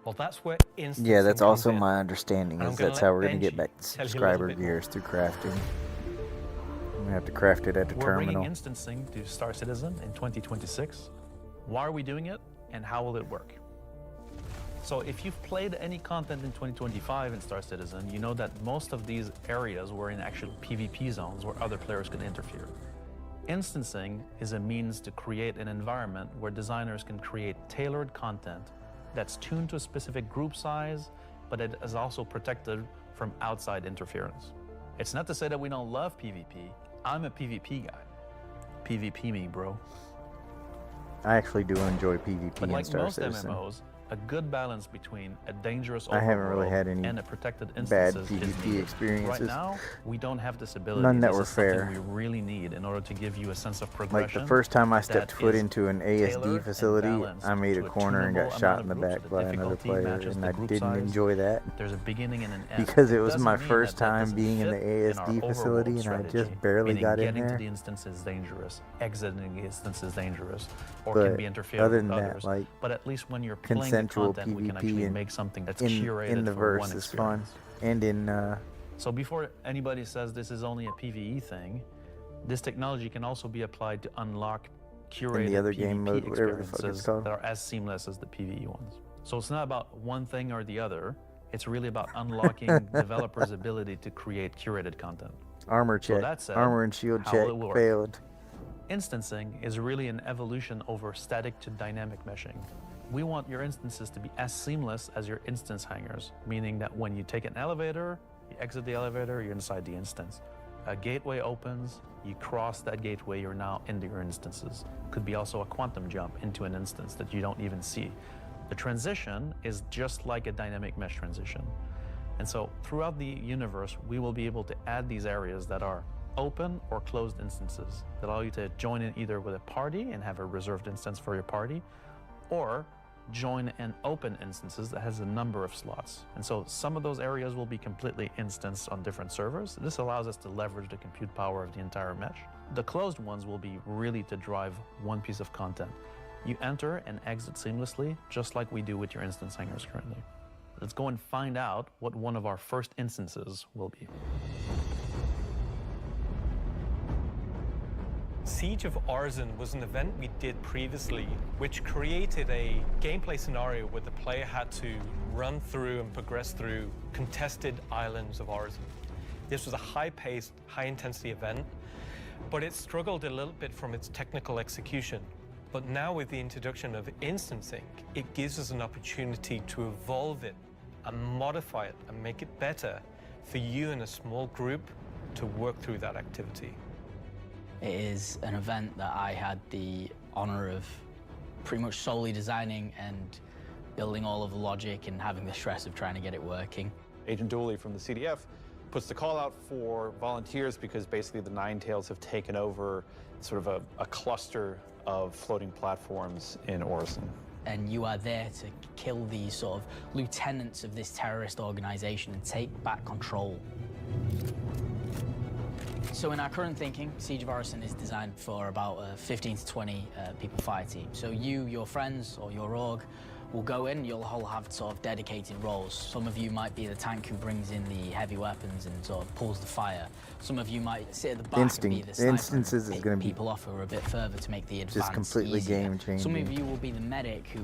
D: Well, that's where instancing
B: Yeah, that's
D: comes
B: also
D: in.
B: my understanding.
D: And I'm
B: Is
D: gonna
B: that's
D: let
B: how we're gonna
D: Benji
B: get back
D: tell you a little
B: subscriber
D: bit more.
B: gears through crafting. I'm gonna have to craft it at the
U: We're
B: terminal.
U: bringing instancing to Star Citizen in 2026. Why are we doing it, and how will it work?
I: So if you've played any content in 2025 in Star Citizen, you know that most of these areas were in actual PvP zones where other players could interfere. Instancing is a means to create an environment where designers can create tailored content that's tuned to a specific group size, but it is also protected from outside interference. It's not to say that we don't love PvP. I'm a PvP guy. PvP me, bro.
B: I actually do enjoy PvP
I: But
B: in
I: like
B: Star
I: most
B: Citizen.
I: MMOs, a good balance between a dangerous
B: I haven't really
I: overworld
B: had any
I: and a protected
B: bad
I: instances is
B: PvP
I: needed.
B: experiences.
I: Right now, we don't have this ability.
B: None that
I: This
B: were
I: is something
B: fair.
I: we really need in order to give you a sense of progression.
B: Like the first time I stepped
I: that
B: foot
I: is
B: into an
I: tailored
B: ASD
I: and
B: facility,
I: balanced
B: I made a
I: to
B: corner and
I: tunable
B: got shot
I: amount
B: in the
I: of groups.
B: back
I: The
B: by another
I: difficulty
B: player,
I: matches
B: and
I: the
B: I
I: group
B: didn't
I: size.
B: enjoy that.
I: There's a beginning and an end.
B: Because it was
I: Doesn't
B: my
I: mean
B: first
I: that that
B: time
I: doesn't
B: being in the
I: fit in
B: ASD
I: our
B: facility,
I: overworld
B: and I
I: strategy,
B: just barely
I: meaning
B: got in
I: getting
B: there.
I: to the instance is dangerous, exiting the instance is dangerous, or
B: But
I: can be interfered
B: other
I: with
B: than that,
I: others.
B: like,
I: But at least when you're playing the
B: consensual
I: content, we can
B: PvP
I: actually
B: in,
I: make something that's
B: in
I: curated
B: the
I: for
B: verse
I: one
B: is
I: experience.
B: fun. And in
I: So before anybody says this is only a PvE thing, this technology can also be applied to unlock curated
B: other
I: PvP
B: game mode, whatever the fuck it's
I: experiences
B: called.
I: that are as seamless as the PvE ones. So it's not about one thing or the other. It's really about unlocking developers' ability to create curated content.
B: armor
I: So
B: check,
I: that said,
B: armor and shield
I: how
B: check
I: will it work?
B: failed.
I: Instancing is really an evolution over static to dynamic meshing. We want your instances to be as seamless as your instance hangars, meaning that when you take an elevator, you exit the elevator, you're inside the instance. A gateway opens, you cross that gateway, you're now into your instances. Could be also a quantum jump into an instance that you don't even see. The transition is just like a dynamic mesh transition. And so throughout the universe, we will be able to add these areas that are open or closed instances that allow you to join in either with a party and have a reserved instance for your party, or join in open instances that has a number of slots. And so some of those areas will be completely instanced on different servers. This allows us to leverage the compute power of the entire mesh. The closed ones will be really to drive one piece of content. You enter and exit seamlessly, just like we do with your instance hangars currently. Let's go and find out what one of our first instances will be.
D: Siege of Arzen was an event we did previously, which created a gameplay scenario where the player had to run through and progress through contested islands of Arzen. This was a high-paced, high-intensity event, but it struggled a little bit from its technical execution. But now with the introduction of instancing, it gives us an opportunity to evolve it and modify it and make it better for you and a small group to work through that activity.
P: It is an event that I had the honor of pretty much solely designing and building all of the logic and having the stress of trying to get it working.
M: Agent Dooley from the CDF puts the call out for volunteers because basically the Nine Tails have taken over sort of a cluster of floating platforms in Orison.
P: And you are there to kill these sort of lieutenants of this terrorist organization and take back control. So in our current thinking, Siege of Orison is designed for about a 15 to 20 people fire team. So you, your friends, or your org will go in, you'll all have sort of dedicated roles. Some of you might be the tank who brings in the heavy weapons and sort of pulls the fire. Some of you might sit at the back and be the sniper
B: Instances
P: and
B: is going to be
P: people off who are a bit further to make the advance
B: just completely
P: easier.
B: game changing.
P: Some of you will be the medic who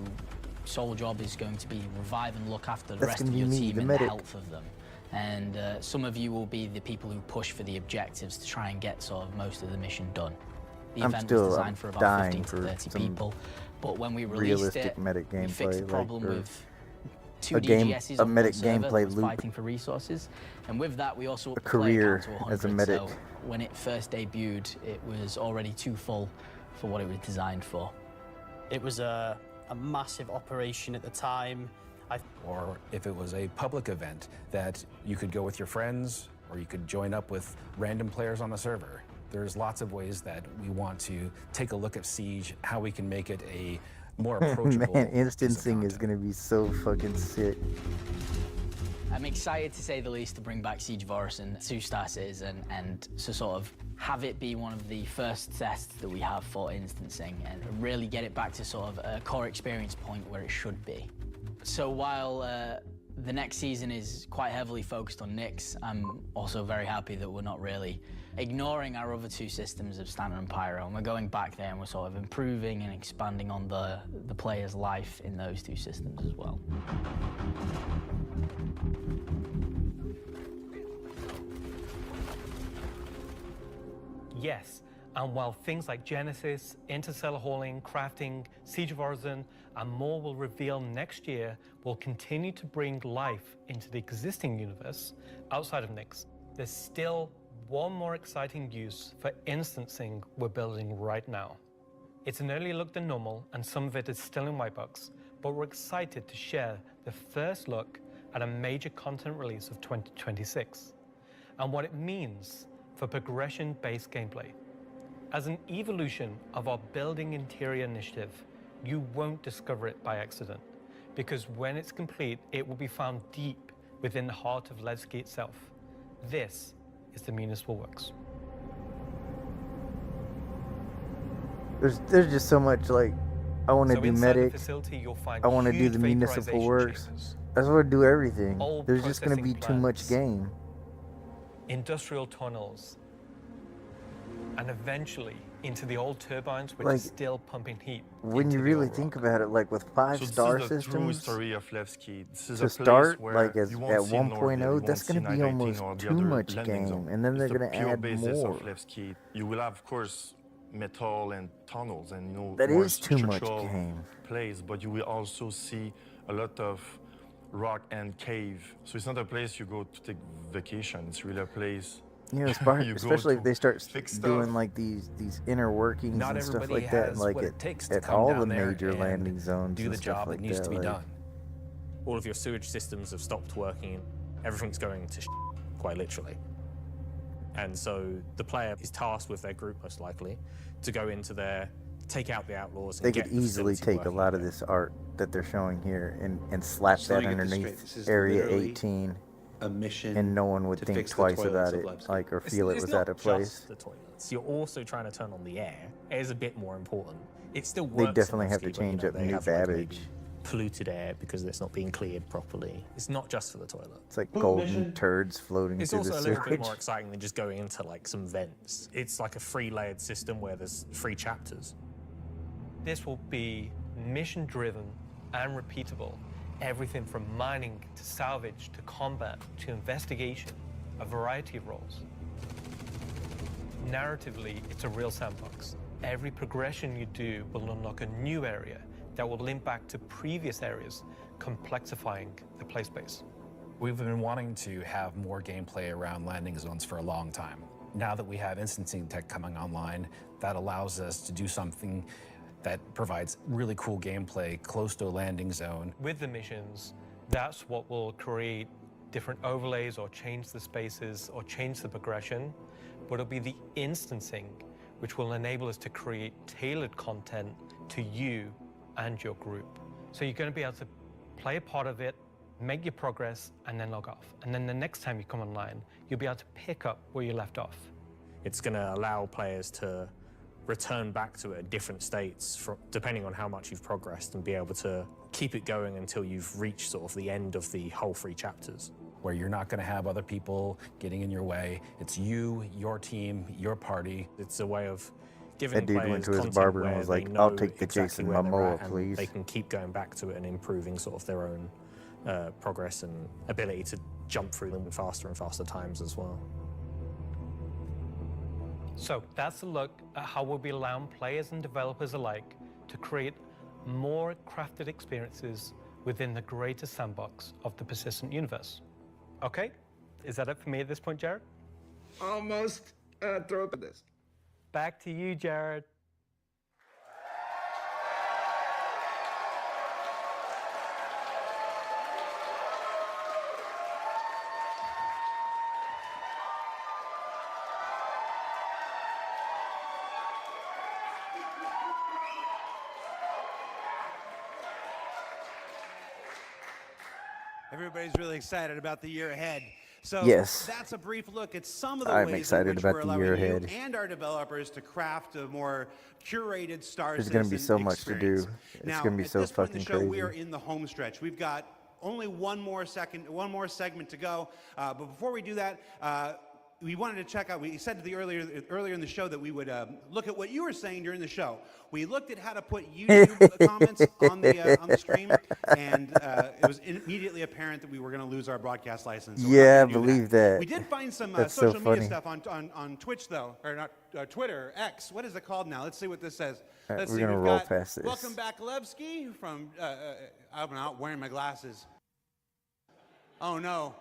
P: sole job is going to be revive and look after the
B: That's
P: rest
B: gonna
P: of
B: be
P: your
B: me,
P: team
B: the
P: and
B: medic.
P: the health of them. And some of you will be the people who push for the objectives to try and get sort of most of the mission done. The
B: I'm
P: event
B: still
P: was designed for about
B: dying
P: 15 to
B: for
P: 30
B: some
P: people, but when we released
B: realistic
P: it,
B: medic
P: we fixed the
B: gameplay,
P: problem
B: like, or
P: with two
B: a game-
P: DGSs
B: a
P: on
B: medic
P: one server that
B: gameplay
P: was
B: loop.
P: fighting for resources, and with that we also upped the
B: career
P: player count to 100.
B: as a medic.
P: So when it first debuted, it was already too full for what it was designed for.
R: It was a massive operation at the time.
L: Or if it was a public event that you could go with your friends or you could join up with random players on the server. There's lots of ways that we want to take a look at Siege, how we can make it a more approachable.
B: Man, instancing is going to be so fucking sick.
P: I'm excited to say the least to bring back Siege of Orison to Star Citizen and to sort of have it be one of the first tests that we have for instancing and really get it back to sort of a core experience point where it should be. So while The next season is quite heavily focused on Nyx. I'm also very happy that we're not really ignoring our other two systems of Standard and Pyro, and we're going back there and we're sort of improving and expanding on the player's life in those two systems as well.
D: Yes, and while things like Genesis, interstellar hauling, crafting, Siege of Origin, and more will reveal next year, will continue to bring life into the existing universe outside of Nyx, there's still one more exciting use for instancing we're building right now. It's an earlier look than normal, and some of it is still in white box, but we're excited to share the first look at a major content release of 2026, and what it means for progression-based gameplay. As an evolution of our Building Interior initiative, you won't discover it by accident, because when it's complete, it will be found deep within the heart of Levski itself. This is the Municipal Works.
B: There's just so much, like, I want to do
D: inside the
B: medic,
D: facility, you'll find
B: I want to do
D: huge
B: the Municipal
D: vaporization
B: Works.
D: chambers,
B: I just want to do everything.
D: old
B: There's just going to be
D: processing
B: too much
D: plants,
B: game.
D: industrial tunnels, and eventually into the old turbines which
B: Like,
D: are still pumping heat.
B: When you really think about it, like with 5-star systems,
F: story of Levski. This is
B: to
F: a
B: start,
F: place
B: like
F: where
B: as
F: you
B: at
F: won't see
B: 1.0, that's going to be almost too much game, and then they're going to add more.
F: Of Levski. You will have, of course, metal and tunnels and, you know,
B: That
F: more
B: is too much
F: structural
B: game.
F: place, but you will also see a lot of rock and cave. So it's not a place you go to take vacation. It's really a place.
B: You know,
F: you go
B: especially
F: to
B: if they start
F: fix
B: doing
F: stuff.
B: like these inner workings
L: Not
B: and stuff
L: everybody
B: like that,
L: has
B: like
L: what it takes to
B: at
L: come
B: all
L: down
B: the
L: there
B: major
L: and
B: landing zones
L: do
B: and
L: the
B: stuff
L: job
B: like
L: that needs
B: that.
L: to be
B: like,
L: done.
S: All of your sewage systems have stopped working. Everything's going to quite literally. And so the player is tasked with their group, most likely, to go into there, take out the outlaws, and
B: They
S: get
B: could
S: the
B: easily
S: facility
B: take a
S: working
B: lot of
S: again.
B: this art that they're showing here and slap
G: So
B: that
G: let me get this straight.
B: underneath
G: This is
B: Area
G: literally
B: 18,
G: a mission
B: and no one would
G: to
B: think
G: fix the
B: twice
G: toilets
B: about
G: of
B: it,
G: Levski.
B: like, or
S: It's-
B: feel it
S: it's
B: was
S: not
B: out of
S: just
B: place.
S: the toilets. You're also trying to turn on the air. Air is a bit more important. It still
B: They
S: works. in
B: definitely have to
S: Levski, but, you
B: change
S: know,
B: up
S: they
B: new
S: have, like, maybe
B: babbage.
S: polluted air because it's not being cleared properly. It's not just for the toilet.
B: It's like golden turds floating
S: It's
B: through
S: also
B: the
S: a little bit
B: sewage.
S: more exciting than just going into like some vents. It's like a free layered system where there's 3 chapters.
D: This will be mission-driven and repeatable. Everything from mining to salvage to combat to investigation, a variety of roles. Narratively, it's a real sandbox. Every progression you do will unlock a new area that will link back to previous areas, complexifying the play space.
L: We've been wanting to have more gameplay around landing zones for a long time. Now that we have instancing tech coming online, that allows us to do something that provides really cool gameplay close to a landing zone.
D: With the missions, that's what will create different overlays or change the spaces or change the progression, but it'll be the instancing which will enable us to create tailored content to you and your group. So you're going to be able to play a part of it, make your progress, and then log off. And then the next time you come online, you'll be able to pick up where you left off.
S: It's going to allow players to return back to it at different states depending on how much you've progressed, and be able to keep it going until you've reached sort of the end of the whole 3 chapters.
L: Where you're not going to have other people getting in your way. It's you, your team, your party.
S: It's a way of giving
B: That dude
S: players
B: went to his
S: content
B: barber and
S: where
B: was
S: they
B: like,
S: know
B: "I'll take the
S: exactly
B: Jason
S: where they're
B: Momoa,
S: at, and
B: please."
S: they can keep going back to it and improving sort of their own progress and ability to jump through them with faster and faster times as well.
D: So that's a look at how we'll be allowing players and developers alike to create more crafted experiences within the greater sandbox of the persistent universe. Okay, is that it for me at this point, Jared?
T: Almost. Throw up at this.
D: Back to you, Jared.
O: Everybody's really excited about the year ahead. So
B: Yes.
O: that's a brief look at some of the
B: I'm
O: ways
B: excited
O: in which
B: about
O: we're
B: the
O: allowing
B: year
O: you
B: ahead.
O: and our developers to craft a more curated Star
B: There's gonna be
O: Citizen
B: so much to do.
O: experience.
B: It's
O: Now,
B: gonna be
O: at
B: so
O: this point in
B: fucking
O: the show, we
B: crazy.
O: are in the home stretch. We've got only one more segment to go. But before we do that, we wanted to check out, we said earlier in the show that we would look at what you were saying during the show. We looked at how to put YouTube comments on the stream, and it was immediately apparent that we were going to lose our broadcast license. So
B: Yeah, I believe that.
O: We did find some
B: That's
O: social
B: so
O: media
B: funny.
O: stuff on Twitch, though, or not Twitter, X. What is it called now? Let's see what this says.
B: All right,
O: Let's
B: we're
O: see.
B: gonna
O: We've
B: roll
O: got
B: past this.
O: Welcome back, Levski from. I'm not wearing my glasses. Oh no!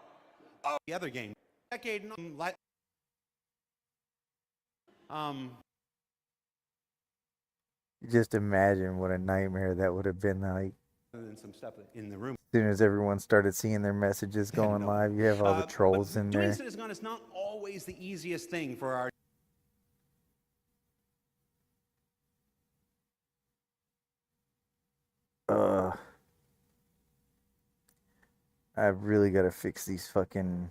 O: Oh, the other game. Decade.
B: Just imagine what a nightmare that would have been like.
O: And some stuff in the room.
B: As soon as everyone started seeing their messages going live, you have all the trolls in
O: Doing
B: there.
O: Citizencon is not always the easiest thing for our.
B: I've really got to fix these fucking.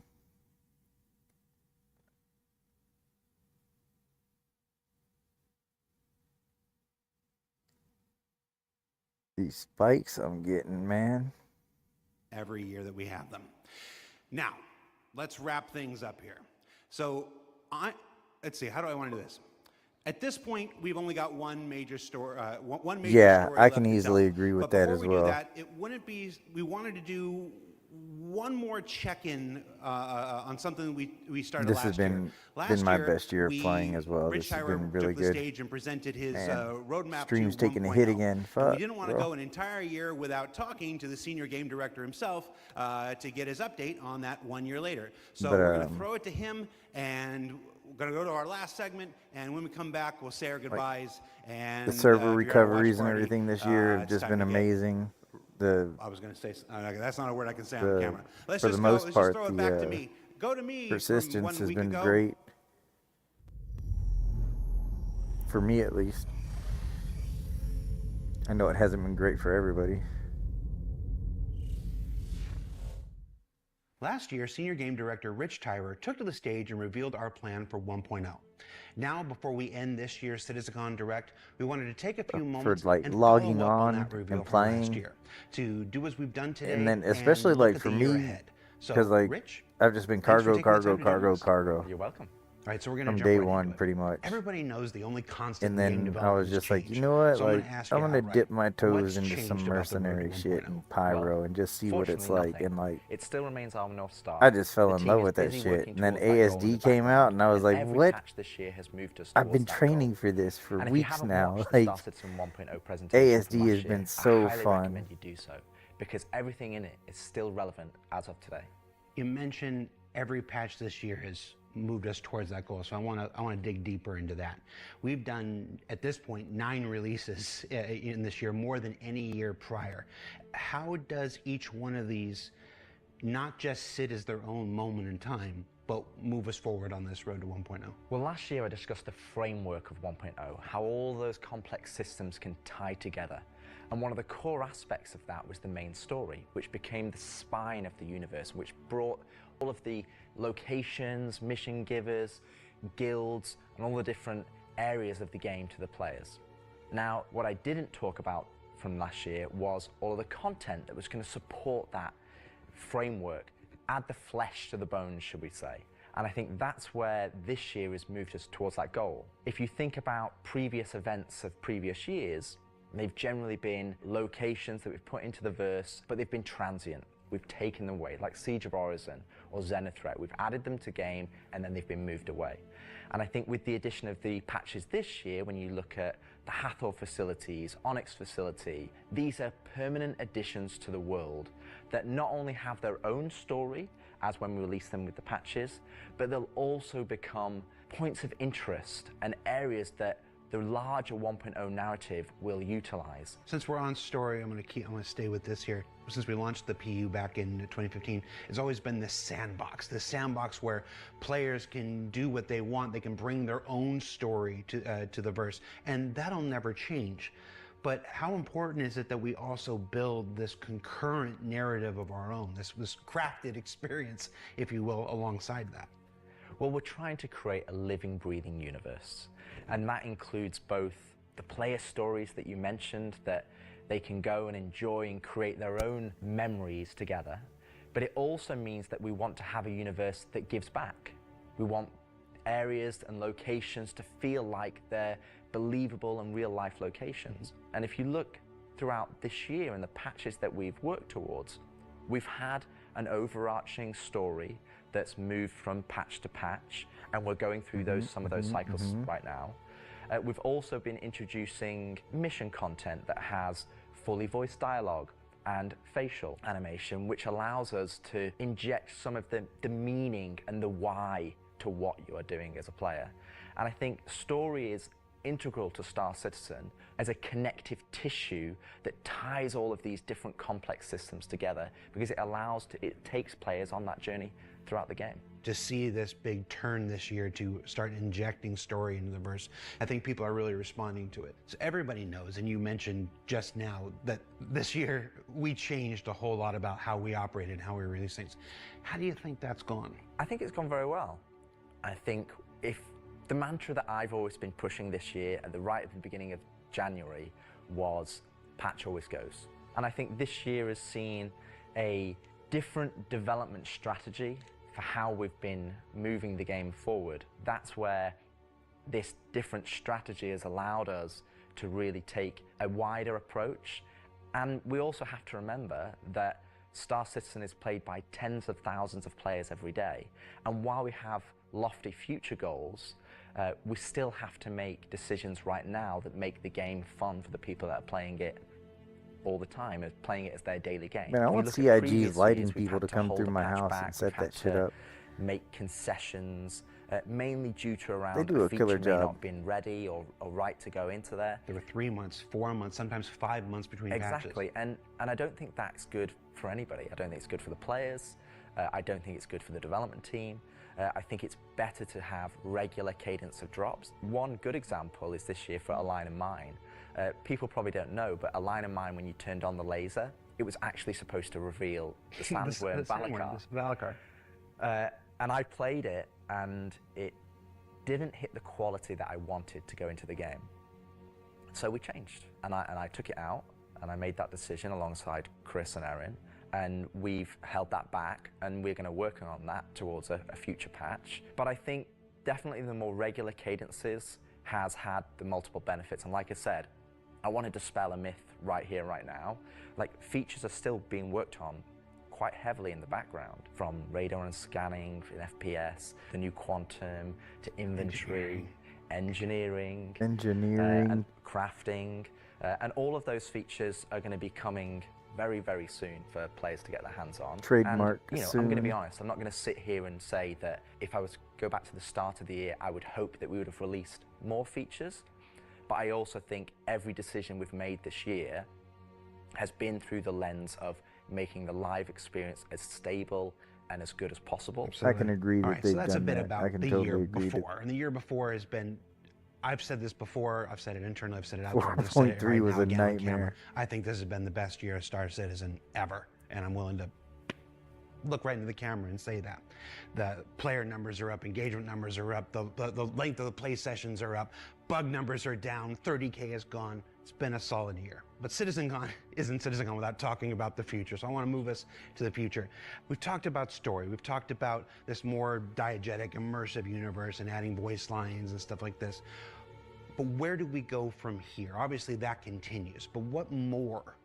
B: These spikes I'm getting, man.
O: Every year that we have them. Now, let's wrap things up here. So, let's see, how do I want to do this? At this point, we've only got one major story.
B: Yeah,
O: story
B: I
O: left
B: can
O: to
B: easily
O: tell.
B: agree with
O: But
B: that
O: before
B: as
O: we
B: well.
O: do that, it wouldn't be. We wanted to do one more check-in on something we started
B: This
O: last
B: has
O: year.
B: been
O: Last
B: my
O: year,
B: best year of playing as well.
O: Rich
B: This has
O: Tyler
B: been really
O: took the
B: good.
O: stage and presented his
B: Man,
O: roadmap
B: stream's
O: to
B: taking a hit
O: 1.0.
B: again.
O: And
B: Fuck,
O: we didn't want to
B: bro.
O: go an entire year without talking to the senior game director himself to get his update on that 1 year later. So
B: But,
O: we're going to throw it to him, and we're going to go to our last segment. And when we come back, we'll say our goodbyes. And
B: The server
O: if you're at a watch
B: recoveries and
O: party,
B: everything this year have
O: it's
B: just
O: time
B: been
O: to get-
B: amazing.
O: I was going to say that's not a word I can say on
B: the-
O: camera. Let's
B: for
O: just
B: the
O: go.
B: most
O: Let's
B: part,
O: just throw it
B: the,
O: back to me. Go to me. From
B: persistence
O: 1
B: has
O: week
B: been
O: ago.
B: great. For me, at least. I know it hasn't been great for everybody.
O: Last year, Senior Game Director Rich Tyrer took to the stage and revealed our plan for 1.0. Now, before we end this year's Citizencon Direct, we wanted to take a few moments
B: like
O: and
B: logging
O: follow up
B: on
O: that reveal
B: and
O: from last
B: playing.
O: year to do as we've done today,
B: And then especially
O: look
B: like
O: at
B: for
O: the year
B: me,
O: ahead. So,
B: because like
O: Rich,
B: I've just been
O: thanks for
B: cargo,
O: taking the
B: cargo,
O: time to join
B: cargo,
O: us.
B: cargo.
O: You're welcome. All right, so we're going to
B: From
O: jump
B: day
O: right
B: one,
O: into it.
B: pretty much.
O: Everybody knows the only constant
B: And
O: in game
B: then I
O: development
B: was
O: is
B: just like,
O: change.
B: you know what?
O: So I'm
B: Like,
O: gonna ask you
B: I'm gonna
O: outright,
B: dip my
O: what's
B: toes into
O: changed
B: some
O: about the road to
B: mercenary
O: 1.0?
B: shit and pyro and just see what it's
C: Fortunately,
B: like.
C: nothing.
B: And like,
C: It still remains our North Star.
B: I just fell
C: The
B: in
C: team
B: love
C: is
B: with that
C: busy
B: shit.
C: working
B: And then
C: towards that goal in the
B: ASD came out, and I was
C: and
B: like,
C: every
B: what?
C: patch this year has moved us
B: I've
C: towards
B: been
C: that
B: training for this for
C: And if you
B: weeks
C: haven't
B: now.
C: watched the
B: Like,
C: Star Citizen 1.0 presentation from
B: ASD has
C: last
B: been
C: year,
B: so
C: I highly
B: fun.
C: recommend you do so because everything in it is still relevant as of today.
O: You mentioned every patch this year has moved us towards that goal, so I want to dig deeper into that. We've done at this point 9 releases in this year, more than any year prior. How does each one of these not just sit as their own moment in time, but move us forward on this road to 1.0?
C: Well, last year I discussed the framework of 1.0, how all those complex systems can tie together. And one of the core aspects of that was the main story, which became the spine of the universe, which brought all of the locations, mission givers, guilds, and all the different areas of the game to the players. Now, what I didn't talk about from last year was all of the content that was going to support that framework, add the flesh to the bones, should we say. And I think that's where this year has moved us towards that goal. If you think about previous events of previous years, they've generally been locations that we've put into the verse, but they've been transient. We've taken them away, like Siege of Orison or Zenithreat. We've added them to game, and then they've been moved away. And I think with the addition of the patches this year, when you look at the Hathor facilities, Onyx facility, these are permanent additions to the world that not only have their own story, as when we release them with the patches, but they'll also become points of interest and areas that the larger 1.0 narrative will utilize.
O: Since we're on story, I'm going to stay with this here. Since we launched the PU back in 2015, it's always been this sandbox where players can do what they want. They can bring their own story to the verse, and that'll never change. But how important is it that we also build this concurrent narrative of our own, this crafted experience, if you will, alongside that?
C: Well, we're trying to create a living, breathing universe. And that includes both the player stories that you mentioned that they can go and enjoy and create their own memories together. But it also means that we want to have a universe that gives back. We want areas and locations to feel like they're believable and real-life locations. And if you look throughout this year and the patches that we've worked towards, we've had an overarching story that's moved from patch to patch, and we're going through some of those cycles right now. We've also been introducing mission content that has fully voiced dialogue and facial animation, which allows us to inject some of the meaning and the why to what you are doing as a player. And I think story is integral to Star Citizen as a connective tissue that ties all of these different complex systems together, because it takes players on that journey throughout the game.
E: To see this big turn this year to start injecting story into the verse, I think people are really responding to it. So everybody knows, and you mentioned just now, that this year we changed a whole lot about how we operated and how we release things. How do you think that's gone?
C: I think it's gone very well. I think if the mantra that I've always been pushing this year at the beginning of January was patch always goes. And I think this year has seen a different development strategy for how we've been moving the game forward. That's where this different strategy has allowed us to really take a wider approach. And we also have to remember that Star Citizen is played by tens of thousands of players every day. And while we have lofty future goals, we still have to make decisions right now that make the game fun for the people that are playing it all the time, playing it as their daily game.
B: Man, I want CIG's lighting people to come through my house and set that shit up.
C: Make concessions, mainly due to around
B: They do a killer
C: feature may
B: job.
C: not been ready or right to go into there.
E: There were 3 months, 4 months, sometimes 5 months between patches.
C: Exactly, and I don't think that's good for anybody. I don't think it's good for the players. I don't think it's good for the development team. I think it's better to have regular cadence of drops. One good example is this year for A Line of Mine. People probably don't know, but A Line of Mine, when you turned on the laser, it was actually supposed to reveal the sandworm Valakar. And I played it, and it didn't hit the quality that I wanted to go into the game. So we changed, and I took it out, and I made that decision alongside Chris and Erin, and we've held that back, and we're going to work on that towards a future patch. But I think definitely the more regular cadences has had the multiple benefits, and like I said, I want to dispel a myth right here, right now. Like, features are still being worked on quite heavily in the background, from radar and scanning in FPS, the new quantum, to inventory, engineering, and crafting, and all of those features are going to be coming very, very soon for players to get their hands on.
B: Trademark
C: and, you know,
B: soon.
C: I'm going to be honest, I'm not going to sit here and say that if I was to go back to the start of the year, I would hope that we would have released more features. But I also think every decision we've made this year has been through the lens of making the live experience as stable and as good as possible.
B: I can agree that
E: All right,
B: they've
E: so that's a
B: done
E: bit
B: that.
E: about
B: I can
E: the
B: totally
E: year
B: agree that-
E: before. And the year before has been, I've said this before, I've said it internally, I've said it out there. I'm gonna say it
B: 4.3
E: right
B: was
E: now
B: a
E: again on
B: nightmare.
E: camera. I think this has been the best year of Star Citizen ever, and I'm willing to look right into the camera and say that. The player numbers are up, engagement numbers are up, the length of the play sessions are up, bug numbers are down, 30K is gone. It's been a solid year. But Citizencon isn't Citizencon without talking about the future, so I want to move us to the future. We've talked about story, we've talked about this more diegetic, immersive universe and adding voice lines and stuff like this. But where do we go from here? Obviously that continues, but what more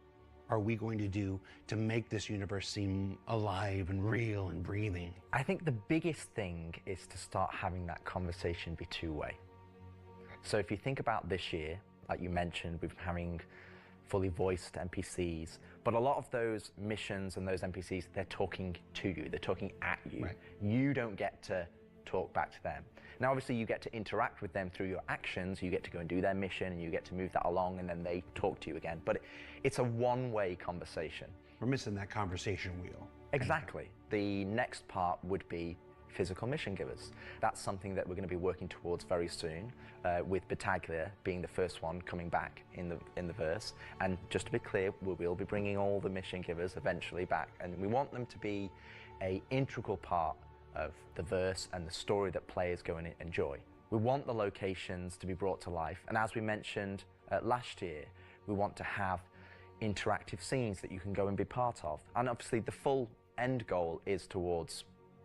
E: are we going to do to make this universe seem alive and real and breathing?
C: I think the biggest thing is to start having that conversation be two-way. So if you think about this year, like you mentioned, we've been having fully voiced NPCs, but a lot of those missions and those NPCs, they're talking to you, they're talking at you.
E: Right.
C: You don't get to talk back to them. Now, obviously, you get to interact with them through your actions. You get to go and do their mission, and you get to move that along, and then they talk to you again. But it's a one-way conversation.
E: We're missing that conversation wheel.
C: Exactly. The next part would be physical mission givers. That's something that we're going to be working towards very soon, with Battaglia being the first one coming back in the verse. And just to be clear, we will be bringing all the mission givers eventually back, and we want them to be an integral part of the verse and the story that players go and enjoy. We want the locations to be brought to life, and as we mentioned last year, we want to have interactive scenes that you can go and be part of. And obviously the full end goal is towards,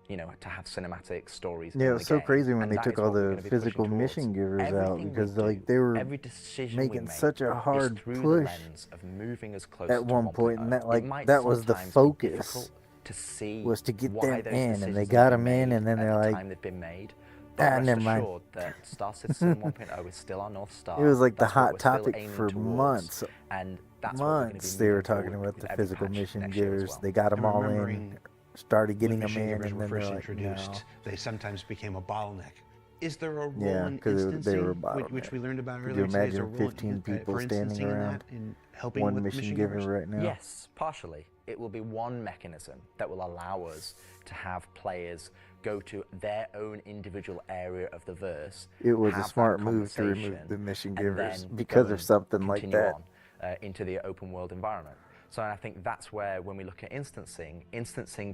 C: you know, to have cinematic stories.
B: Yeah,
C: in
B: it
C: the
B: was so
C: game.
B: crazy when
C: And
B: they
C: that
B: took
C: is
B: all
C: what we're
B: the
C: gonna be pushing
B: physical
C: towards.
B: mission givers out
C: Everything we
B: because
C: do,
B: like they were
C: every decision we
B: making
C: make
B: such a
C: is
B: hard
C: through the
B: push
C: lens of moving us closer
B: at
C: to
B: one point,
C: 1.0.
B: and that
C: It
B: like
C: might
B: that was the
C: sometimes be
B: focus
C: difficult to see
B: was to get
C: why
B: them
C: those
B: in, and
C: decisions
B: they
C: have
B: got
C: been
B: them in,
C: made
B: and then
C: at
B: they're
C: the
B: like,
C: time they've been made. But rest
B: never mind.
C: assured that Star Citizen 1.0 is still our North Star.
B: It was like the
C: That's what
B: hot
C: we're still
B: topic
C: aiming
B: for
C: towards,
B: months.
C: and that's what we're going to be
B: Months they were
C: moving
B: talking
C: forward
B: about
C: with
B: the
C: every
B: physical
C: patch
B: mission
C: next year as
B: givers.
C: well.
B: They got them
E: And
B: all in,
E: remembering
B: started getting
E: when
B: them
E: machine
B: in,
E: givers
B: and
E: were
B: then they're
E: first
B: like,
E: introduced,
B: no.
E: they sometimes became a bottleneck. Is there a role
B: Yeah,
E: in
B: 'cause
E: instancing,
B: they were a
E: which we learned about
B: Could
E: earlier
B: you
E: today? Is there a
B: imagine
E: role
B: 15 people
E: for
B: standing
E: instancing in
B: around
E: that, in helping
B: one
E: with
B: mission
E: mission
B: giver
E: givers?
B: right now?
C: Yes, partially. It will be one mechanism that will allow us to have players go to their own individual area of the verse.
B: It was a
C: have that
B: smart move to remove
C: conversation,
B: the mission
C: and
B: givers
C: then
B: because
C: go
B: of
C: and
B: something like
C: continue
B: that.
C: on, into the open world environment. So I think that's where, when we look at instancing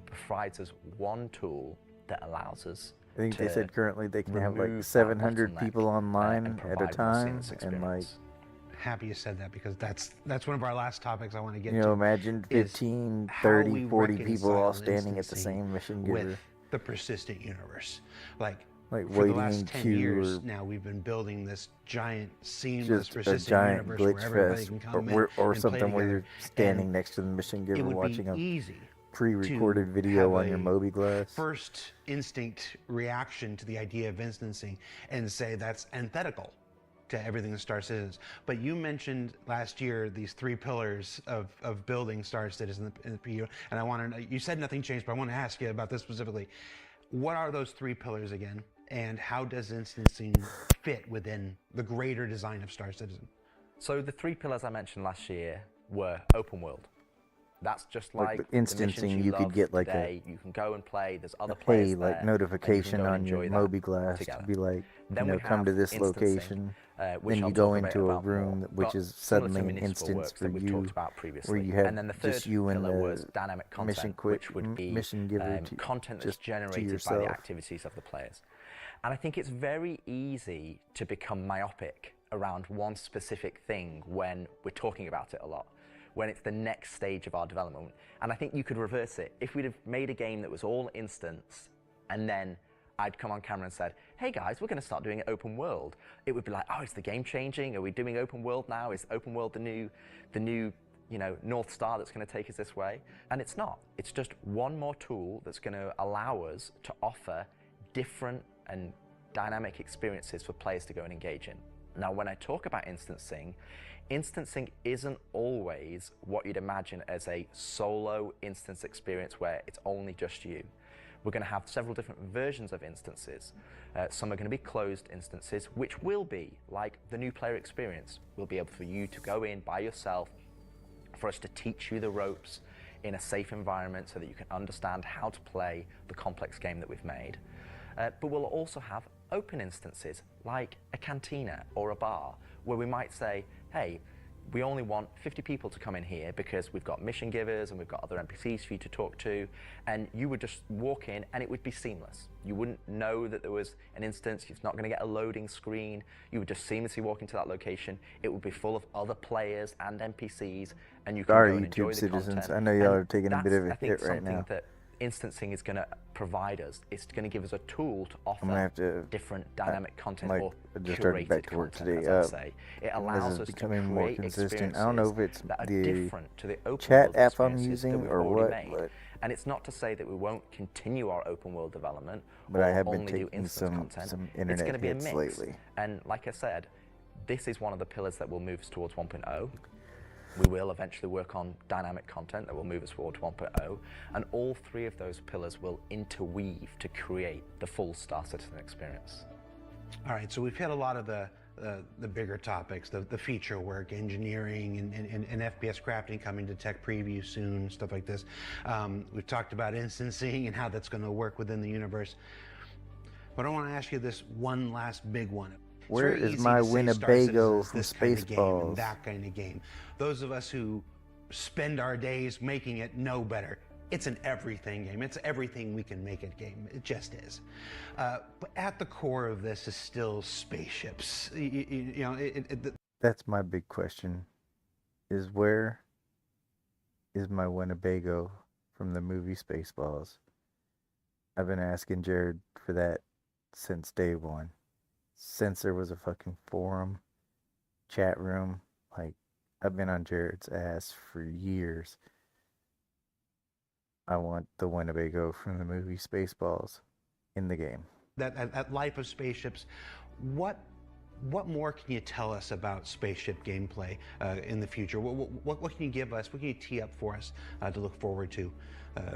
C: provides us one tool that allows us
B: I think they
C: to
B: said currently they can have like
C: remove that
B: 700
C: bottleneck,
B: people online
C: and
B: at a
C: provide more
B: time,
C: seamless
B: and like,
C: experience.
E: Happy you said that, because that's one of our last topics I want to get
B: you
E: to.
B: know, imagine
E: is
B: 15,
E: how
B: 30,
E: we
B: 40 people all
E: reconcile
B: standing at the
E: instancing
B: same mission giver.
E: with the persistent universe. Like for the
B: waiting
E: last
B: in
E: 10
B: queue,
E: years
B: or
E: now, we've been building this giant, seamless,
B: just a
E: persistent
B: giant
E: universe
B: glitch
E: where everybody
B: fest,
E: can come
B: or
E: in and play
B: something where
E: together.
B: you're standing
E: And
B: next to the mission
E: it
B: giver
E: would
B: watching
E: be
B: a
E: easy
B: pre-recorded
E: to
B: video
E: have
B: on your
E: a
B: Moby Glass.
E: first instinct reaction to the idea of instancing and say that's antithetical to everything that Star Citizen is. But you mentioned last year these 3 pillars of building Star Citizen in the PU, and I want to, you said nothing changed, but I want to ask you about this specifically. What are those 3 pillars again, and how does instancing fit within the greater design of Star Citizen?
C: So the 3 pillars I mentioned last year were open world. That's just
B: Like
C: like
B: the instancing, you could
C: love
B: get like
C: today. You can go and play. There's other
B: a
C: players
B: hey, like
C: there,
B: notification
C: and
B: on
C: you
B: your
C: can go and
B: Moby
C: enjoy that
B: Glass
C: together.
B: to be like,
C: Then
B: you know,
C: we
B: come to
C: have
B: this
C: instancing,
B: location.
C: which
B: Then
C: I'll
B: you
C: talk
B: go
C: a bit
B: into a
C: about more.
B: room which
C: Got
B: is
C: similar to
B: suddenly an
C: municipal
B: instance
C: works
B: for
C: that we've
B: you,
C: talked about previously.
B: where you have
C: And then the
B: just
C: third
B: you and
C: pillar was
B: the
C: dynamic
B: mission
C: content, which would be
B: mission giver
C: content that's
B: just to
C: generated by
B: yourself.
C: the activities of the players. And I think it's very easy to become myopic around one specific thing when we're talking about it a lot, when it's the next stage of our development. And I think you could reverse it. If we'd have made a game that was all instance, and then I'd come on camera and said, hey guys, we're going to start doing it open world, it would be like, oh, is the game changing? Are we doing open world now? Is open world the new you know, North Star that's going to take us this way? And it's not. It's just one more tool that's going to allow us to offer different and dynamic experiences for players to go and engage in. Now, when I talk about instancing isn't always what you'd imagine as a solo instance experience where it's only just you. We're going to have several different versions of instances. Some are going to be closed instances, which will be like the new player experience. We'll be able for you to go in by yourself, for us to teach you the ropes in a safe environment so that you can understand how to play the complex game that we've made. But we'll also have open instances like a cantina or a bar, where we might say, hey, we only want 50 people to come in here because we've got mission givers and we've got other NPCs for you to talk to, and you would just walk in and it would be seamless. You wouldn't know that there was an instance, it's not going to get a loading screen, you would just seamlessly walk into that location, it would be full of other players and NPCs, and you can
B: Sorry,
C: go and enjoy
B: YouTube
C: the
B: citizens,
C: content.
B: I know y'all
C: And
B: are taking a bit of a
C: that's, I think,
B: hit right
C: something
B: now.
C: that instancing is going to provide us. It's going to give us a tool to offer
B: I'm gonna have to,
C: different dynamic content,
B: like,
C: or
B: I just started
C: curated
B: back to work
C: content,
B: today.
C: as I'd say. It
B: and
C: allows
B: this
C: us
B: is
C: to
B: becoming more
C: create
B: consistent. I don't know if it's
C: experiences that are
B: the
C: different to the open
B: chat
C: world
B: app I'm
C: experiences that
B: using
C: we've
B: or
C: already
B: what,
C: made.
B: but
C: And it's not to say that we won't continue our open world development,
B: But
C: or
B: I have been
C: only do
B: taking
C: instance
B: some
C: content.
B: internet
C: it's going to be a
B: hits
C: mix.
B: lately.
C: And like I said, this is one of the pillars that will move us towards 1.0. We will eventually work on dynamic content that will move us towards 1.0, and all 3 of those pillars will interweave to create the full Star Citizen experience.
E: All right, so we've hit a lot of the bigger topics, the feature work, engineering, and FPS crafting coming to tech preview soon, stuff like this. We've talked about instancing and how that's going to work within the universe. But I want to ask you this one last big one.
B: Where is my Winnebago from Spaceballs?
E: That kind of game. Those of us who spend our days making it know better. It's an everything game. It's everything we can make it game. It just is. But at the core of this is still spaceships.
B: That's my big question, is where is my Winnebago from the movie Spaceballs. I've been asking Jared for that since day one. Since there was a fucking forum, chat room. Like, I've been on Jared's ass for years. I want the Winnebago from the movie Spaceballs in the game.
E: That life of spaceships, what more can you tell us about spaceship gameplay in the future? What can you give us? What can you tee up for us to look forward to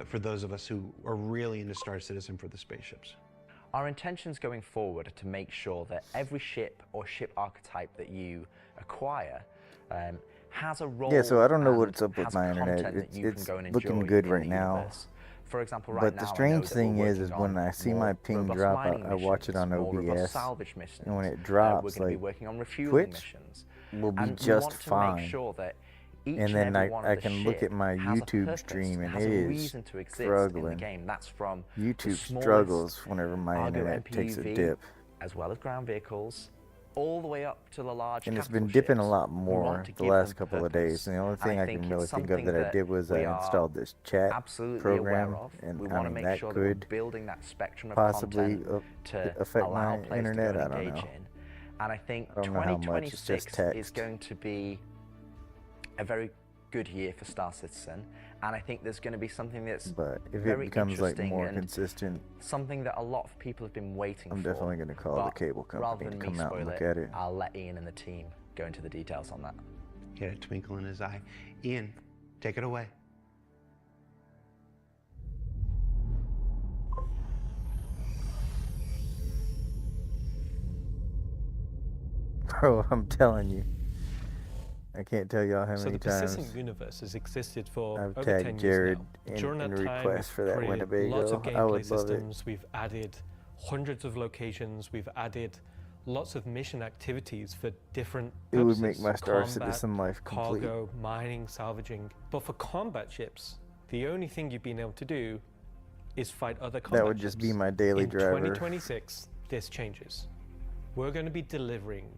E: for those of us who are really into Star Citizen for the spaceships?
C: Our intentions going forward are to make sure that every ship or ship archetype that you acquire has a role.
B: Yeah, so I don't know
C: and
B: what's up with
C: has
B: my
C: content
B: internet.
C: that you
B: It's
C: can go and
B: looking
C: enjoy
B: good
C: in
B: right
C: the
B: now.
C: universe. For example, right
B: But
C: now,
B: the
C: I know
B: strange
C: that
B: thing
C: we're
B: is
C: working
B: when
C: on
B: I see
C: more
B: my ping
C: robust
B: drop,
C: mining
B: I watch it on
C: missions, more robust
B: OBS,
C: salvage missions.
B: and when it
C: We're
B: drops,
C: going to be
B: like
C: working on refueling
B: Twitch
C: missions.
B: will be
C: And we
B: just
C: want to
B: fine.
C: make sure that each
B: And then
C: every one of
B: I
C: the
B: can look
C: ship
B: at my
C: has a
B: YouTube
C: purpose,
B: stream and
C: has
B: it
C: a
B: is
C: reason to exist in
B: struggling.
C: the game. That's from the
B: YouTube
C: smallest
B: struggles whenever my
C: Argo
B: internet takes a
C: MPUV,
B: dip.
C: as well as ground vehicles, all the way up to the large
B: And it's
C: capital
B: been dipping a
C: ships.
B: lot
C: We
B: more
C: want to
B: the
C: give
B: last
C: them
B: couple of
C: purpose.
B: days. And the only
C: And
B: thing I
C: think
B: can
C: it's
B: really think of
C: something
B: that I did was I
C: we are
B: installed this chat
C: absolutely
B: program,
C: aware of.
B: and
C: We
B: I
C: want to
B: mean
C: make
B: that
C: sure that we're
B: could
C: building that spectrum of
B: possibly
C: content to
B: affect
C: allow
B: my
C: players
B: internet.
C: to go
B: I
C: and
B: don't
C: engage
B: know.
C: in. And I think
B: I don't know how much, it's just
C: 2026 is
B: text.
C: going to be a very good year for Star Citizen, and I think there's going to be something that's
B: But if
C: very
B: it becomes like
C: interesting
B: more
C: and
B: consistent,
C: something that a lot of people have been waiting
B: I'm
C: for.
B: definitely going to call the
C: But
B: cable
C: rather
B: company to
C: than
B: come
C: me
B: out and
C: spoil
B: look at it.
C: I'll let Ian and the team go into the details on that.
E: He had a twinkle in his eye. Ian, take it away.
B: Bro, I'm telling you. I can't tell y'all how
D: So
B: many
D: the
B: times
D: persistent universe has existed for
B: I've
D: over
B: tagged
D: 10
B: Jared
D: years now. During
B: in
D: that time,
B: request for that
D: we've created
B: Winnebago.
D: lots of
B: I
D: gameplay
B: would love it.
D: systems. We've added hundreds of locations. We've added lots of mission activities for different
B: It would
D: purposes.
B: make my Star
D: Combat,
B: Citizen life complete.
D: cargo, mining, salvaging. But for combat ships, the only thing you've been able to do is fight other combat
B: That would just
D: ships.
B: be my daily
D: In
B: driver.
D: 2026, this changes. We're going to be delivering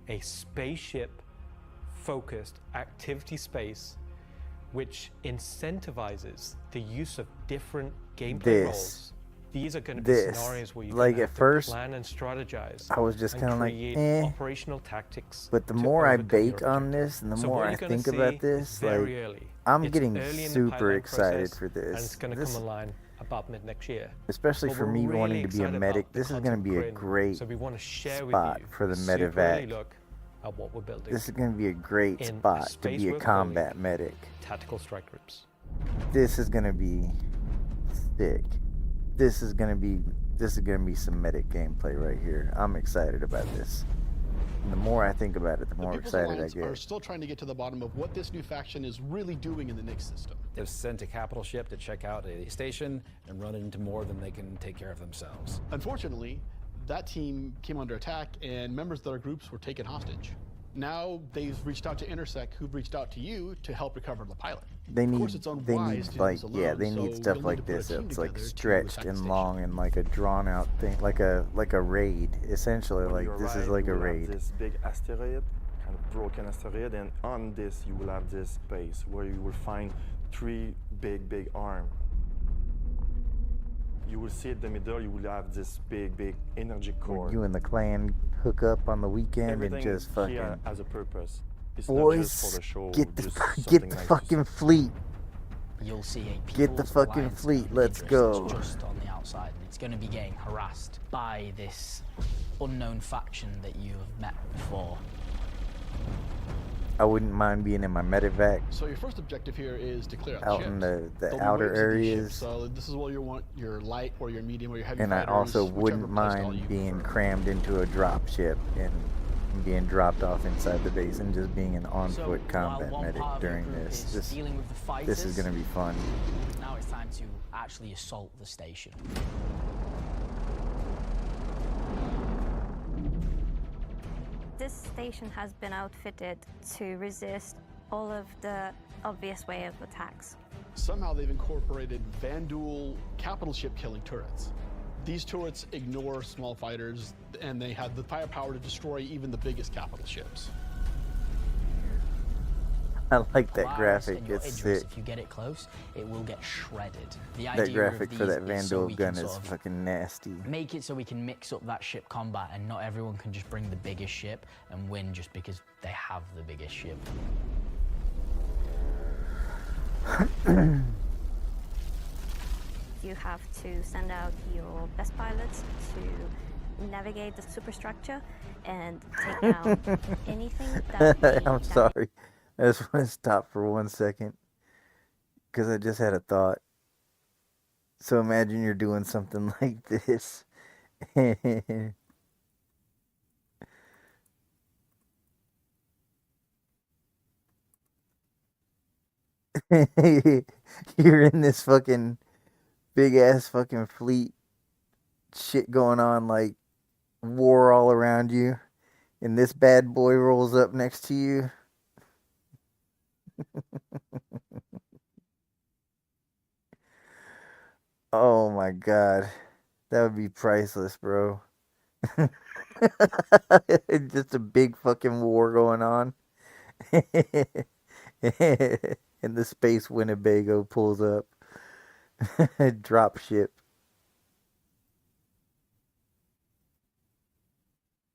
D: a spaceship-focused activity space which incentivizes the use of different gameplay roles. These are going to be scenarios where you
B: like
D: have
B: at
D: to
B: first,
D: plan and strategize.
B: I was just
D: and
B: kind of like,
D: create
B: eh.
D: operational tactics.
B: But the
D: to
B: more I
D: overcome your
B: bake on this, and the
D: So
B: more
D: what
B: I
D: you're gonna
B: think about
D: see
B: this,
D: is very
B: like,
D: early.
B: I'm
D: It's
B: getting
D: early in the
B: super
D: pipeline
B: excited
D: process,
B: for this.
D: And it's going to
B: This-
D: come online about mid next year.
B: Especially
D: But
B: for
D: we're
B: me
D: really
B: wanting to be a
D: excited
B: medic,
D: about the
B: this is going to
D: content
B: be a
D: creating.
B: great
D: So we want to share
B: spot
D: with you
B: for the
D: a super early
B: medevac.
D: look at what we're building.
B: This is going to be a great
D: in a
B: spot to
D: space
B: be a
D: we're
B: combat
D: calling
B: medic.
D: Tactical strike groups.
B: This is going to be thick. This is going to be some medic gameplay right here. I'm excited about this. And the more I think about it, the more
A: People's
B: excited I
A: Alliance
B: get.
A: are still trying to get to the bottom of what this new faction is really doing in the Nyx system.
L: They've sent a capital ship to check out a station and run it into more than they can take care of themselves.
A: Unfortunately, that team came under attack and members of their groups were taken hostage. Now they've reached out to Intersec, who've reached out to you to help recover the pilot.
B: They
A: Of
B: need,
A: course, it's unwise
B: they
A: to
B: need
A: do
B: like,
A: this
B: yeah,
A: alone,
B: they need
A: so
B: stuff
A: you'll
B: like
A: need to put a
B: this.
A: team
B: It's like
A: together to
B: stretched
A: attack the
B: and
A: station.
B: long and like a drawn out thing, like a raid. Essentially,
F: When
B: like
F: you
B: this is
F: arrive,
B: like
F: you
B: a
F: will have
B: raid.
F: this big asteroid, kind of broken asteroid, and on this you will have this base where you will find 3 big arms. You will see in the middle, you will have this big energy core.
B: You and the clan hook up on the weekend
F: Everything
B: and just fucking
F: here has a purpose. It's not just for
B: boys,
F: the show.
B: get the
F: just
B: get
F: something
B: the
F: nice to
B: fucking fleet.
P: You'll see a
B: Get the
P: People's
B: fucking
P: Alliance
B: fleet. Let's
P: interest
B: go.
P: that's just on the outside, and it's going to be getting harassed by this unknown faction that you have met before.
B: I wouldn't mind being in my medevac
A: So your first objective here is to clear out
B: out
A: the
B: in
A: ships.
B: the
A: There'll be
B: outer
A: waves of these ships,
B: areas.
A: So this is what you want, your light or your medium or your heavy
B: And I
A: fighters,
B: also
A: whichever
B: wouldn't
A: playstyle
B: mind
A: you
B: being
A: prefer.
B: crammed into a drop ship and being dropped off inside the base and just being an on-foot combat
P: one
B: medic
P: part of your
B: during
P: group
B: this.
P: is dealing with the
B: This is
P: fighters,
B: going to be fun.
P: now it's time to actually assault the station.
Q: This station has been outfitted to resist all of the obvious way of attacks.
A: Somehow they've incorporated Vanduul capital ship killing turrets. These turrets ignore small fighters, and they have the firepower to destroy even the biggest capital ships.
B: I like that
P: Polaris
B: graphic.
P: and your
B: It's
P: Idris,
B: sick.
P: if you get it close, it will get shredded. The
B: That
P: idea
B: graphic
P: of
B: for
P: these
B: that
P: is so
B: Vandal
P: we can
B: gun
P: sort
B: is
P: of
B: fucking nasty.
P: make it so we can mix up that ship combat and not everyone can just bring the biggest ship and win just because they have the biggest ship.
Q: You have to send out your best pilots to navigate the superstructure and take down anything that may
B: I'm sorry. I just want to stop for 1 second because I just had a thought. So imagine you're doing something like this. You're in this fucking big ass fucking fleet, shit going on, like war all around you, and this bad boy rolls up next to you. Oh my god, that would be priceless, bro. Just a big fucking war going on. And the space Winnebago pulls up. Drop ship.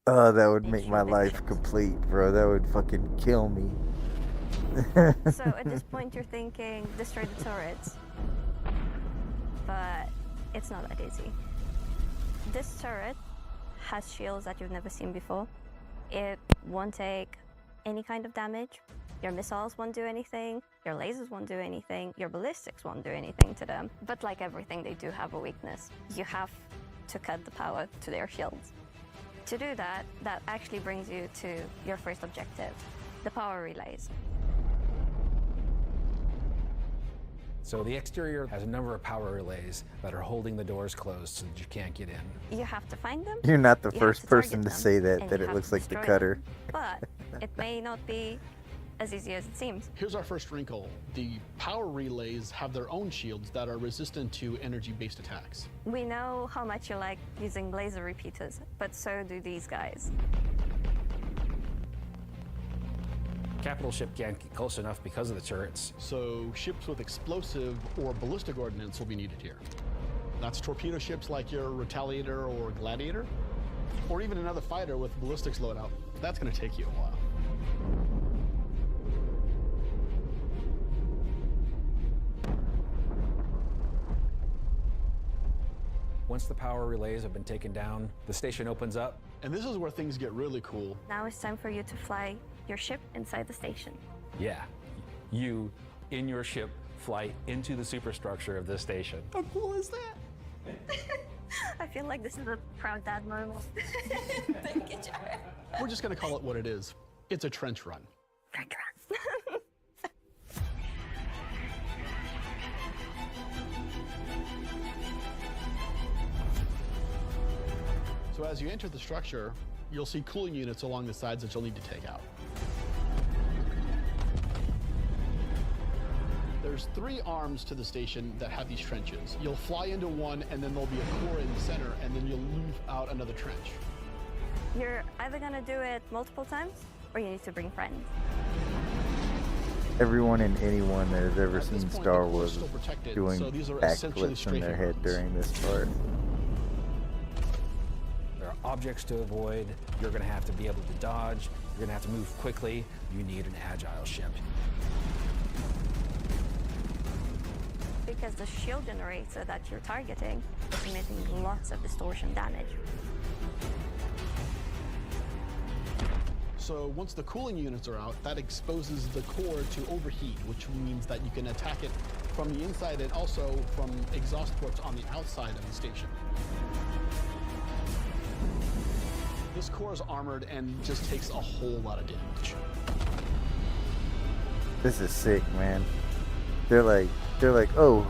B: Oh, that would make my life complete, bro. That would fucking kill me.
Q: So at this point you're thinking, destroy the turrets. But it's not that easy. This turret has shields that you've never seen before. It won't take any kind of damage. Your missiles won't do anything, your lasers won't do anything, your ballistics won't do anything to them. But like everything, they do have a weakness. You have to cut the power to their shields. To do that, that actually brings you to your first objective, the power relays.
L: So the exterior has a number of power relays that are holding the doors closed so that you can't get in.
Q: You have to find them.
B: You're not the
Q: you have
B: first
Q: to
B: person
Q: target
B: to
Q: them,
B: say
Q: and
B: that
Q: you
B: it
Q: have
B: looks
Q: to
B: like the
Q: destroy
B: cutter.
Q: them. But it may not be as easy as it seems.
A: Here's our first wrinkle. The power relays have their own shields that are resistant to energy-based attacks.
Q: We know how much you like using laser repeaters, but so do these guys.
L: Capital ship can't get close enough because of the turrets.
A: So ships with explosive or ballistic ordnance will be needed here. That's torpedo ships like your Retaliator or Gladiator, or even another fighter with ballistics loadout. That's going to take you a while.
L: Once the power relays have been taken down, the station opens up.
A: And this is where things get really cool.
Q: Now it's time for you to fly your ship inside the station.
M: Yeah, you, in your ship, fly into the superstructure of this station.
A: How cool is that?
Q: I feel like this is a proud dad moment. Thank you, Jared.
A: We're just going to call it what it is. It's a trench run.
Q: Trench run.
A: So as you enter the structure, you'll see cooling units along the sides that you'll need to take out. There's 3 arms to the station that have these trenches. You'll fly into one, and then there'll be a core in the center, and then you'll move out another trench.
Q: You're either gonna do it multiple times, or you need to bring friends.
B: Everyone and anyone that has ever seen Star Wars is doing
A: so these are essentially
B: backflips in their
A: strafing
B: head
A: runs.
B: during this part.
L: There are objects to avoid. You're going to have to be able to dodge. You're going to have to move quickly. You need an agile ship.
Q: Because the shield generator that you're targeting is emitting lots of distortion damage.
A: So once the cooling units are out, that exposes the core to overheat, which means that you can attack it from the inside and also from exhaust ports on the outside of the station. This core is armored and just takes a whole lot of damage.
B: This is sick, man. They're like, oh,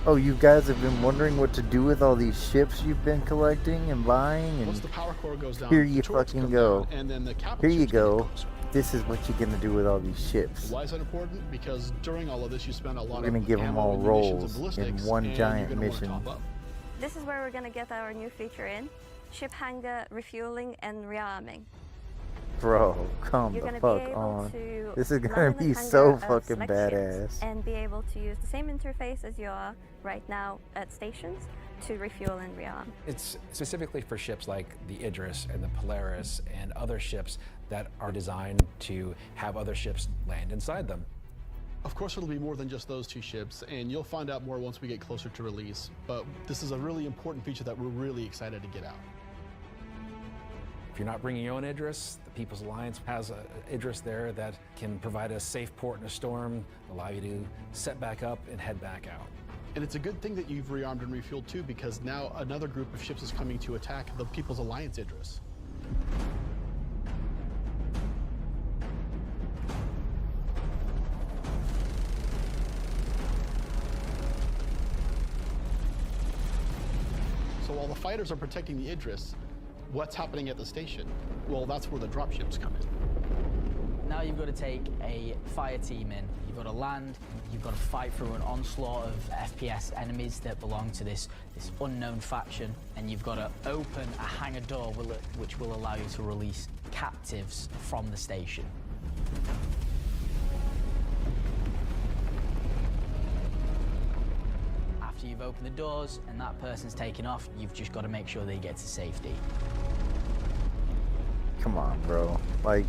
B: you guys have been wondering what to do with all these ships you've been collecting and buying, and
A: Once the power core goes down,
B: here
A: the
B: you
A: turrets
B: fucking
A: come
B: go.
A: down, and then the capital
B: Here you
A: ships get
B: go.
A: closer.
B: This is what you're gonna do with all these ships.
A: Why is that important? Because during all of this, you spend a lot
B: We're gonna
A: of
B: give them
A: ammo
B: all
A: and munitions and
B: roles in
A: ballistics,
B: one
A: and
B: giant
A: you're gonna wanna
B: mission.
A: top up.
Q: This is where we're gonna get our new feature in: ship hangar refueling and rearming.
B: Bro, come
Q: You're
B: the
Q: going to
B: fuck
Q: be able
B: on.
Q: to
B: This is gonna
Q: land in
B: be
Q: the
B: so
Q: hangar of
B: fucking
Q: select ships
B: badass.
Q: and be able to use the same interface as you are right now at stations to refuel and rearm.
L: It's specifically for ships like the Idris and the Polaris and other ships that are designed to have other ships land inside them.
A: Of course, it'll be more than just those two ships, and you'll find out more once we get closer to release. But this is a really important feature that we're really excited to get out.
L: If you're not bringing your own Idris, the People's Alliance has an Idris there that can provide a safe port in a storm, allow you to set back up and head back out.
A: And it's a good thing that you've rearmed and refueled too, because now another group of ships is coming to attack the People's Alliance Idris. So while the fighters are protecting the Idris, what's happening at the station? Well, that's where the dropships come in.
P: Now you've got to take a fire team in. You've got to land, you've got to fight through an onslaught of FPS enemies that belong to this unknown faction, and you've got to open a hangar door which will allow you to release captives from the station. After you've opened the doors and that person's taken off, you've just got to make sure they get to safety.
B: Come on, bro. Like,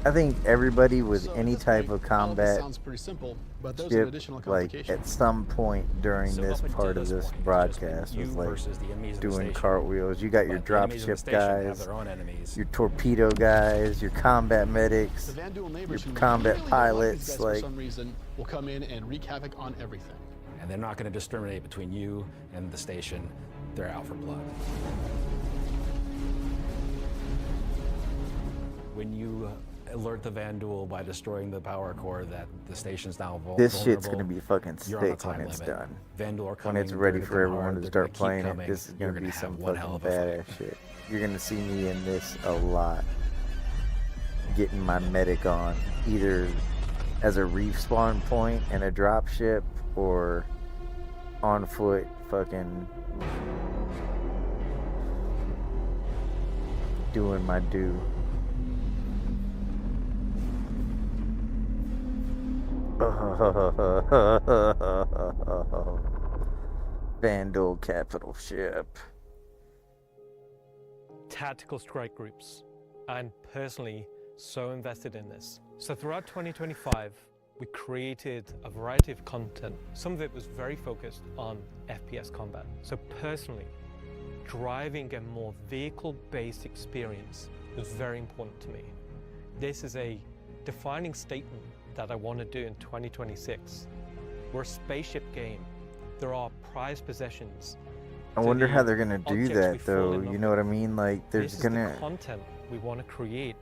B: I think everybody with
A: So
B: any
A: at this
B: type
A: point,
B: of
A: all
B: combat
A: this sounds pretty simple, but there's an
B: ship,
A: additional
B: like
A: complication.
B: at some point during
L: So
B: this
L: up until
B: part of
L: this
B: this
L: point, it's just
B: broadcast
L: been
B: was
L: you
B: like
L: versus the enemies of the
B: doing
L: station.
B: cartwheels. You got your
L: But the enemies of the
B: dropship
L: station have
B: guys,
L: their own enemies.
B: your torpedo guys, your combat medics,
A: The Vanduul neighbors
B: your
A: who
B: combat
A: really don't like these
B: pilots.
A: guys
B: Like,
A: for some reason will come in and wreak havoc on everything.
L: And they're not going to discriminate between you and the station. They're out for blood. When you alert the Vanduul by destroying the power core that the station's now vulnerable,
B: this shit's gonna be fucking
L: you're on a
B: sick
L: time
B: when it's
L: limit.
B: done.
L: Vanduul are
B: When
L: coming,
B: it's ready
L: they're
B: for
L: gonna
B: everyone
L: hard,
B: to
L: they're
B: start
L: gonna keep
B: playing it,
L: coming.
B: this is
L: You're
B: gonna be
L: have
B: some
L: one hell
B: fucking
L: of a fight.
B: badass shit. You're gonna see me in this a lot. Getting my medic on, either as a respawn point in a dropship or on foot fucking doing my due. Vanduul capital ship.
D: Tactical strike groups. I'm personally so invested in this. So throughout 2025, we created a variety of content. Some of it was very focused on FPS combat. So personally, driving a more vehicle-based experience was very important to me. This is a defining statement that I want to do in 2026. We're a spaceship game. There are prized possessions.
B: I
D: to
B: wonder
D: the
B: how they're gonna do
D: objects we
B: that
D: fall
B: though.
D: in love
B: You know what I
D: with.
B: mean? Like there's
D: This is
B: gonna
D: the content we want to create,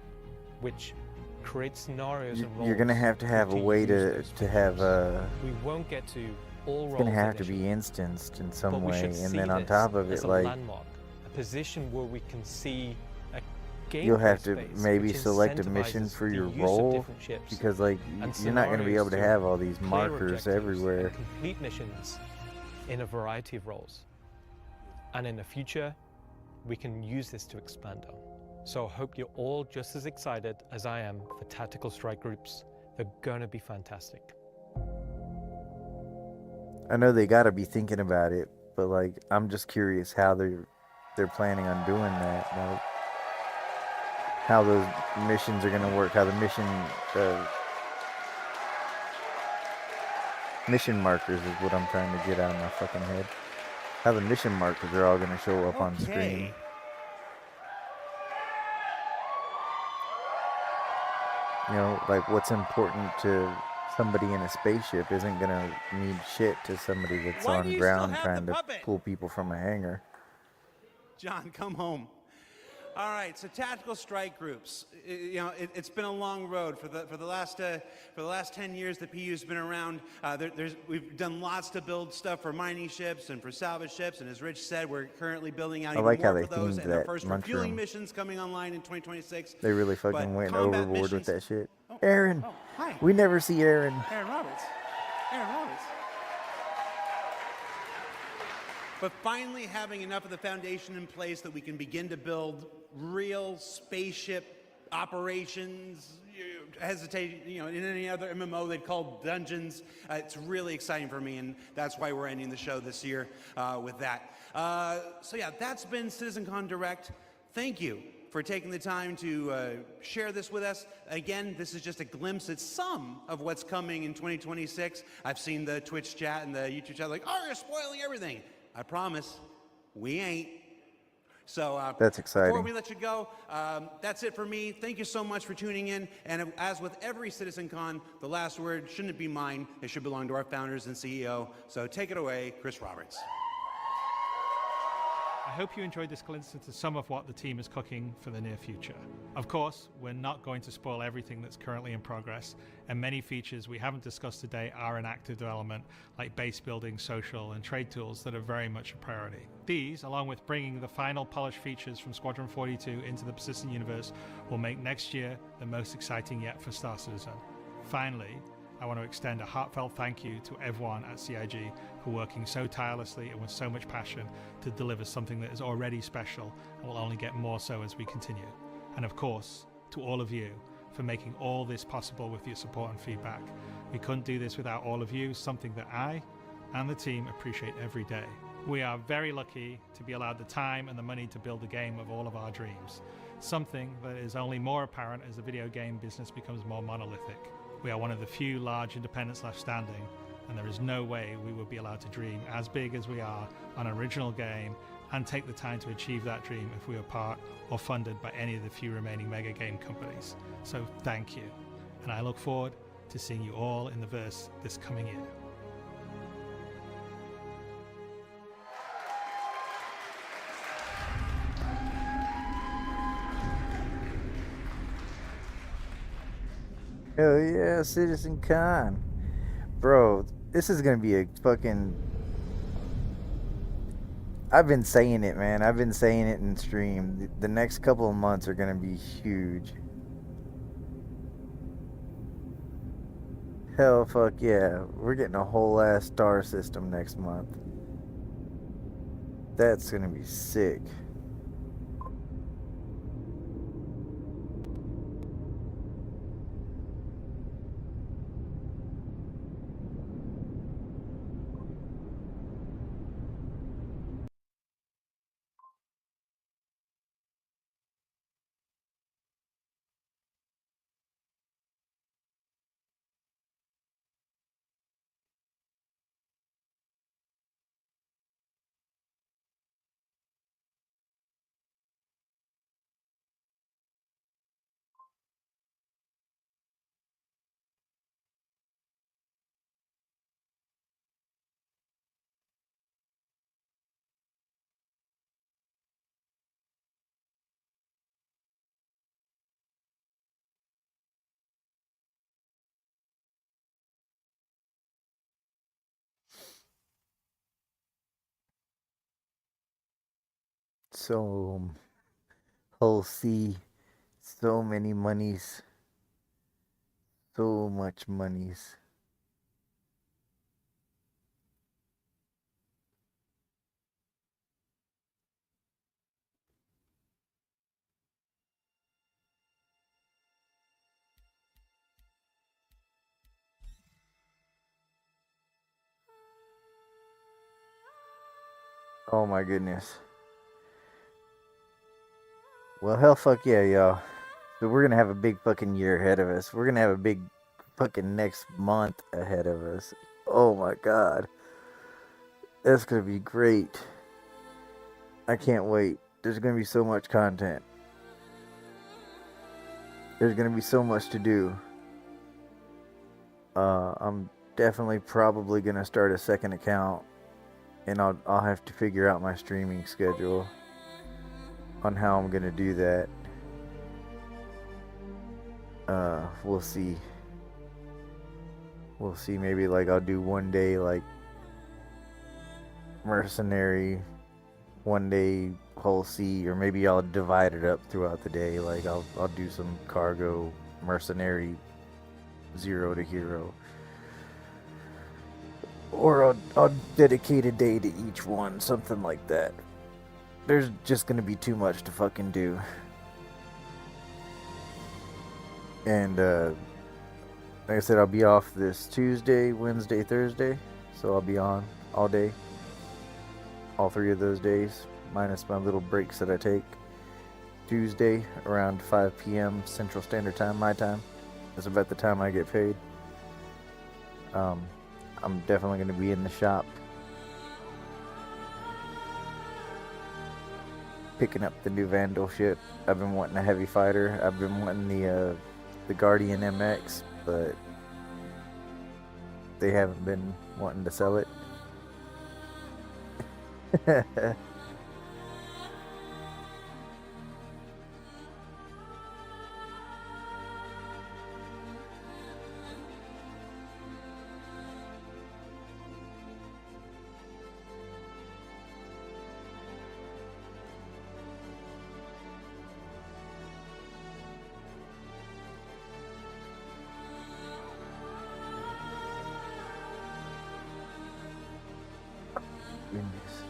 D: which creates scenarios and roles.
B: you're gonna have to have a way
D: use
B: to
D: those
B: have a.
D: We won't get to all
B: It's
D: roles
B: gonna have to
D: initially,
B: be instanced in
D: but
B: some
D: we
B: way,
D: should
B: and
D: see
B: then on
D: this
B: top of
D: as
B: it,
D: a
B: like
D: landmark, a position where we can see a game
B: you'll have to
D: space
B: maybe
D: which
B: select a mission
D: incentivizes
B: for
D: the
B: your
D: use of
B: role,
D: different ships
B: because like
D: and
B: you're not gonna be able to
D: scenarios
B: have all these
D: clear
B: markers
D: objectives
B: everywhere.
D: and complete missions in a variety of roles. And in the future, we can use this to expand on. So I hope you're all just as excited as I am for tactical strike groups. They're gonna be fantastic.
B: I know they gotta be thinking about it, but like I'm just curious how they're planning on doing that. Like, how those missions are gonna work. How the mission markers is what I'm trying to get out of my fucking head. How the mission markers are all gonna show up on screen. You know, like what's important to somebody in a spaceship isn't gonna mean shit to somebody that's
O: Why do
B: on
O: you
B: ground
O: still have
B: trying
O: the
B: to
O: puppet?
B: pull people from a hangar.
O: John, come home. All right, so tactical strike groups. You know, it's been a long road for the last 10 years. The PU's been around. We've done lots to build stuff for mining ships and for salvage ships. And as Rich said, we're currently building out
B: I
O: even
B: like how
O: more
B: they
O: for those.
B: themed
O: And our
B: that
O: first
B: lunchroom.
O: refueling missions coming online in 2026.
B: They really
O: But
B: fucking went
O: combat
B: overboard with
O: missions-
B: that shit. Aaron,
O: hi.
B: we never see Aaron.
O: Aaron Roberts. Aaron Roberts. But finally having enough of the foundation in place that we can begin to build real spaceship operations, hesitate, in any other MMO they'd call dungeons. It's really exciting for me, and that's why we're ending the show this year with that. So yeah, that's been Citizencon Direct. Thank you for taking the time to share this with us. Again, this is just a glimpse at some of what's coming in 2026. I've seen the Twitch chat and the YouTube chat like, oh, you're spoiling everything. I promise, we ain't. So
B: That's exciting.
O: Before we let you go, that's it for me. Thank you so much for tuning in. And as with every CitizenCon, the last word shouldn't be mine. It should belong to our founders and CEO. So take it away, Chris Roberts.
J: I hope you enjoyed this glimpse into some of what the team is cooking for the near future. Of course, we're not going to spoil everything that's currently in progress, and many features we haven't discussed today are in active development, like base building, social, and trade tools that are very much a priority. These, along with bringing the final polished features from Squadron 42 into the persistent universe, will make next year the most exciting yet for Star Citizen. Finally, I want to extend a heartfelt thank you to everyone at CIG for working so tirelessly and with so much passion to deliver something that is already special and will only get more so as we continue. And of course, to all of you for making all this possible with your support and feedback. We couldn't do this without all of you, something that I and the team appreciate every day. We are very lucky to be allowed the time and the money to build a game of all of our dreams, something that is only more apparent as the video game business becomes more monolithic. We are one of the few large independents left standing, and there is no way we would be allowed to dream as big as we are on an original game and take the time to achieve that dream if we were part or funded by any of the few remaining mega game companies. So thank you, and I look forward to seeing you all in the verse this coming year.
B: Hell yeah, Citizencon. Bro, this is gonna be a fucking... I've been saying it, man. I've been saying it in stream. The next couple of months are gonna be huge. Hell fuck yeah. We're getting a whole ass star system next month. That's gonna be sick. So, whole sea, so many monies, so much monies. Oh my goodness. Well, hell fuck yeah, y'all. So we're gonna have a big fucking year ahead of us. We're gonna have a big fucking next month ahead of us. Oh my god. That's gonna be great. I can't wait. There's gonna be so much content. There's gonna be so much to do. I'm definitely probably gonna start a second account, and I'll have to figure out my streaming schedule on how I'm gonna do that. We'll see. We'll see. Maybe like I'll do one day like mercenary, one day whole sea, or maybe I'll divide it up throughout the day. Like I'll do some cargo, mercenary, 0 to hero, or I'll dedicate a day to each one, something like that. There's just gonna be too much to fucking do. And like I said, I'll be off this Tuesday, Wednesday, Thursday. So I'll be on all day. All 3 of those days, minus my little breaks that I take. Tuesday around 5 p.m. Central Standard Time, my time. That's about the time I get paid. I'm definitely going to be in the shop picking up the new Vandal shit. I've been wanting a heavy fighter. I've been wanting the Guardian MX, but they haven't been wanting to sell it. Goodness.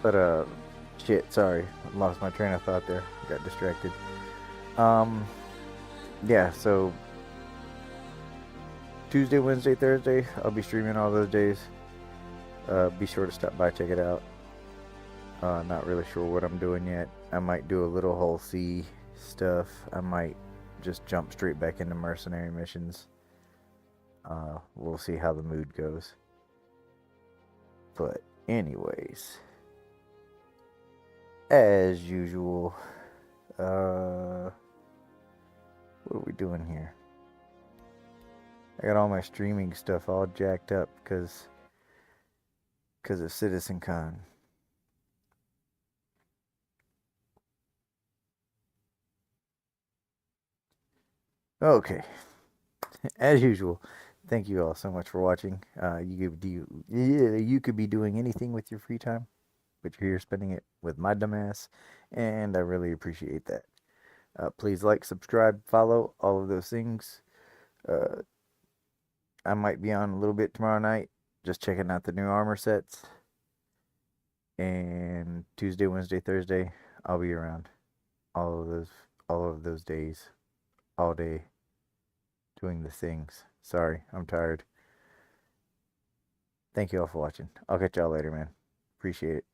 B: But shit, sorry. I lost my train of thought there. Got distracted. Yeah, so Tuesday, Wednesday, Thursday, I'll be streaming all those days. Be sure to stop by, check it out. Not really sure what I'm doing yet. I might do a little Hull C stuff. I might just jump straight back into mercenary missions. We'll see how the mood goes. But anyways, as usual, what are we doing here? I got all my streaming stuff all jacked up because of Citizencon. Okay, as usual, thank you all so much for watching. You could be doing anything with your free time, but you're here spending it with my dumbass, and I really appreciate that. Please like, subscribe, follow, all of those things. I might be on a little bit tomorrow night, just checking out the new armor sets. And Tuesday, Wednesday, Thursday, I'll be around. All of those days, all day, doing the things. Sorry, I'm tired. Thank you all for watching. I'll catch y'all later, man. Appreciate it.